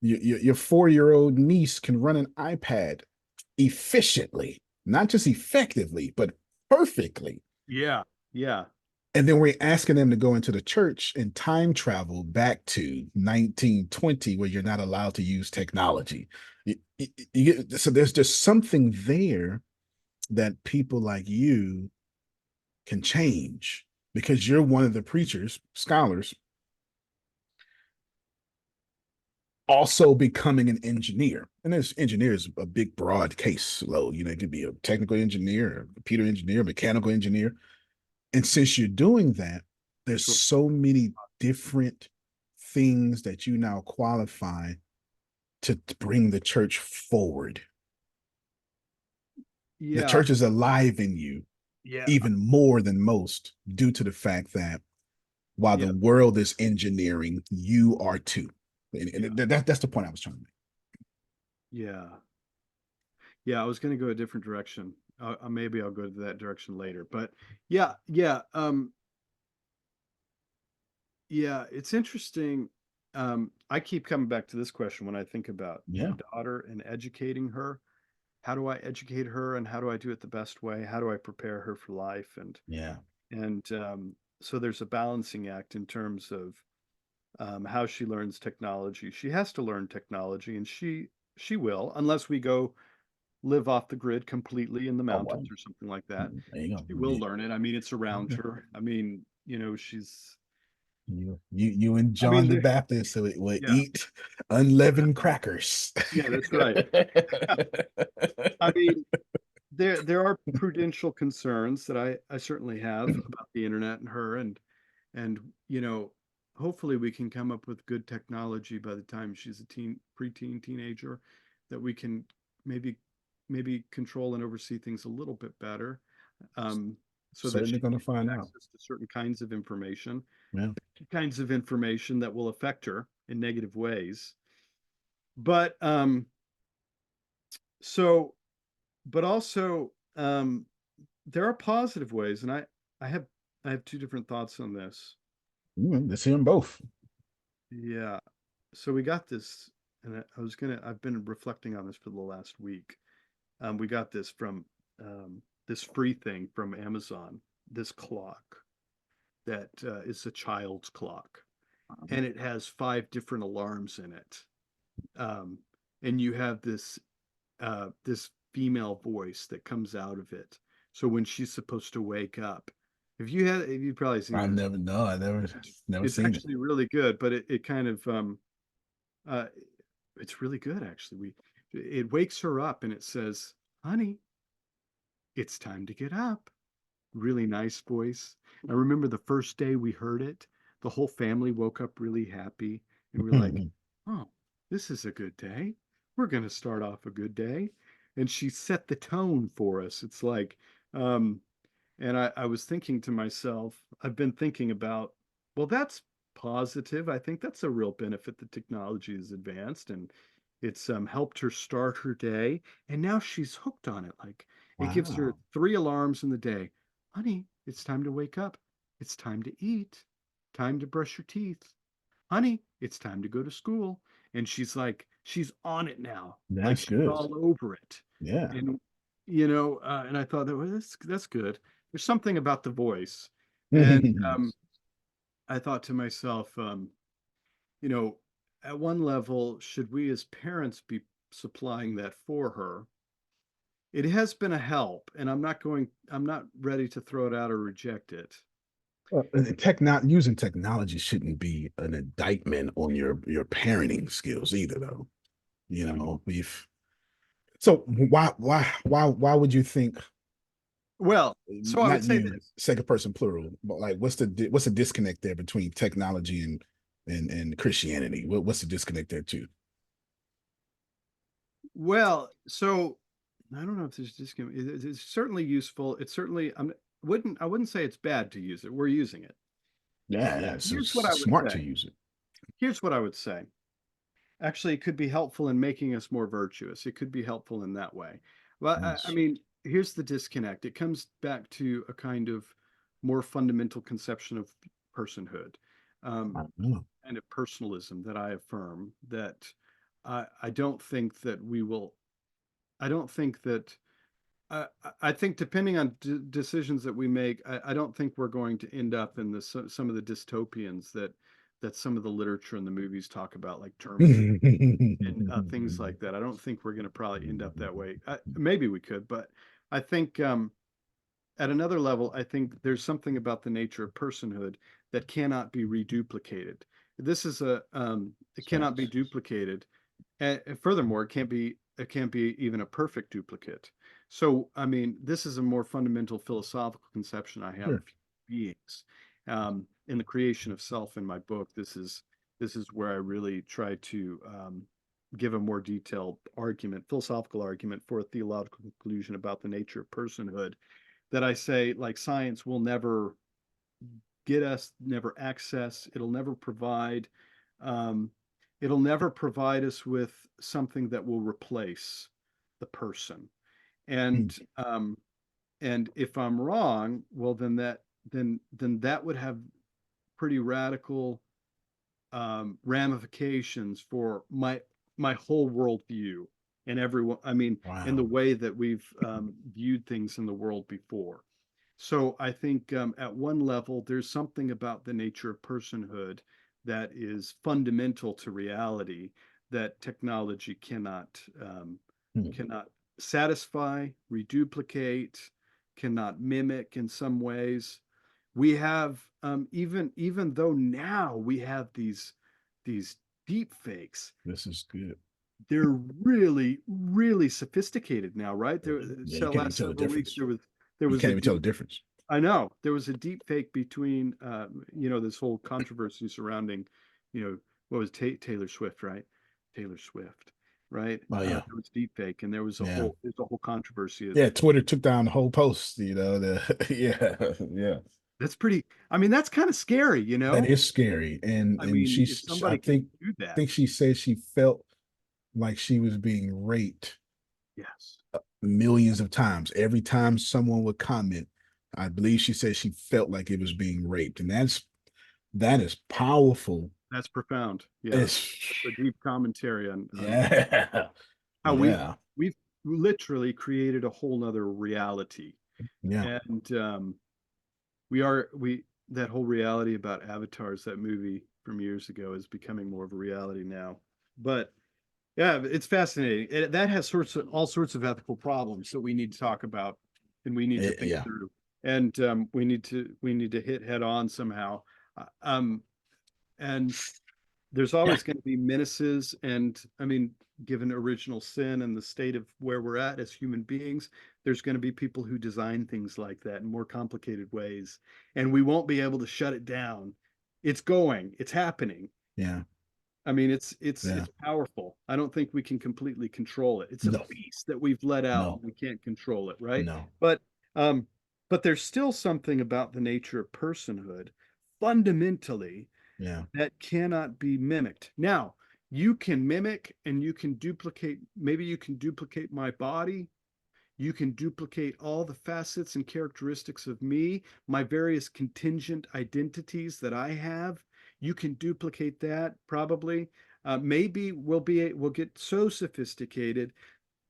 S1: Your 4-year-old niece can run an iPad efficiently, not just effectively, but perfectly.
S2: Yeah, yeah,
S1: And then we're asking them to go into the church and time travel back to 1920, where you're not allowed to use technology. So there's just something there that people like you can change, because you're one of the preachers, scholars, also becoming an engineer. And this engineer is a big, broad case load. It could be a technical engineer, a computer engineer, mechanical engineer. And since you're doing that, there's
S2: sure.
S1: so many different things that you now qualify to bring the church forward. The
S2: Yeah,
S1: church is alive in you
S2: yeah,
S1: even more than most, due to the fact that while the
S2: yeah,
S1: world is engineering, you are too. And
S2: yeah,
S1: that's the point I was trying to make.
S2: yeah. Yeah, I was going to go a different direction. Maybe I'll go to that direction later. But yeah, yeah. Yeah, it's interesting. I keep coming back to this question when I think about my
S1: Yeah,
S2: daughter and educating her. How do I educate her, and how do I do it the best way? How do I prepare her for life?
S1: yeah.
S2: And so there's a balancing act in terms of how she learns technology. She has to learn technology, and she will, unless we go live off the grid completely in the
S1: Oh, well,
S2: mountains or something like that.
S1: there you go.
S2: She will learn it. I mean, it's around
S1: Yeah.
S2: her. I mean, she's.
S1: You and
S2: I mean,
S1: John the Baptist would
S2: yeah,
S1: eat unleavened crackers.
S2: yeah, that's right. I mean, there are prudential concerns that I certainly have about the internet and her, and hopefully we can come up with good technology by the time she's a preteen teenager, that we can maybe maybe control and oversee things a little bit better, um, so that
S1: Certainly
S2: she
S1: going to
S2: can
S1: find
S2: get
S1: out.
S2: access to certain
S1: Yeah.
S2: kinds of information that will affect her in negative ways. But so but also there are positive ways, and I have I have two different thoughts on this.
S1: Let's hear them both.
S2: Yeah. So we got this, and I've been reflecting on this for the last week. We got this from this free thing from Amazon, this clock that is a child's clock, and it has five different alarms in it. Um, and you have this female voice that comes out of it. So when she's supposed to wake up, if you've probably seen
S1: I
S2: this,
S1: never know. I never
S2: it's
S1: seen it.
S2: actually really good, but it kind of uh, it's really good actually. It wakes her up and it says, "Honey, it's time to get up." Really nice voice. I remember the first day we heard it, the whole family woke up really happy, and we're like, "Oh, this is a good day. We're going to start off a good day." And she set the tone for us. It's like, um, and I was thinking to myself, I've been thinking about, well, that's positive. I think that's a real benefit that technology has advanced, and it's helped her start her day. And now she's hooked on it. Like it gives her
S1: Wow.
S2: three alarms in the day. Honey, it's time to wake up. It's time to eat. Time to brush your teeth. Honey, it's time to go to school. And she's like, she's on it now. Like
S1: That's
S2: she's
S1: good.
S2: all over it.
S1: Yeah.
S2: And, and I thought that's good. There's something about the voice. And I thought to myself, you know, at one level, should we as parents be supplying that for her? It has been a help, and I'm not ready to throw it out or reject it.
S1: Using technology shouldn't be an indictment on your parenting skills either, though. We've so why would you think,
S2: Well, so I would
S1: not
S2: say
S1: you,
S2: this.
S1: second person plural, but like what's the disconnect there between technology and Christianity? What's the disconnect there too?
S2: Well, so I don't know if this just it's certainly useful. It's certainly I wouldn't say it's bad to use it. We're using it.
S1: Yeah, yeah, so
S2: Here's what
S1: it's
S2: I would
S1: smart
S2: say.
S1: to use it.
S2: Here's what I would say. Actually, it could be helpful in making us more virtuous. It could be helpful in that way. Well, I
S1: Yes.
S2: mean, here's the disconnect. It comes back to a kind of more fundamental conception of personhood,
S1: I
S2: um,
S1: don't know.
S2: and of personalism that I affirm that I don't think that we will. I don't think that. I think depending on decisions that we make, I don't think we're going to end up in some of the dystopians that some of the literature and the movies talk about, like Terminator and things like that. I don't think we're going to probably end up that way. Maybe we could, but I think at another level, I think there's something about the nature of personhood that cannot be reduplicated. This is it cannot be
S1: Facts.
S2: duplicated, and furthermore, it can't be even a perfect duplicate. So, I mean, this is a more fundamental philosophical conception I have of
S1: Sure.
S2: beings. In the creation of self in my book, this is where I really try to give a more detailed argument, philosophical argument for a theological conclusion about the nature of personhood. That I say, like science will never get us, never access, um, it'll never provide us with something that will replace the person.
S1: Hmm.
S2: And if I'm wrong, well then that would have pretty radical ramifications for my whole worldview and everyone. I mean, in the
S1: Wow.
S2: way that we've viewed things in the world before. So I think at one level, there's something about the nature of personhood that is fundamental to reality that technology
S1: Hmm.
S2: cannot satisfy, reduplicate, cannot mimic in some ways. We have even though now we have these deep fakes,
S1: This is good.
S2: they're really sophisticated now, right? There,
S1: Yeah, you
S2: so
S1: can't even
S2: last
S1: tell the
S2: several weeks
S1: difference.
S2: there
S1: You
S2: was
S1: can't
S2: a
S1: even tell the
S2: deep.
S1: difference.
S2: I know there was a deep fake between this whole controversy surrounding, what was Taylor Swift, right? Taylor Swift, right?
S1: Oh yeah,
S2: There was deep fake, and
S1: yeah,
S2: there's a whole controversy.
S1: yeah. Twitter took down the whole post. Yeah, yeah.
S2: That's pretty. I mean, that's kind of scary,
S1: That is scary.
S2: I
S1: And
S2: mean, if
S1: I
S2: somebody can do that,
S1: think she said she felt like she was being raped
S2: yes,
S1: millions of times. Every time someone would comment, I believe she said she felt like it was being raped, and that is powerful.
S2: that's profound. Yeah,
S1: It's
S2: that's a deep commentary on
S1: yeah,
S2: how
S1: yeah,
S2: we've literally created a whole nother reality,
S1: yeah.
S2: and we that whole reality about avatars, that movie from years ago, is becoming more of a reality now. But yeah, it's fascinating. That has all sorts of ethical problems that we need to talk about and we need to think
S1: Yeah,
S2: through, and we need to hit head on somehow. And there's
S1: yeah,
S2: always going to be menaces, and I mean, given original sin and the state of where we're at as human beings, there's going to be people who design things like that in more complicated ways, and we won't be able to shut it down. It's happening.
S1: yeah,
S2: I mean,
S1: yeah.
S2: it's powerful. I don't think we can completely control it. It's a
S1: No,
S2: beast that we've let out and
S1: no,
S2: we can't control it, right?
S1: no.
S2: But um but there's still something about the nature of personhood fundamentally
S1: Yeah.
S2: that cannot be mimicked. Now, you can mimic and you can duplicate, maybe you can duplicate my body, you can duplicate all the facets and characteristics of me, my various contingent identities that I have. You can duplicate that probably. Maybe we'll get so sophisticated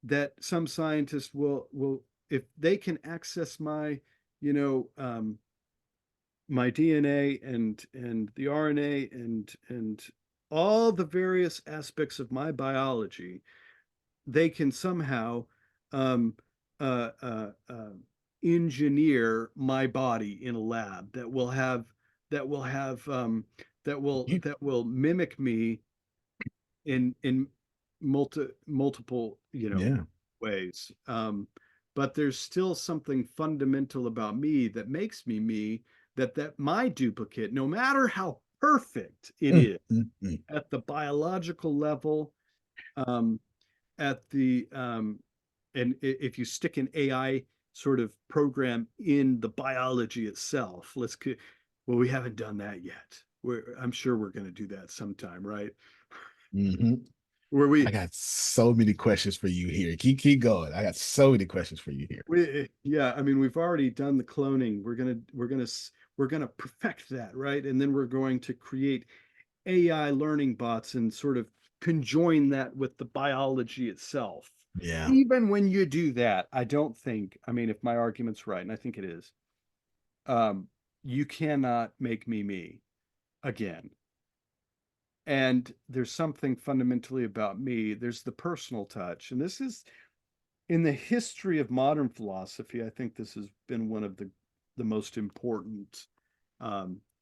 S2: that some scientists will if they can access you know my DNA and the RNA and all the various aspects of my biology, they can somehow um, uh, uh, uh, engineer my body in a lab that will have
S1: You,
S2: that will mimic me in multiple
S1: yeah.
S2: ways. But there's still something fundamental about me that makes me me. That my duplicate, no matter how perfect it
S1: Mm,
S2: is
S1: mm, mm.
S2: at the biological level, um, at the and if you stick an AI sort of program in the biology itself, well, we haven't done that yet. I'm sure we're going to do that sometime, right?
S1: Mhm.
S2: Where
S1: I got so many questions for you here. Keep going. I got so many questions for you here.
S2: yeah, I mean, we've already done the cloning. We're gonna perfect that, right? And then we're going to create AI learning bots and sort of conjoin that with the biology itself.
S1: Yeah.
S2: Even when you do that, I don't think, I mean, if my argument's right, and I think it is, um, you cannot make me me again. And there's something fundamentally about me. There's the personal touch. And this is in the history of modern philosophy, I think this has been one of the most important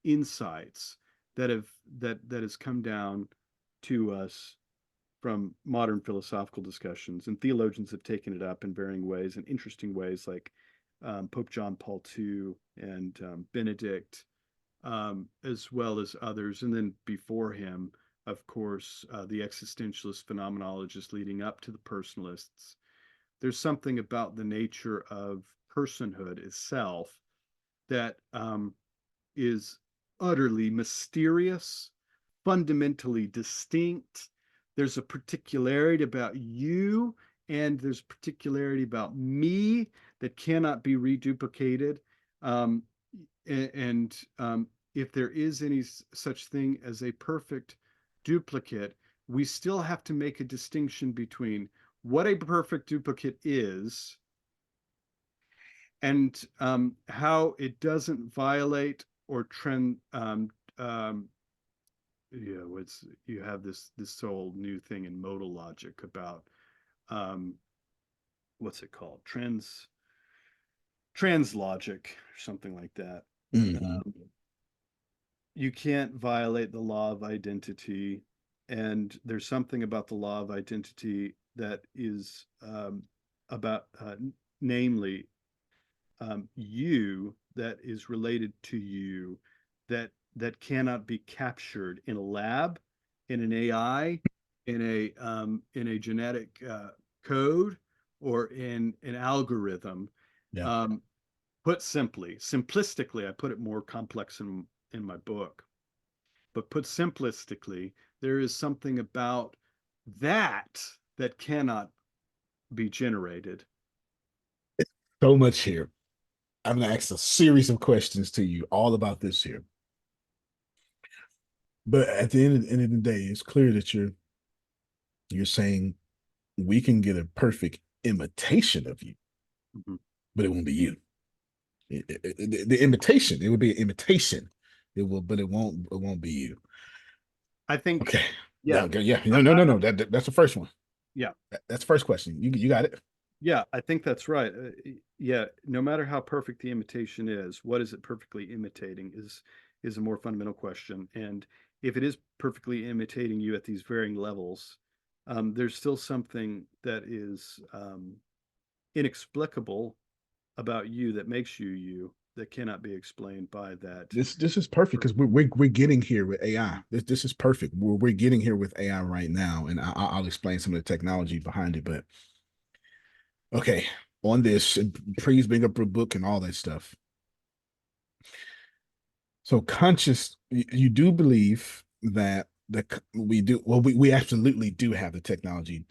S2: insights that has come down to us from modern philosophical discussions, and theologians have taken it up in varying ways and interesting ways, like Pope John Paul II and Benedict, as well as others. And then before him, of course, the existentialist phenomenologists leading up to the personalists. There's something about the nature of personhood itself that is utterly mysterious, fundamentally distinct. There's a particularity about you, and there's particularity about me that cannot be reduplicated. Um, and if there is any such thing as a perfect duplicate, we still have to make a distinction between what a perfect duplicate is and how it doesn't violate or trend. Yeah, what's you have this whole new thing in modal logic about um, what's it called? Trans logic or something like that.
S1: Hmm.
S2: Um, you can't violate the law of identity, and there's something about the law of identity that is about, namely, you that is related to you that cannot be captured in a lab, in an AI, in a genetic code, or in an algorithm.
S1: Yeah.
S2: Um, put simply, simplistically, I put it more complex in my book, but put simplistically, there is something about that that cannot be generated.
S1: So much here. I'm going to ask a series of questions to you all about this here. But at the end of the day, it's clear that you're saying we can get a perfect imitation of you,
S2: Mhm.
S1: but it won't be you. The imitation, it would be an imitation. It will, but it won't be you.
S2: I think,
S1: Okay. Yeah,
S2: yeah,
S1: okay, yeah.
S2: I,
S1: No, no,
S2: I,
S1: no, no. That's the first one.
S2: yeah,
S1: That's the first question. You got it.
S2: yeah, I think that's right. Yeah, no matter how perfect the imitation is, what is it perfectly imitating is a more fundamental question. And if it is perfectly imitating you at these varying levels, there's still something that is inexplicable about you that makes you you that cannot be explained by that.
S1: This is perfect because we're getting here with AI. This is perfect. We're getting here with AI right now, and I'll explain some of the technology behind it. But okay, on this, and please bring up your book and all that stuff. So conscious, you do believe that we do well. We absolutely do have the technology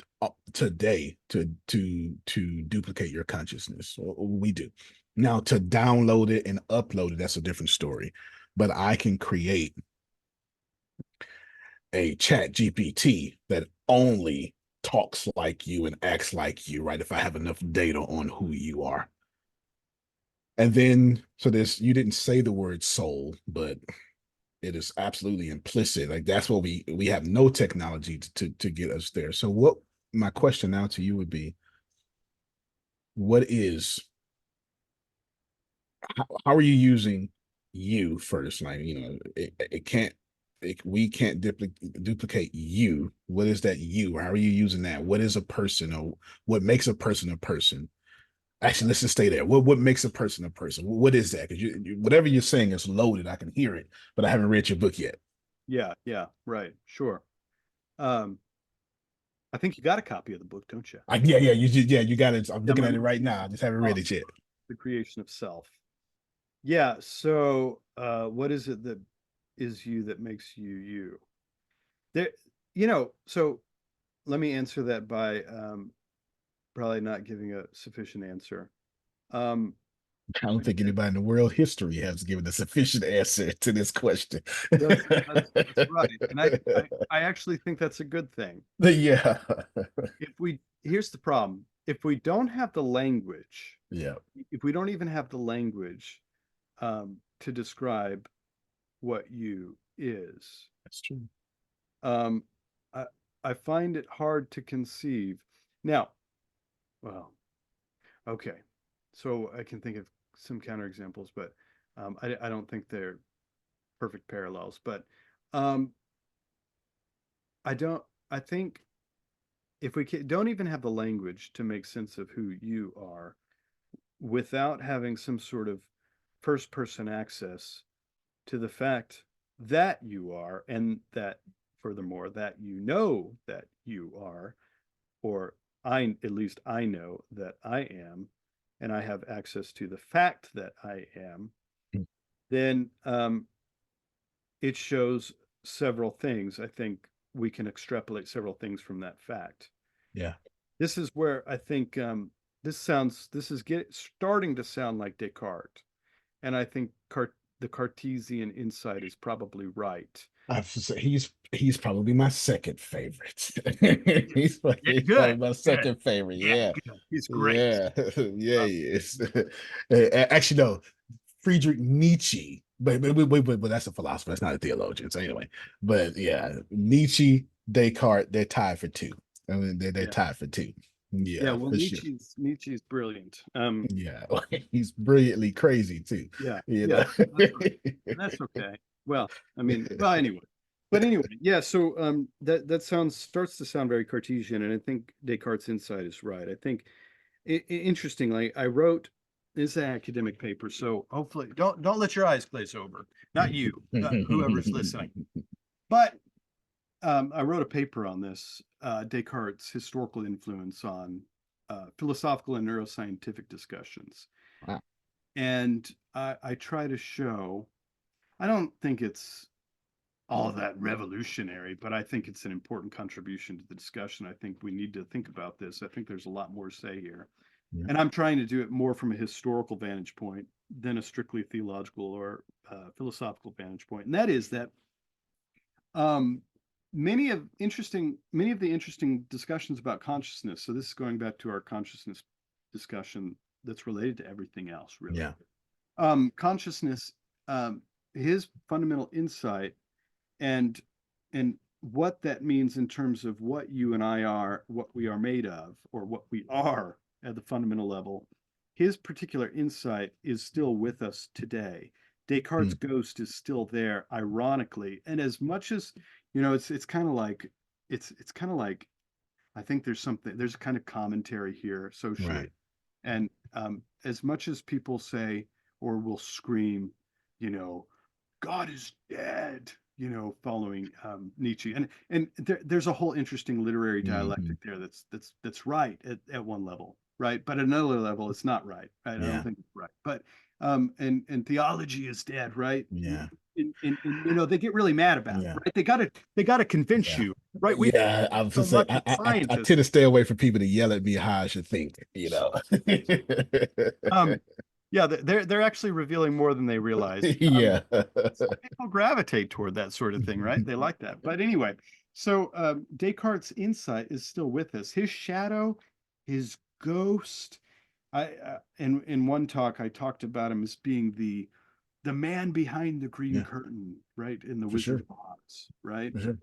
S1: today to duplicate your consciousness. We do. Now to download it and upload it, that's a different story. But I can create a chat GPT that only talks like you and acts like you, right? If I have enough data on who you are. And then, so this, you didn't say the word soul, but it is absolutely implicit. Like that's what we have no technology to get us there. So what my question now to you would be, what is how are you using you first? Like, it can't we can't duplicate you. What is that you? How are you using that? What is a person, or what makes a person a person? Actually, let's just stay there. What makes a person a person? What is that? Because whatever you're saying is loaded. I can hear it, but I haven't read your book yet.
S2: Yeah, yeah, right, sure. Um, I think you got a copy of the book, don't you?
S1: Yeah, you got it. I'm
S2: Yeah,
S1: looking at it right now. I just haven't
S2: uh,
S1: read it yet.
S2: the creation of self. Yeah, so what is it that is you that makes you you? There, so let me answer that by probably not giving a sufficient answer. Um,
S1: I don't think anybody in the world history has given a sufficient answer to this question.
S2: that's right, and I actually think that's a good thing.
S1: Yeah.
S2: If we Here's the problem: if we don't have the language,
S1: Yeah,
S2: if we don't even have the language to describe what you is,
S1: that's true.
S2: um, I I find it hard to conceive. Now, well, okay, so I can think of some counterexamples, but I don't think they're perfect parallels. But um, I don't. I think if don't even have the language to make sense of who you are without having some sort of first person access to the fact that you are, and that furthermore that you know that you are, or at least I know that I am, and I have access to the fact that I am, then it shows several things. I think we can extrapolate several things from that fact.
S1: Yeah.
S2: This is where I think this is starting to sound like Descartes, and I think the Cartesian insight is probably right.
S1: I have to say he's probably my second favorite.
S2: Yeah,
S1: He's probably
S2: good,
S1: my
S2: good.
S1: second favorite.
S2: Yeah,
S1: Yeah,
S2: good. He's great.
S1: yeah, yeah.
S2: Uh,
S1: He is. Actually, no, Friedrich Nietzsche. But that's a philosopher. That's not a theologian. So anyway, but yeah, Nietzsche, Descartes, they're tied for two. I mean, they're
S2: yeah,
S1: tied for two.
S2: yeah.
S1: Yeah,
S2: Well,
S1: for sure.
S2: Nietzsche's brilliant.
S1: Yeah, he's brilliantly crazy too.
S2: Yeah,
S1: You
S2: yeah.
S1: know.
S2: That's right. That's okay. Well, I mean, well, anyway. But anyway, yeah. So that starts to sound very Cartesian, and I think Descartes' insight is right. I think interestingly, I wrote this academic paper, so hopefully don't let your eyes glaze over. Not you, whoever's listening. But I wrote a paper on this, Descartes' historical influence on philosophical and neuroscientific discussions.
S1: Wow.
S2: And I try to show, I don't think it's all that revolutionary, but I think it's an important contribution to the discussion. I think we need to think about this. I think there's a lot more to say here.
S1: Yeah.
S2: And I'm trying to do it more from a historical vantage point than a strictly theological or philosophical vantage point. And that is that um, many of the interesting discussions about consciousness. So this is going back to our consciousness discussion that's related to everything else, really.
S1: Yeah.
S2: Consciousness, his fundamental insight and what that means in terms of what you and I are, what we are made of, or what we are at the fundamental level. His particular insight is still with us today. Descartes'
S1: Mm.
S2: ghost is still there, ironically, and as much as it's kind of like it's kind of like I think there's a kind of commentary here
S1: Right.
S2: socially, and as much as people say or will scream, you know, God is dead, following Nietzsche, and there's a whole interesting literary
S1: Hmm.
S2: dialectic there that's right at one level, right, but at another level it's not right, right. I don't
S1: Yeah.
S2: think it's right, but and theology is dead, right.
S1: Yeah.
S2: And they get really mad about it,
S1: Yeah.
S2: right. They got to convince
S1: Yeah.
S2: you, right. We
S1: Yeah. I was
S2: so
S1: gonna say
S2: much as
S1: I
S2: scientists.
S1: tend to stay away from people to yell at me how I should think, you know.
S2: um yeah, they're actually revealing more than they realize.
S1: Yeah.
S2: Some people gravitate toward that sort of thing, right? They like that. But anyway, so Descartes' insight is still with us. His shadow, his ghost. In one talk I talked about him as being the man behind the green
S1: Yeah,
S2: curtain, right? In the
S1: for
S2: Wizard
S1: sure.
S2: of Oz, right?
S1: For sure.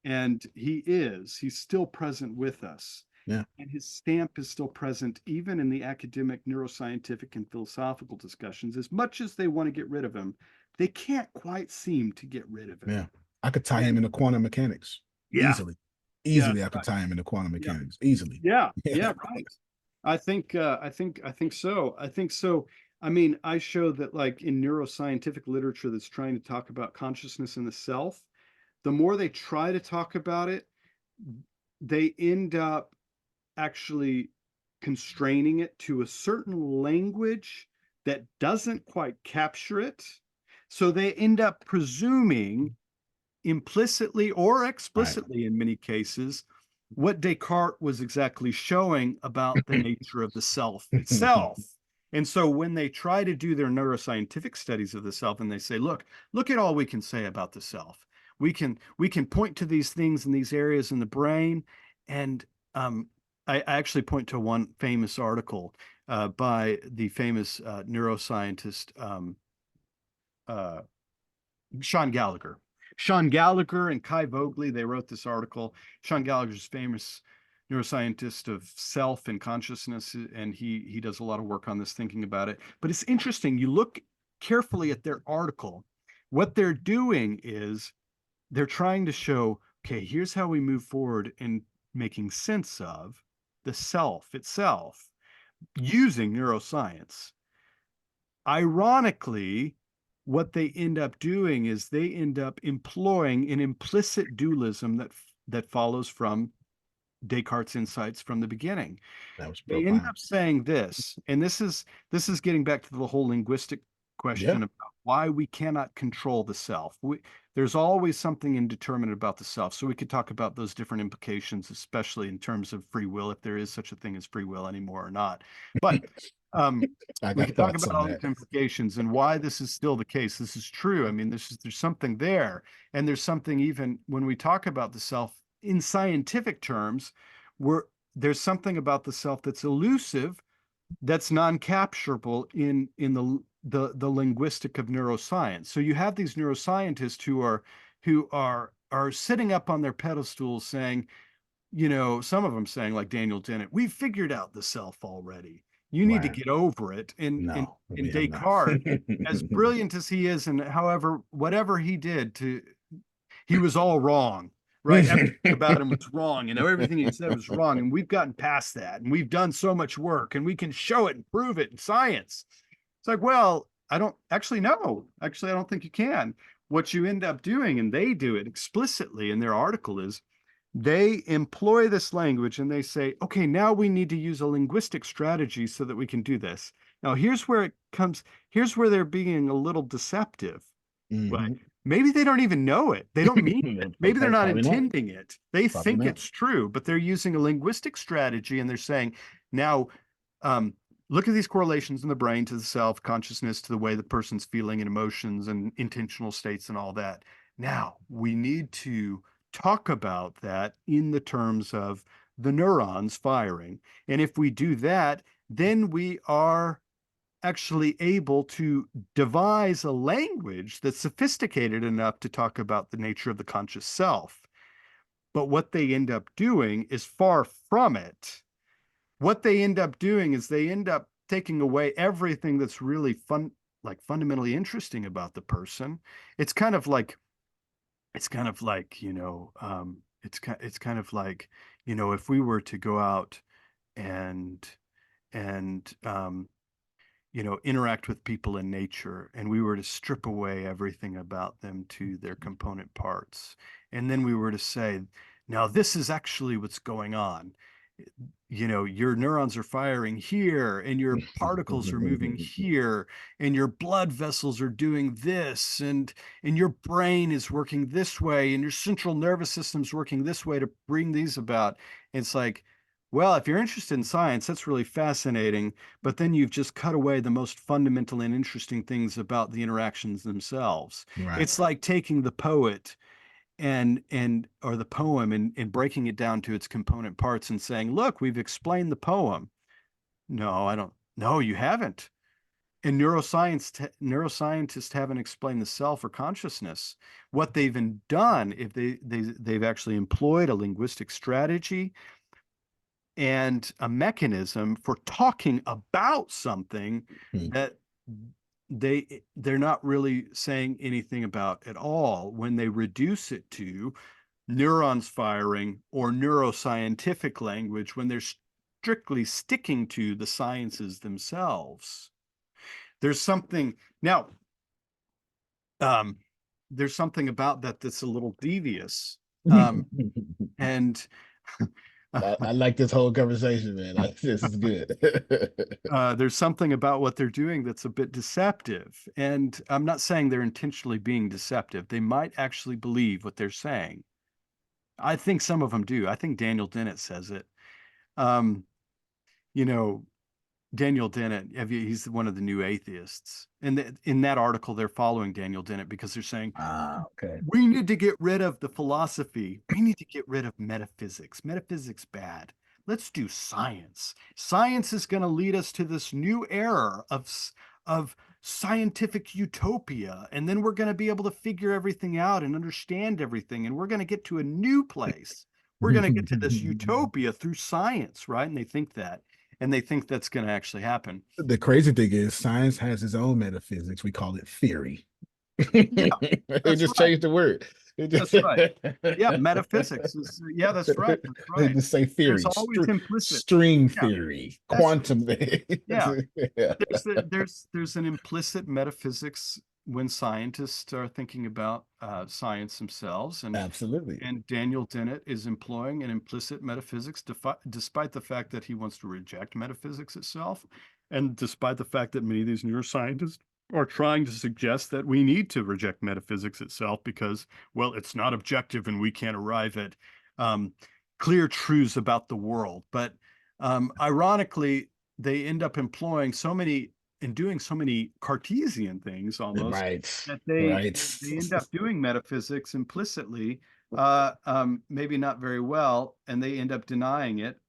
S2: And he's still present with us.
S1: Yeah.
S2: And his stamp is still present even in the academic, neuroscientific, and philosophical discussions. As much as they want to get rid of him, they can't quite seem to get rid of him.
S1: Yeah. I could tie him
S2: And
S1: into quantum mechanics
S2: yeah,
S1: easily.
S2: yeah,
S1: Easily I could
S2: right.
S1: tie him into quantum
S2: Yeah,
S1: mechanics easily.
S2: yeah,
S1: Yeah.
S2: yeah, right. I think so. I think so. I mean, I show that like in neuroscientific literature that's trying to talk about consciousness and the self, the more they try to talk about it, they end up actually constraining it to a certain language that doesn't quite capture it. So they end up presuming implicitly or
S1: Right.
S2: explicitly in many cases what Descartes was exactly showing about the nature of the self itself. And so when they try to do their neuroscientific studies of the self and they say, look at all we can say about the self. We can point to these things in these areas in the brain. And I actually point to one famous article by the famous neuroscientist uh, Sean Gallagher. Sean Gallagher and Kai Vogley, they wrote this article. Sean Gallagher's famous neuroscientist of self and consciousness, and he does a lot of work on this, thinking about it. But it's interesting. You look carefully at their article. What they're doing is they're trying to show, okay, here's how we move forward in making sense of the self itself using neuroscience. Ironically, what they end up doing is they end up employing an implicit dualism that follows from Descartes' insights from the beginning.
S1: That was
S2: They end
S1: profound.
S2: up saying this, and this is getting back to the whole linguistic
S1: Yeah.
S2: question about why we cannot control the self. There's always something indeterminate about the self. So we could talk about those different implications, especially in terms of free will, if there is such a thing as free will anymore or not. But um,
S1: I
S2: we
S1: got
S2: could talk
S1: thoughts
S2: about
S1: on
S2: all
S1: that.
S2: these implications and why this is still the case. This is true. I mean, there's something there, and there's something even when we talk about the self in scientific terms, where there's something about the self that's elusive, that's non-capturable in the linguistic of neuroscience. So you have these neuroscientists who are sitting up on their pedestals saying, some of them saying, like Daniel Dennett, we've figured out the self already. You need to
S1: Right.
S2: get over it. And
S1: No, we
S2: and
S1: have not.
S2: Descartes, as brilliant as he is, and however, whatever he did he was all wrong, right? Everything about him was wrong. Everything he said was wrong. And we've gotten past that. And we've done so much work and we can show it and prove it in science. It's like, well, I don't actually know. Actually, I don't think you can. What you end up doing, and they do it explicitly in their article, is they employ this language and they say, okay, now we need to use a linguistic strategy so that we can do this. Now, here's where they're being a little deceptive. Right.
S1: Hmm.
S2: Maybe they don't even know it. They don't mean it. Maybe they're not
S1: Probably not.
S2: intending it. They
S1: Probably
S2: think
S1: not.
S2: it's true, but they're using a linguistic strategy and they're saying, now, um, look at these correlations in the brain to the self, consciousness, to the way the person's feeling and emotions and intentional states and all that. Now, we need to talk about that in the terms of the neurons firing. And if we do that, then we are actually able to devise a language that's sophisticated enough to talk about the nature of the conscious self. But what they end up doing is far from it. What they end up doing is they end up taking away everything that's really fun, like fundamentally interesting about the person. It's kind of like, it's kind of like, it's kind of like, if we were to go out and, and interact with people in nature, and we were to strip away everything about them to their component parts. And then we were to say, now this is actually what's going on. Your neurons are firing here, and your particles are moving here, and your blood vessels are doing this, and your brain is working this way, and your central nervous system's working this way to bring these about. It's like, well, if you're interested in science, that's really fascinating, but then you've just cut away the most fundamental and interesting things about the interactions themselves.
S1: Right.
S2: It's like taking the poet and or the poem and breaking it down to its component parts and saying, look, we've explained the poem. No, I don't. No, you haven't. And neuroscientists haven't explained the self or consciousness. What they've done, if they've actually employed a linguistic strategy and a mechanism for talking about something
S1: Hmm.
S2: that they're not really saying anything about at all when they reduce it to neurons firing or neuroscientific language, when they're strictly sticking to the sciences themselves. There's something now, um, there's something about that that's a little devious. And
S1: I like this whole conversation, man. This is good.
S2: there's something about what they're doing that's a bit deceptive. And I'm not saying they're intentionally being deceptive. They might actually believe what they're saying. I think some of them do. I think Daniel Dennett says it. Um, you know, Daniel Dennett, he's one of the new atheists. And in that article, they're following Daniel Dennett because they're saying,
S1: Ah, okay.
S2: we need to get rid of the philosophy. We need to get rid of metaphysics. Metaphysics bad. Let's do science. Science is going to lead us to this new era of scientific utopia. And then we're going to be able to figure everything out and understand everything. And we're going to get to a new place. We're going to get to this utopia through science, right? And they think that. And they think that's going to actually happen.
S1: The crazy thing is, science has its own metaphysics. We call it theory.
S2: Yeah,
S1: They
S2: that's
S1: just
S2: right.
S1: changed the word. It just,
S2: That's right. Yeah, metaphysics is, yeah, that's right. That's
S1: they
S2: right.
S1: just say
S2: There's
S1: theory,
S2: always implicit.
S1: string
S2: Yeah,
S1: theory,
S2: that's
S1: quantum.
S2: yeah.
S1: Yeah,
S2: There's an implicit metaphysics when scientists are thinking about science themselves,
S1: absolutely.
S2: and Daniel Dennett is employing an implicit metaphysics, despite the fact that he wants to reject metaphysics itself, and despite the fact that many of these neuroscientists or trying to suggest that we need to reject metaphysics itself because, well, it's not objective and we can't arrive at um, clear truths about the world. But ironically, they end up employing so many and doing so many Cartesian things almost
S1: Right.
S2: that
S1: Right.
S2: they end up doing metaphysics implicitly, maybe not very well, and they end up denying it,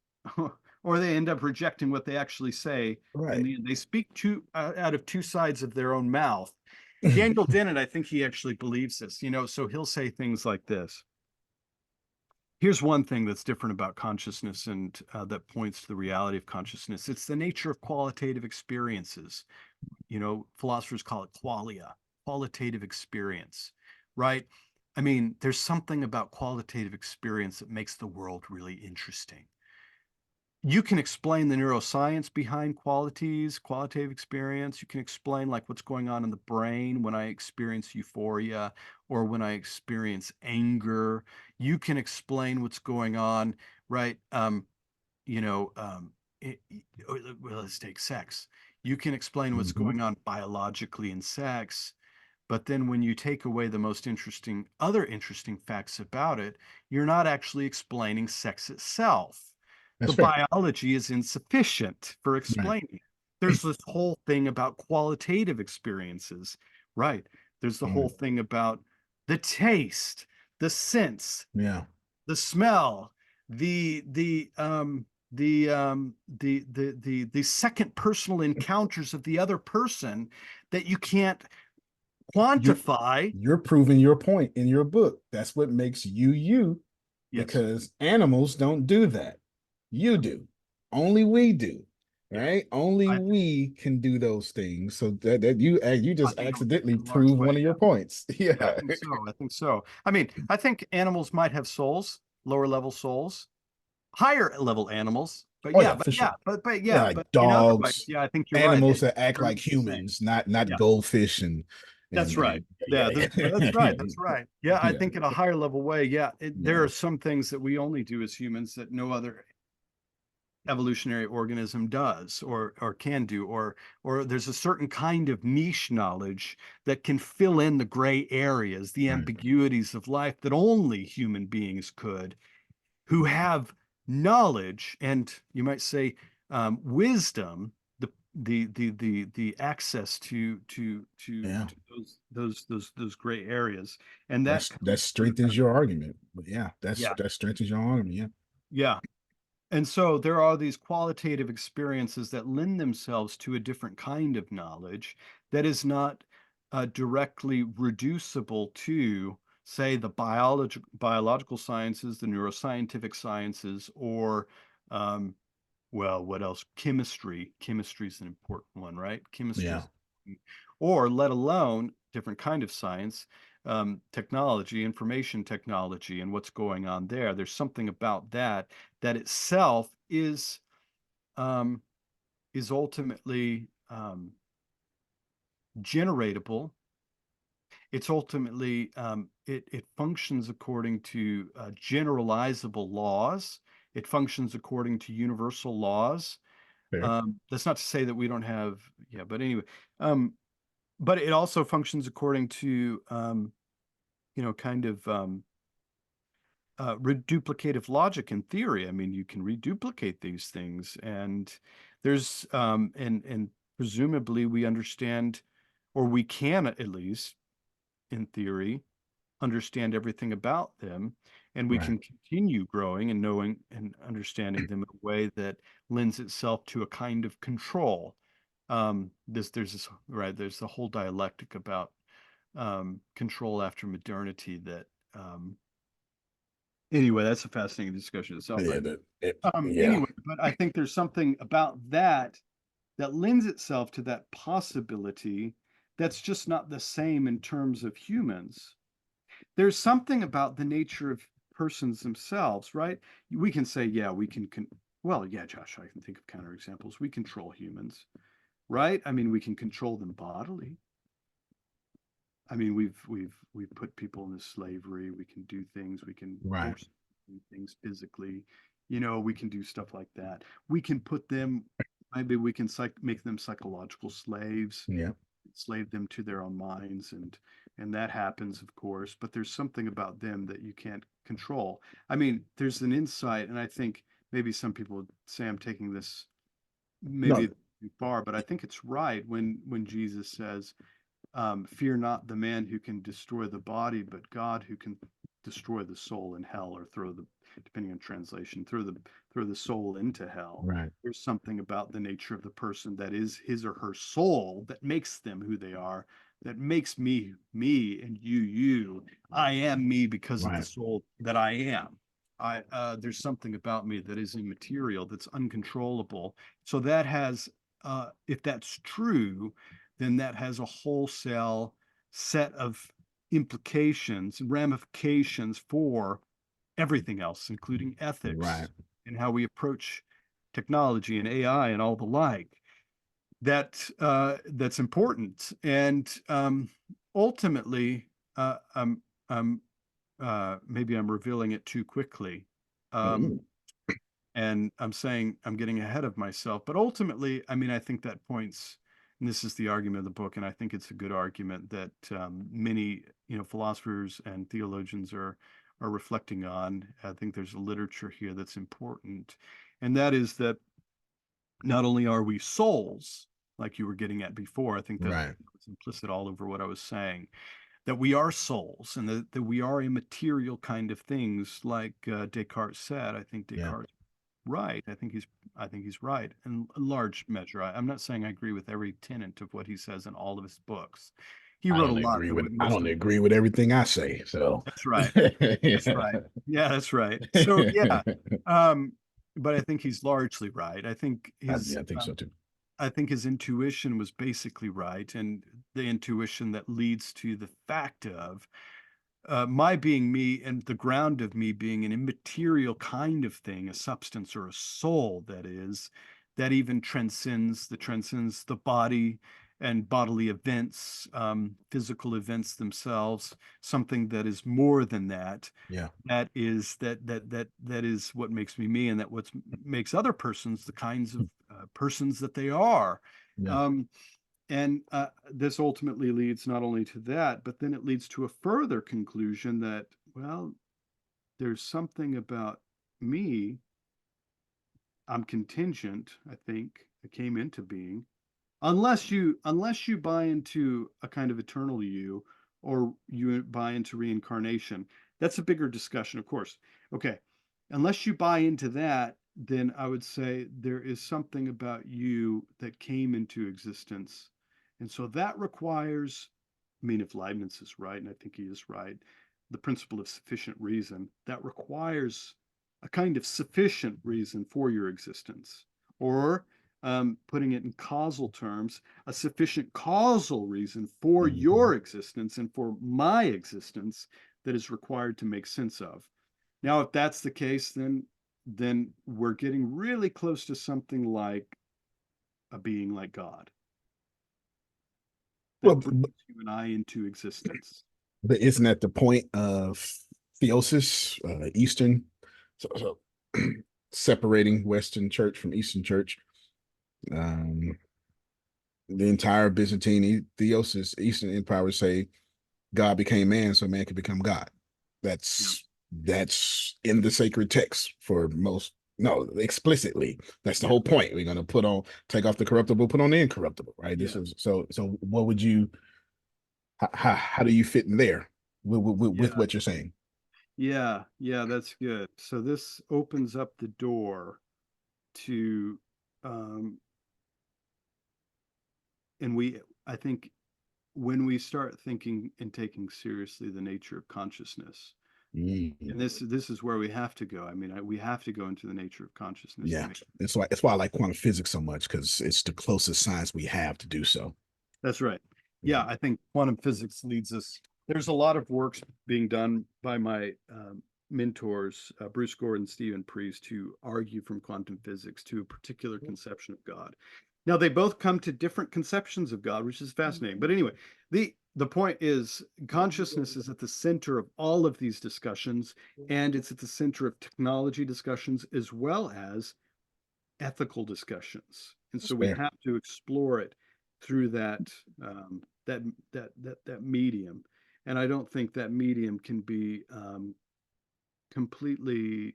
S2: or they end up rejecting what they actually say in
S1: Right.
S2: the end. They speak out of two sides of their own mouth. Daniel Dennett, I think he actually believes this, so he'll say things like this. Here's one thing that's different about consciousness and that points to the reality of consciousness. It's the nature of qualitative experiences. Philosophers call it qualia, qualitative experience, right? I mean, there's something about qualitative experience that makes the world really interesting. You can explain the neuroscience behind qualitative experience. You can explain like what's going on in the brain when I experience euphoria or when I experience anger. You can explain what's going on, right? You know, it, well, let's take sex. You can explain what's
S1: Hmm.
S2: going on biologically in sex, but then when you take away the most other interesting facts about it, you're not actually explaining sex itself. The
S1: That's right.
S2: biology is insufficient for
S1: Right.
S2: explaining. There's this whole thing about qualitative experiences, right? There's the whole
S1: Mm.
S2: thing about the taste, the sense,
S1: Yeah.
S2: the smell, the second personal encounters of the other person that you can't
S1: You
S2: quantify.
S1: you're proving your point in your book. That's what makes you you,
S2: Yes.
S1: because animals don't do that. You do. Only we do.
S2: Yeah.
S1: Right? Only
S2: I
S1: we can do those things. So that you
S2: I
S1: just
S2: think
S1: accidentally
S2: in a large
S1: prove
S2: way,
S1: one of
S2: yeah.
S1: your points.
S2: Yeah, I
S1: Yeah.
S2: think so. I think so. I mean, I think animals might have souls, lower level souls, higher level animals. But
S1: Oh
S2: yeah,
S1: yeah,
S2: but
S1: for
S2: yeah,
S1: sure.
S2: but
S1: Yeah,
S2: yeah,
S1: like
S2: but in other ways,
S1: dogs,
S2: yeah, I think you're right.
S1: animals
S2: It's
S1: that act
S2: very
S1: like
S2: much the same.
S1: humans, not
S2: Yeah.
S1: goldfish and
S2: That's right.
S1: yeah,
S2: Yeah, that's right.
S1: yeah.
S2: That's right. Yeah, I
S1: Yeah.
S2: think at a higher level way, yeah, there
S1: Yeah.
S2: are some things that we only do as humans that no other evolutionary organism does or can do, or there's a certain kind of niche knowledge that can fill in the gray areas, the
S1: Right.
S2: ambiguities of life that only human beings could, who have knowledge and you might say wisdom, the access
S1: Yeah.
S2: to those gray areas, and that
S1: That
S2: comes through
S1: strengthens your argument. But yeah,
S2: yeah,
S1: that strengthens your argument. Yeah.
S2: yeah. And so there are these qualitative experiences that lend themselves to a different kind of knowledge that is not directly reducible to, say, the biological sciences, the neuroscientific sciences, or, um, well, what else? Chemistry. Chemistry is an important one, right? Chemistry
S1: Yeah.
S2: is, or let alone different kind of science, technology, information technology, and what's going on there. There's something about that itself um, is ultimately generatable. It's ultimately it functions according to generalizable laws. It functions according to universal laws.
S1: Fair.
S2: That's not to say that we don't have, yeah, but anyway, um, but it also functions according to kind of reduplicative logic in theory. I mean, you can reduplicate these things, and there's and presumably we understand, or we can at least in theory understand everything about them, and we
S1: Right.
S2: can continue growing and knowing and understanding them in a way that lends itself to a kind of control. There's this right. There's the whole dialectic about control after modernity that anyway, that's a fascinating discussion itself.
S1: Yeah.
S2: But
S1: Yeah.
S2: anyway, but I think there's something about that lends itself to that possibility that's just not the same in terms of humans. There's something about the nature of persons themselves, right? We can say, yeah, well, yeah, Josh, I can think of counterexamples. We control humans, right? I mean, we can control them bodily. I mean, we've put people into slavery. We can do things. We can
S1: Right.
S2: force things physically. We can do stuff like that. We can put them. Maybe we can make them psychological slaves.
S1: Yeah.
S2: enslave them to their own minds, and that happens, of course, but there's something about them that you can't control. I mean, there's an insight, and I think maybe some people would say I'm taking this maybe
S1: No,
S2: too far, but I think it's right when Jesus says, fear not the man who can destroy the body, but God who can destroy the soul in hell, or throw the, depending on translation, throw the soul into hell.
S1: right,
S2: There's something about the nature of the person that is his or her soul that makes them who they are, that makes me me and you. I am me because of the
S1: right,
S2: soul that I am. There's something about me that is immaterial, that's uncontrollable. So that has, if that's true, then that has a wholesale set of implications and ramifications for everything else, including
S1: right,
S2: ethics and how we approach technology and AI and all the like. That's important, and ultimately, uh, um, um, maybe I'm revealing it too quickly. Um,
S1: mm,
S2: and I'm saying I'm getting ahead of myself. But ultimately, I mean, I think that points, and this is the argument of the book, and I think it's a good argument that many, philosophers and theologians are reflecting on. I think there's a literature here that's important, and that is that not only are we souls, like you were getting at before, I think that
S1: right,
S2: was implicit all over what I was saying, that we are souls and that we are immaterial kind of things, like Descartes said. I think
S1: yeah.
S2: Descartes right. I think he's right in a large measure. I'm not saying I agree with every tenet of what he says in all of his books. He wrote a lot that would
S1: I
S2: most
S1: don't
S2: of.
S1: agree with everything I say. So
S2: That's right. That's right.
S1: yeah.
S2: Yeah, that's right. So yeah, um, but I think he's largely right.
S1: Yeah, I think so too.
S2: I think his intuition was basically right, and the intuition that leads to the fact of my being me and the ground of me being an immaterial kind of thing, a substance or a soul that is, that even transcends the body and bodily events, physical events themselves, something that is more than that.
S1: Yeah,
S2: That is what makes me me, and that what makes other persons the kinds of persons that they are.
S1: yeah.
S2: Um, and this ultimately leads not only to that, but then it leads to a further conclusion that, well, there's something about me. I'm contingent, I think. I came into being. Unless you buy into a kind of eternal you, or you buy into reincarnation. That's a bigger discussion, of course. Okay. Unless you buy into that, then I would say there is something about you that came into existence. And so that requires, I mean, if Leibniz is right, and I think he is right, the principle of sufficient reason, that requires a kind of sufficient reason for your existence. Or putting it in causal terms, a sufficient causal reason for
S1: Mhm.
S2: your existence and for my existence that is required to make sense of. Now, if that's the case, then we're getting really close to something like a being like God
S1: Well,
S2: that brings you and I into existence.
S1: but isn't that the point of theosis, Eastern, so separating Western Church from Eastern Church? Um, the entire Byzantine theosis, Eastern Empire would say God became man so man could become God.
S2: Yeah,
S1: That's in the sacred text for most. No, explicitly. That's the
S2: yeah,
S1: whole point. We're gonna take off the corruptible, put on the incorruptible, right? This
S2: yeah,
S1: is so. So, what would you? How do you fit in there with
S2: yeah,
S1: what you're saying?
S2: yeah. That's good. So this opens up the door to, um, and I think when we start thinking and taking seriously the nature of consciousness,
S1: Mm,
S2: and this is where we have to go. I mean, we have to go into the nature of consciousness to
S1: yeah,
S2: make.
S1: that's why I like quantum physics so much because it's the closest science we have to do so.
S2: That's right.
S1: Yeah.
S2: Yeah, I think quantum physics leads us. There's a lot of works being done by my mentors, Bruce Gordon, Stephen Priest, to argue from quantum physics to a particular conception of God. Now, they both come to different conceptions of God, which is fascinating. But anyway, the point is consciousness is at the center of all of these discussions, and it's at the center of technology discussions as well as ethical discussions. And
S1: That's
S2: so we
S1: fair.
S2: have to explore it through that medium. And I don't think that medium can be completely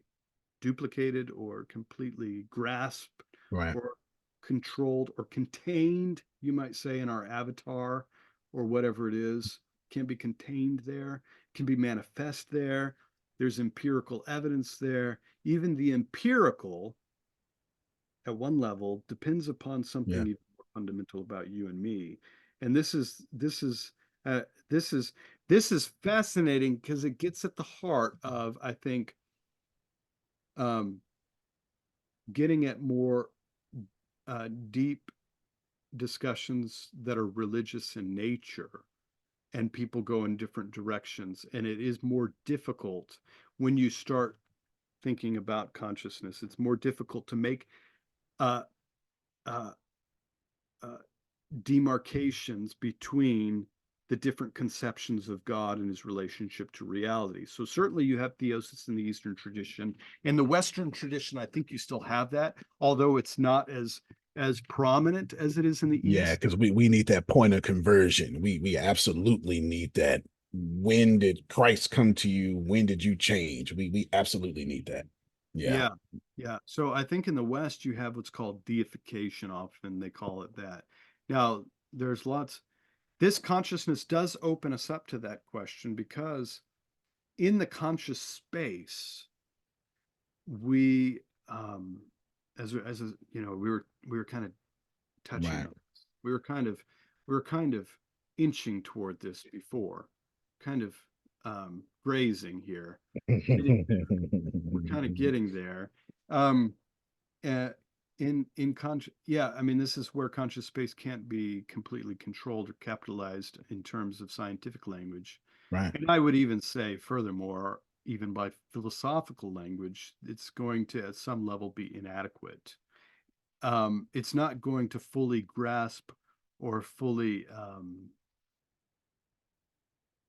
S2: duplicated or completely grasped
S1: Right.
S2: or controlled or contained, you might say, in our avatar or whatever it is. Can be contained there, can be manifest there. There's empirical evidence there. Even the empirical, at one level, depends upon something
S1: Yeah.
S2: even more fundamental about you and me. And uh, this is this is fascinating because it gets at the heart of, I think, um, getting at more deep discussions that are religious in nature, and people go in different directions. And it is more difficult when you start thinking about consciousness. It's more difficult to make uh, uh, uh, demarcations between the different conceptions of God and his relationship to reality. So certainly you have theosis in the Eastern tradition. In the Western tradition, I think you still have that, although it's not as prominent as it is in the
S1: Yeah,
S2: East.
S1: because we need that point of conversion. We absolutely need that. When did Christ come to you? When did you change? We absolutely need that. Yeah.
S2: Yeah, yeah. So I think in the West you have what's called deification, often they call it that. Now, there's lots, this consciousness does open us up to that question because in the conscious space, we as a, we were kind of touching
S1: Right.
S2: on this. We were kind of inching toward this before, kind of grazing here, getting there. We're kind of getting there. Um, uh, in conscious, yeah, I mean, this is where conscious space can't be completely controlled or capitalized in terms of scientific language.
S1: Right.
S2: And I would even say, furthermore, even by philosophical language, it's going to, at some level, be inadequate. It's not going to fully grasp or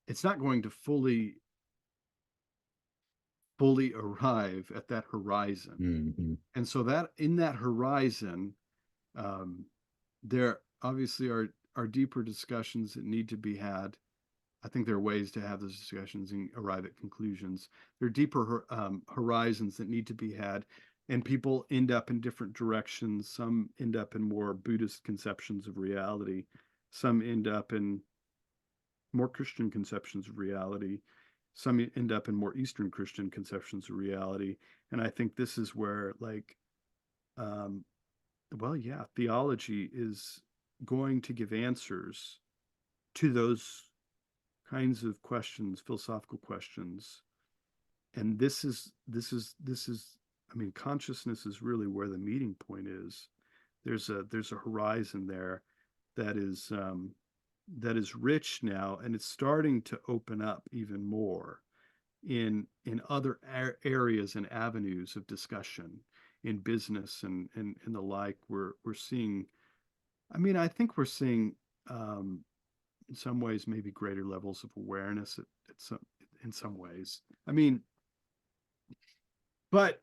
S2: it's not going to fully arrive at that horizon.
S1: Mhm.
S2: And so that in that horizon, um, there obviously are deeper discussions that need to be had. I think there are ways to have those discussions and arrive at conclusions. There are deeper horizons that need to be had, and people end up in different directions. Some end up in more Buddhist conceptions of reality. Some end up in more Christian conceptions of reality. Some end up in more Eastern Christian conceptions of reality. And I think this is where, like, um, well, yeah, theology is going to give answers to those kinds of questions, philosophical questions. And this is I mean, consciousness is really where the meeting point is. There's a horizon there that is rich now, and it's starting to open up even more in other areas and avenues of discussion in business and the like. We're seeing, I mean, I think we're seeing um, in some ways maybe greater levels of awareness at some in some ways. I mean, but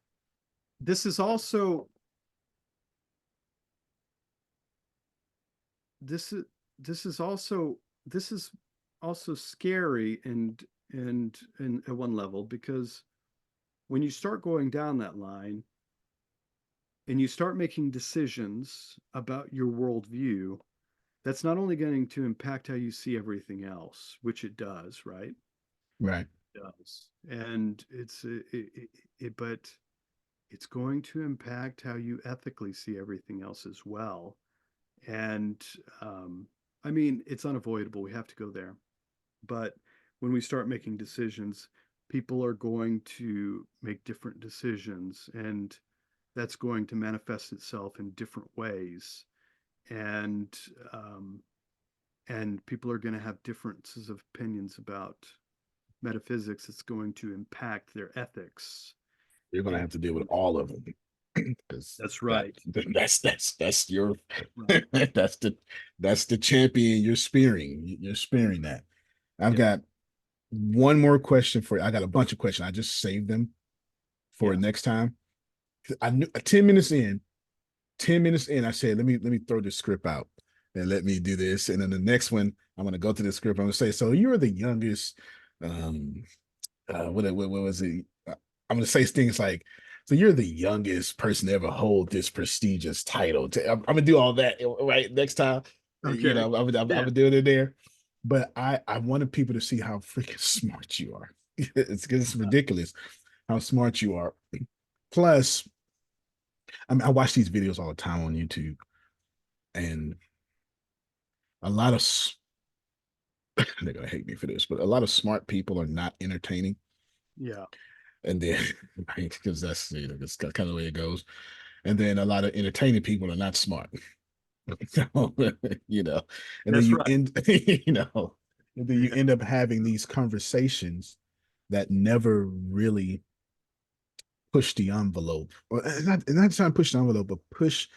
S2: this is also this is this is also this is also scary and at one level, because when you start going down that line and you start making decisions about your worldview, that's not only going to impact how you see everything else, which it does, right?
S1: Right.
S2: It does. And but it's going to impact how you ethically see everything else as well. And um, I mean, it's unavoidable. We have to go there. But when we start making decisions, people are going to make different decisions, and that's going to manifest itself in different ways. And um, and people are going to have differences of opinions about metaphysics. It's going to impact their ethics.
S1: You're gonna
S2: And
S1: have to deal with all of them because
S2: that's
S1: that
S2: right.
S1: that's your
S2: Right.
S1: that's the champion you're spearing. You're spearing that. I've
S2: Yeah.
S1: got one more question for you. I got a bunch of questions. I just saved them for
S2: Yeah.
S1: next time. I knew 10 minutes in, 10 minutes in, I said, let me throw this script out. and let me do this. And then the next one, I'm going to go to the script. I'm going to say, so you're the youngest. Um, what was it? I'm going to say things like, so you're the youngest person to ever hold this prestigious title. I'm going to do all that right next time. You
S2: Okay.
S1: know, I'm
S2: Yeah.
S1: gonna do it in there. But I wanted people to see how freaking smart you are. It's ridiculous how smart you are. Plus, I mean, I watch these videos all the time on YouTube, and a lot of they're gonna hate me for this, but a lot of smart people are not entertaining,
S2: Yeah.
S1: and then because that's that's kind of the way it goes. And then a lot of entertaining people are not smart, you know. And then
S2: That's
S1: you
S2: right.
S1: end, and then you
S2: Yeah.
S1: end up having these conversations that never really push the envelope, or not trying to push the envelope, but push.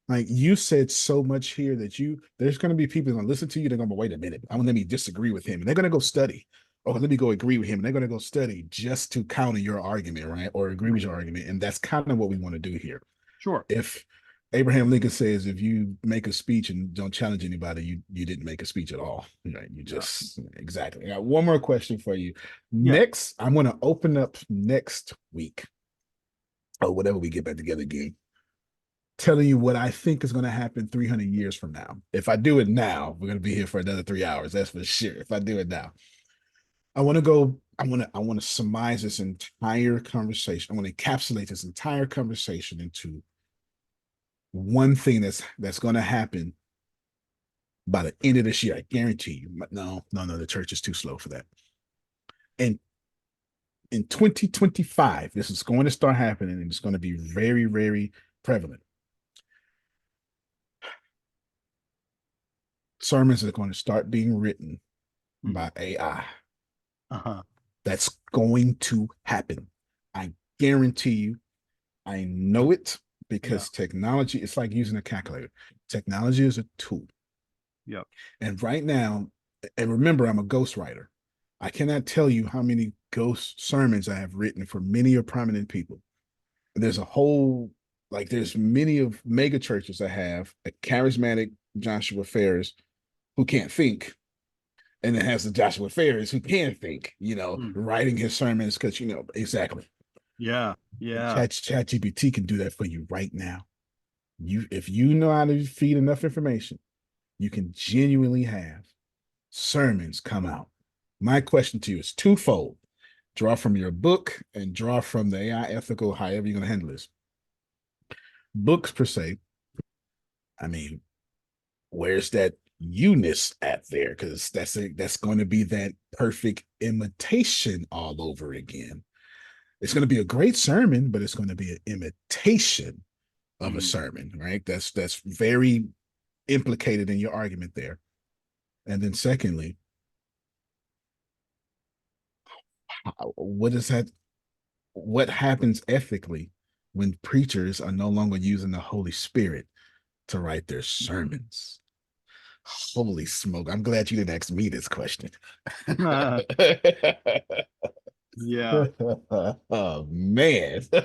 S1: Like you said so much here that there's going to be people going to listen to you. They're going to wait a minute. I'm going to let me disagree with him, and they're going to go study. Oh, let me go agree with him, and they're going to go study just to counter your argument, right? Or agree with your argument, and that's kind of what we want to do here.
S2: Sure.
S1: If Abraham Lincoln says, if you make a speech and don't challenge anybody, you didn't make a speech at all, right? You
S2: Yeah.
S1: just exactly. I got one more question for you.
S2: Yeah.
S1: Next, I'm going to open up next week or whatever we get back together again, telling you what I think is going to happen 300 years from now. If I do it now, we're going to be here for another 3 hours. That's for sure. If I do it now, I want to go. I want to surmise this entire conversation. I want to encapsulate this entire conversation into one thing that's going to happen by the end of this year. I guarantee you. No, no, no. The church is too slow for that. And in 2025, this is going to start happening, and it's going to be very, very prevalent. Sermons are going to start being written
S2: Mm.
S1: by AI.
S2: Uh-huh.
S1: That's going to happen. I guarantee you. I know it
S2: Yeah.
S1: because technology, it's like using a calculator. Technology is a tool.
S2: Yep.
S1: And right now, and remember, I'm a ghostwriter. I cannot tell you how many ghost sermons I have written for many of prominent people. There's a whole, like, there's many of mega churches that have a charismatic Joshua Ferris who can't think, and it has the Joshua Ferris who can think,
S2: Mm.
S1: writing his sermons because, exactly.
S2: Yeah. Yeah.
S1: Chat GPT can do that for you right now. If you know how to feed enough information, you can genuinely have sermons come out. My question to you is twofold. Draw from your book and draw from the AI ethical, however you're going to handle this. Books per se, I mean, where's that you-ness at there? Because that's going to be that perfect imitation all over again. It's going to be a great sermon, but it's going to be an imitation of a
S2: Mm.
S1: sermon, right? That's very implicated in your argument there. And then secondly, what is that? What happens ethically when preachers are no longer using the Holy Spirit to write their sermons? Holy smoke. I'm glad you didn't ask me this question.
S2: Yeah.
S1: Oh man.
S2: Yeah.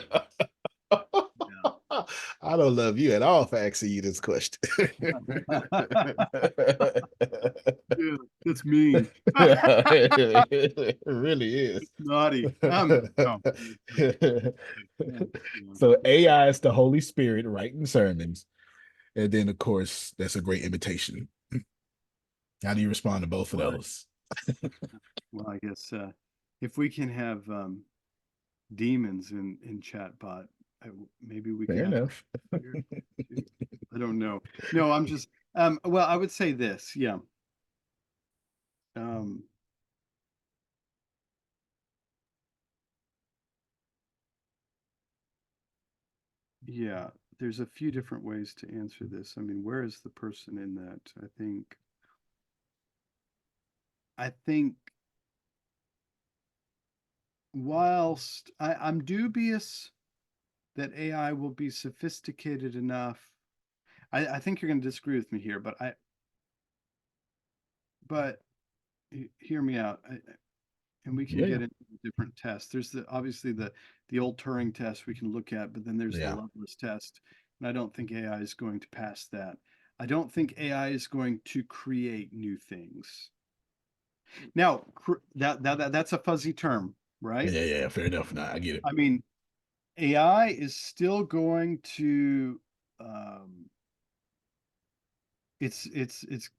S1: I don't love you at all for asking you this question.
S2: Yeah, that's mean.
S1: It really is.
S2: Naughty. No. Yeah, yeah.
S1: So AI is the Holy Spirit writing sermons. And then, of course, that's a great imitation. How do you respond to both of
S2: Well,
S1: those?
S2: well, I guess if we can have demons in chatbot, maybe we could
S1: Fair
S2: have
S1: enough.
S2: here too. I don't know. No, I'm just well, I would say this, yeah. Um, yeah, there's a few different ways to answer this. I mean, where is the person in that? I think whilst I'm dubious that AI will be sophisticated enough. I think you're going to disagree with me here, but hear me out, and we can
S1: Yeah, yeah.
S2: get into different tests. There's obviously the old Turing test we can look at, but then there's the
S1: Yeah.
S2: Loveless test, and I don't think AI is going to pass that. I don't think AI is going to create new things. Now, that's a fuzzy term, right?
S1: Yeah. Fair enough. Nah, I get it.
S2: I mean, AI is still going to um, it's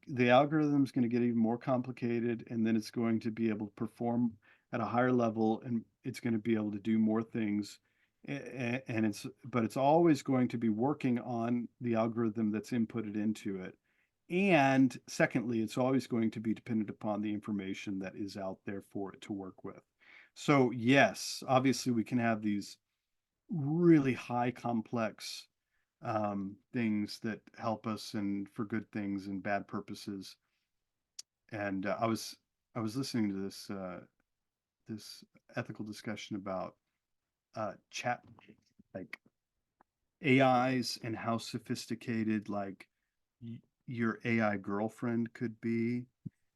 S2: the algorithm is going to get even more complicated, and then it's going to be able to perform at a higher level, and it's going to be able to do more things. And it's always going to be working on the algorithm that's inputted into it. And secondly, it's always going to be dependent upon the information that is out there for it to work with. So yes, obviously we can have these really high complex things that help us and for good things and bad purposes. And I was listening to this ethical discussion about chat like AIs and how sophisticated like your AI girlfriend could be,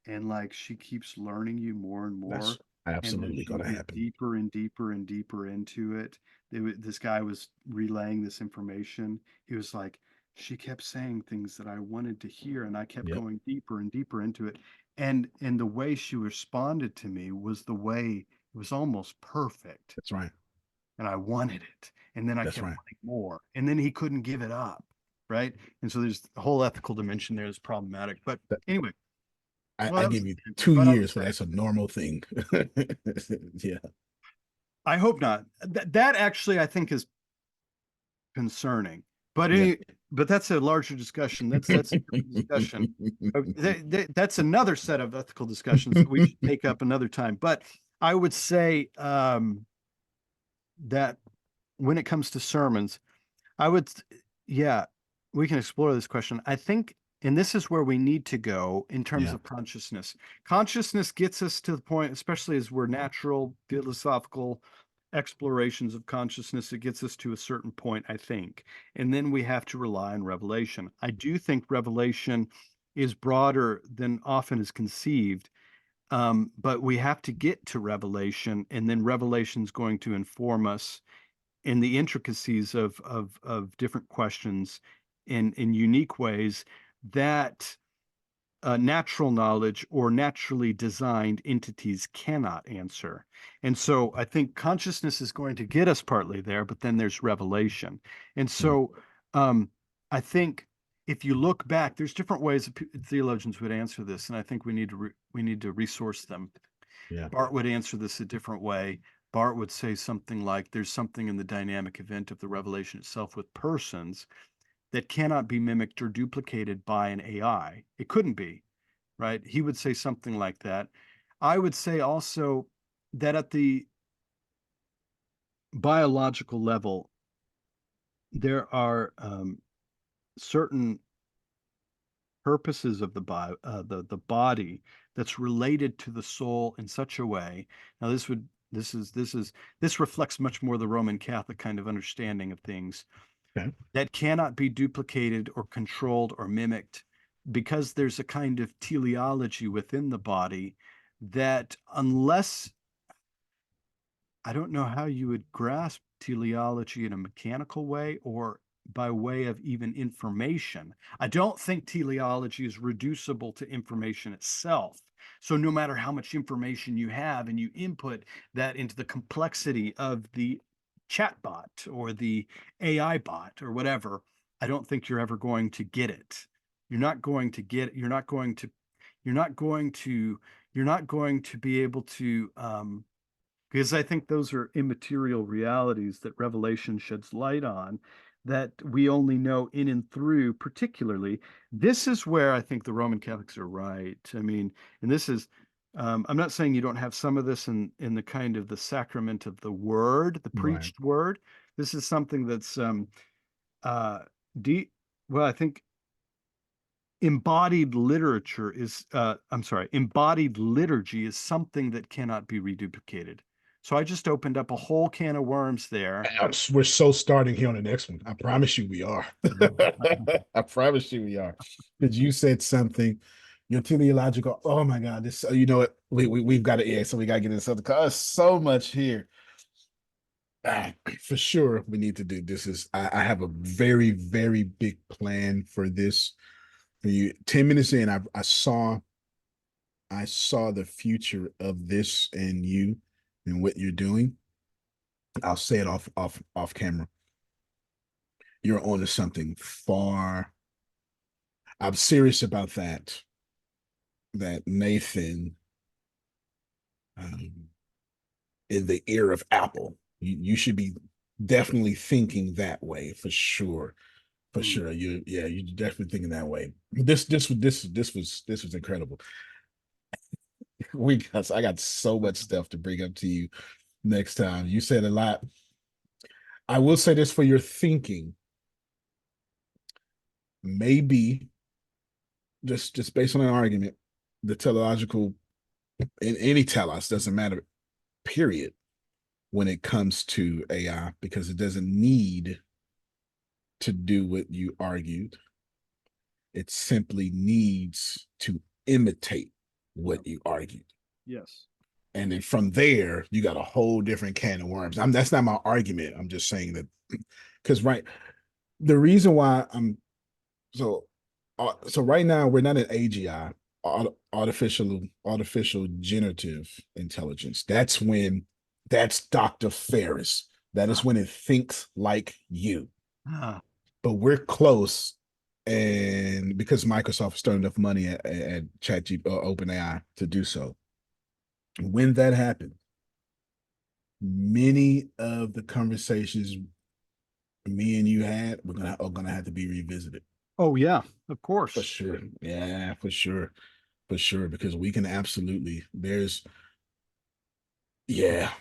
S2: and like she keeps learning you more and
S1: That's
S2: more, and then
S1: absolutely
S2: she'll
S1: going to
S2: get
S1: happen.
S2: deeper and deeper and deeper into it. This guy was relaying this information. He was like, she kept saying things that I wanted to hear, and I kept
S1: Yep.
S2: going deeper and deeper into it. And the way she responded to me was the way it was almost perfect,
S1: That's right.
S2: and I wanted it. And then I
S1: That's
S2: kept
S1: right.
S2: wanting more, and then he couldn't give it up, right? And so there's a whole ethical dimension there that's problematic. But
S1: That,
S2: anyway, well,
S1: I
S2: that was
S1: give you
S2: a tangent, but I would
S1: 2 years for
S2: say
S1: that's a normal thing. Yeah.
S2: I hope not. That actually I think is concerning. But
S1: Yeah.
S2: but that's a larger discussion. That's a different discussion. That's another set of ethical discussions that we should take up another time. But I would say that when it comes to sermons, I would, yeah, we can explore this question. I think, and this is where we need to go in terms
S1: Yeah.
S2: of consciousness. Consciousness gets us to the point, especially as we're natural philosophical explorations of consciousness, it gets us to a certain point, I think. And then we have to rely on revelation. I do think revelation is broader than often is conceived. But we have to get to revelation, and then revelation is going to inform us in the intricacies of different questions in unique ways that natural knowledge or naturally designed entities cannot answer. And so I think consciousness is going to get us partly there, but then there's revelation. And
S1: Mm.
S2: so I think if you look back, there's different ways that theologians would answer this, and I think we need to resource them.
S1: Yeah.
S2: Bart would answer this a different way. Bart would say something like, there's something in the dynamic event of the revelation itself with persons that cannot be mimicked or duplicated by an AI. It couldn't be, right? He would say something like that. I would say also that at the biological level, there are certain purposes of the body that's related to the soul in such a way. Now, this reflects much more the Roman Catholic kind of understanding of things
S1: Okay.
S2: that cannot be duplicated or controlled or mimicked because there's a kind of teleology within the body that unless I don't know how you would grasp teleology in a mechanical way or by way of even information. I don't think teleology is reducible to information itself. So no matter how much information you have and you input that into the complexity of the chatbot or the AI bot or whatever, I don't think you're ever going to get it. You're not going to get it. You're not going to, you're not going to be able to because I think those are immaterial realities that Revelation sheds light on that we only know in and through, particularly. This is where I think the Roman Catholics are right. I mean, and this is, I'm not saying you don't have some of this in the kind of the sacrament of the word, the
S1: Right.
S2: preached word. This is something that's, uh, de well, I think embodied literature is I'm sorry, embodied liturgy is something that cannot be reduplicated. So I just opened up a whole can of worms there.
S1: We're so starting here on the next one. I promise you we are. I promise you we are. Because you said something, your teleological. Oh my God, this. You know what? We've got to. Yeah, so we got to get into something. Cause so much here. For sure, we need to do this. I have a very big plan for this. you 10 minutes in, I saw the future of this and you and what you're doing. I'll say it off camera. You're onto something far. I'm serious about that. That Nathan, um, in the ear of Apple. You should be definitely thinking that way for sure. For
S2: Mm.
S1: sure. You're definitely thinking that way. This was incredible. I got so much stuff to bring up to you next time. You said a lot. I will say this for your thinking. Maybe just based on an argument, the teleological in any telos doesn't matter, period, when it comes to AI, because it doesn't need to do what you argued. It simply needs to imitate
S2: Yeah.
S1: what you argued.
S2: Yes.
S1: And then from there, you got a whole different can of worms. That's not my argument. I'm just saying that because the reason why so so right now we're not at AGI, artificial generative intelligence. That's Dr. Ferris. That is
S2: Ah,
S1: when it thinks like you.
S2: ah,
S1: But we're close, and because Microsoft has thrown enough money at ChatGPT or OpenAI to do so, when that happens, many of the conversations me and you had are gonna have to be revisited
S2: oh yeah, of
S1: for
S2: course.
S1: sure. Yeah, for sure, because we can absolutely. There's yeah,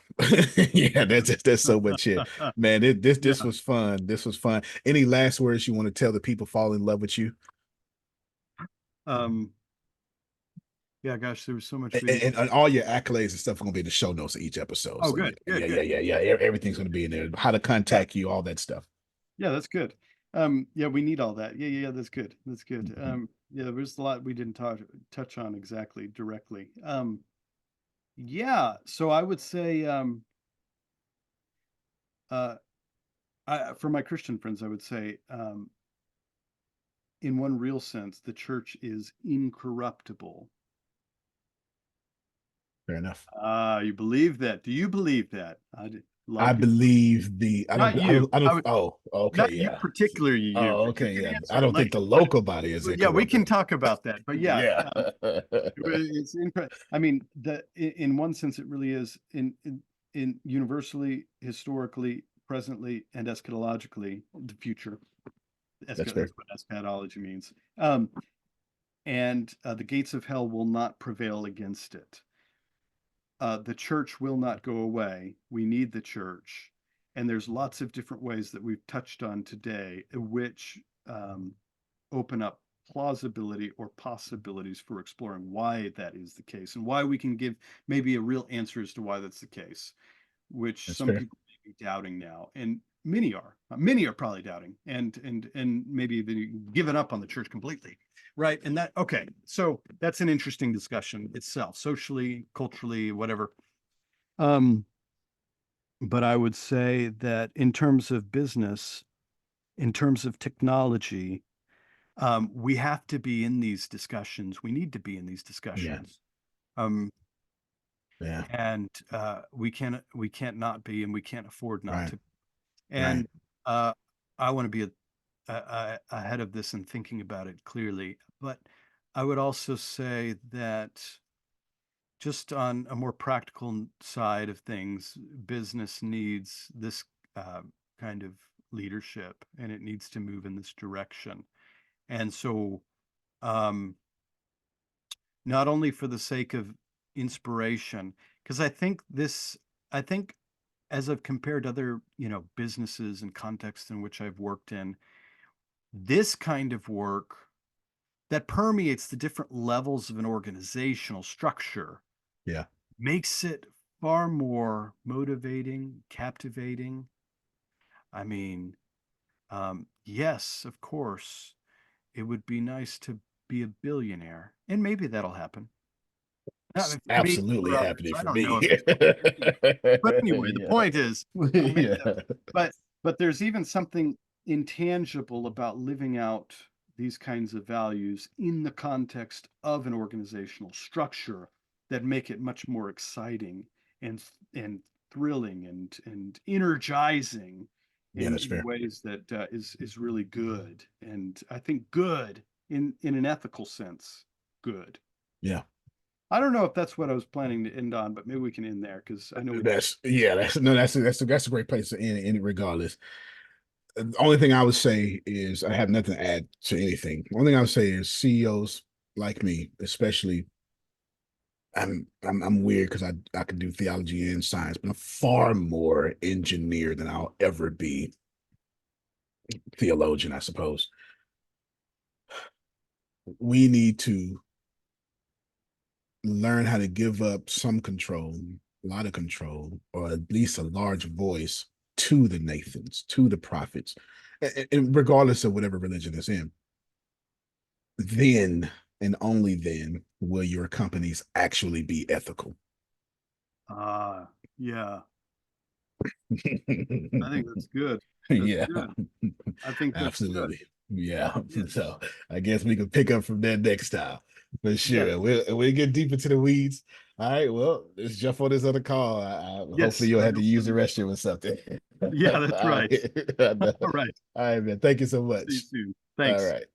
S1: yeah. That's so much shit, man. This
S2: Yeah.
S1: was fun. This was fun. Any last words you want to tell the people fall in love with you?
S2: Um, yeah, gosh, there was so much
S1: and,
S2: we didn't.
S1: and all your accolades and stuff are going to be in the show notes of each episode.
S2: Oh,
S1: So
S2: good, good, good.
S1: yeah. Everything's going to be in there. How to
S2: Yeah,
S1: contact you, all that stuff.
S2: yeah, that's good. Yeah, we need all that. Yeah, that's good. That's good.
S1: Mhm.
S2: Yeah, there's a lot we didn't touch on exactly directly. Yeah, so I would say, uh, for my Christian friends, I would say, in one real sense, the church is incorruptible.
S1: Fair enough.
S2: You believe that? Do you believe that? A lot
S1: I
S2: of people,
S1: believe the.
S2: not you.
S1: I don't. Oh, okay,
S2: Not you
S1: yeah.
S2: particularly, you,
S1: Oh,
S2: but you
S1: okay,
S2: can
S1: yeah. I
S2: answer.
S1: don't
S2: Like,
S1: think the local body is
S2: yeah, we can
S1: incorruptible.
S2: talk about that. But yeah,
S1: Yeah.
S2: it's incredible. I mean, in one sense, it really is in universally, historically, presently, and eschatologically the future.
S1: That's
S2: That's
S1: fair.
S2: what eschatology means. And the gates of hell will not prevail against it. The church will not go away. We need the church. And there's lots of different ways that we've touched on today, which um, open up plausibility or possibilities for exploring why that is the case and why we can give maybe a real answer as to why that's the case, which
S1: That's
S2: some
S1: fair.
S2: people may be doubting now, and many are probably doubting, and maybe even given up on the church completely, right? And that okay, so that's an interesting discussion itself, socially, culturally, whatever. Um, but I would say that in terms of business, in terms of technology, we have to be in these discussions. We need to be in these
S1: Yeah.
S2: discussions. Um,
S1: Yeah.
S2: and we can't not be, and we can't afford not
S1: Right.
S2: to.
S1: Right.
S2: And I want to be ahead of this and thinking about it clearly. But I would also say that just on a more practical side of things, business needs this uh, kind of leadership, and it needs to move in this direction. And so, um, not only for the sake of inspiration, because I think as I've compared other, businesses and contexts in which I've worked in, this kind of work that permeates the different levels of an organizational structure
S1: Yeah.
S2: makes it far more motivating, captivating. I mean, yes, of course, it would be nice to be a billionaire, and maybe that'll happen.
S1: It's
S2: For me,
S1: absolutely
S2: for others,
S1: happening
S2: I
S1: for
S2: don't know
S1: me.
S2: if it's going to. But anyway, the
S1: Yeah.
S2: point is,
S1: Yeah.
S2: but there's even something intangible about living out these kinds of values in the context of an organizational structure that make it much more exciting and and thrilling and energizing
S1: Yeah, that's
S2: in
S1: fair.
S2: ways that is really good. And I think good in an ethical sense, good.
S1: Yeah.
S2: I don't know if that's what I was planning to end on, but maybe we can end there because I know we got.
S1: That's yeah, that's no, that's a great place to end it regardless. The only thing I would say is I have nothing to add to anything. The only thing I would say is CEOs like me, especially I'm weird because I can do theology and science, but I'm far more engineer than I'll ever be theologian, I suppose. We need to learn how to give up some control, a lot of control, or at least a large voice to the Nathans, to the prophets, and regardless of whatever religion it's in. Then and only then will your companies actually be ethical.
S2: Ah, yeah, I think that's good. That's
S1: Yeah,
S2: good. I think that's good.
S1: absolutely. Yeah.
S2: Yes.
S1: So I guess we can pick up from there next time. For
S2: Yes.
S1: sure. We'll get deep into the weeds. All right. Well, let's jump on this other call. Hopefully
S2: Yes,
S1: you'll
S2: I
S1: have to
S2: hope
S1: use
S2: so.
S1: the restroom or something. All
S2: Yeah, that's right.
S1: right. All
S2: All right.
S1: right, man. Thank you so
S2: See you
S1: much.
S2: soon.
S1: All
S2: Thanks.
S1: right.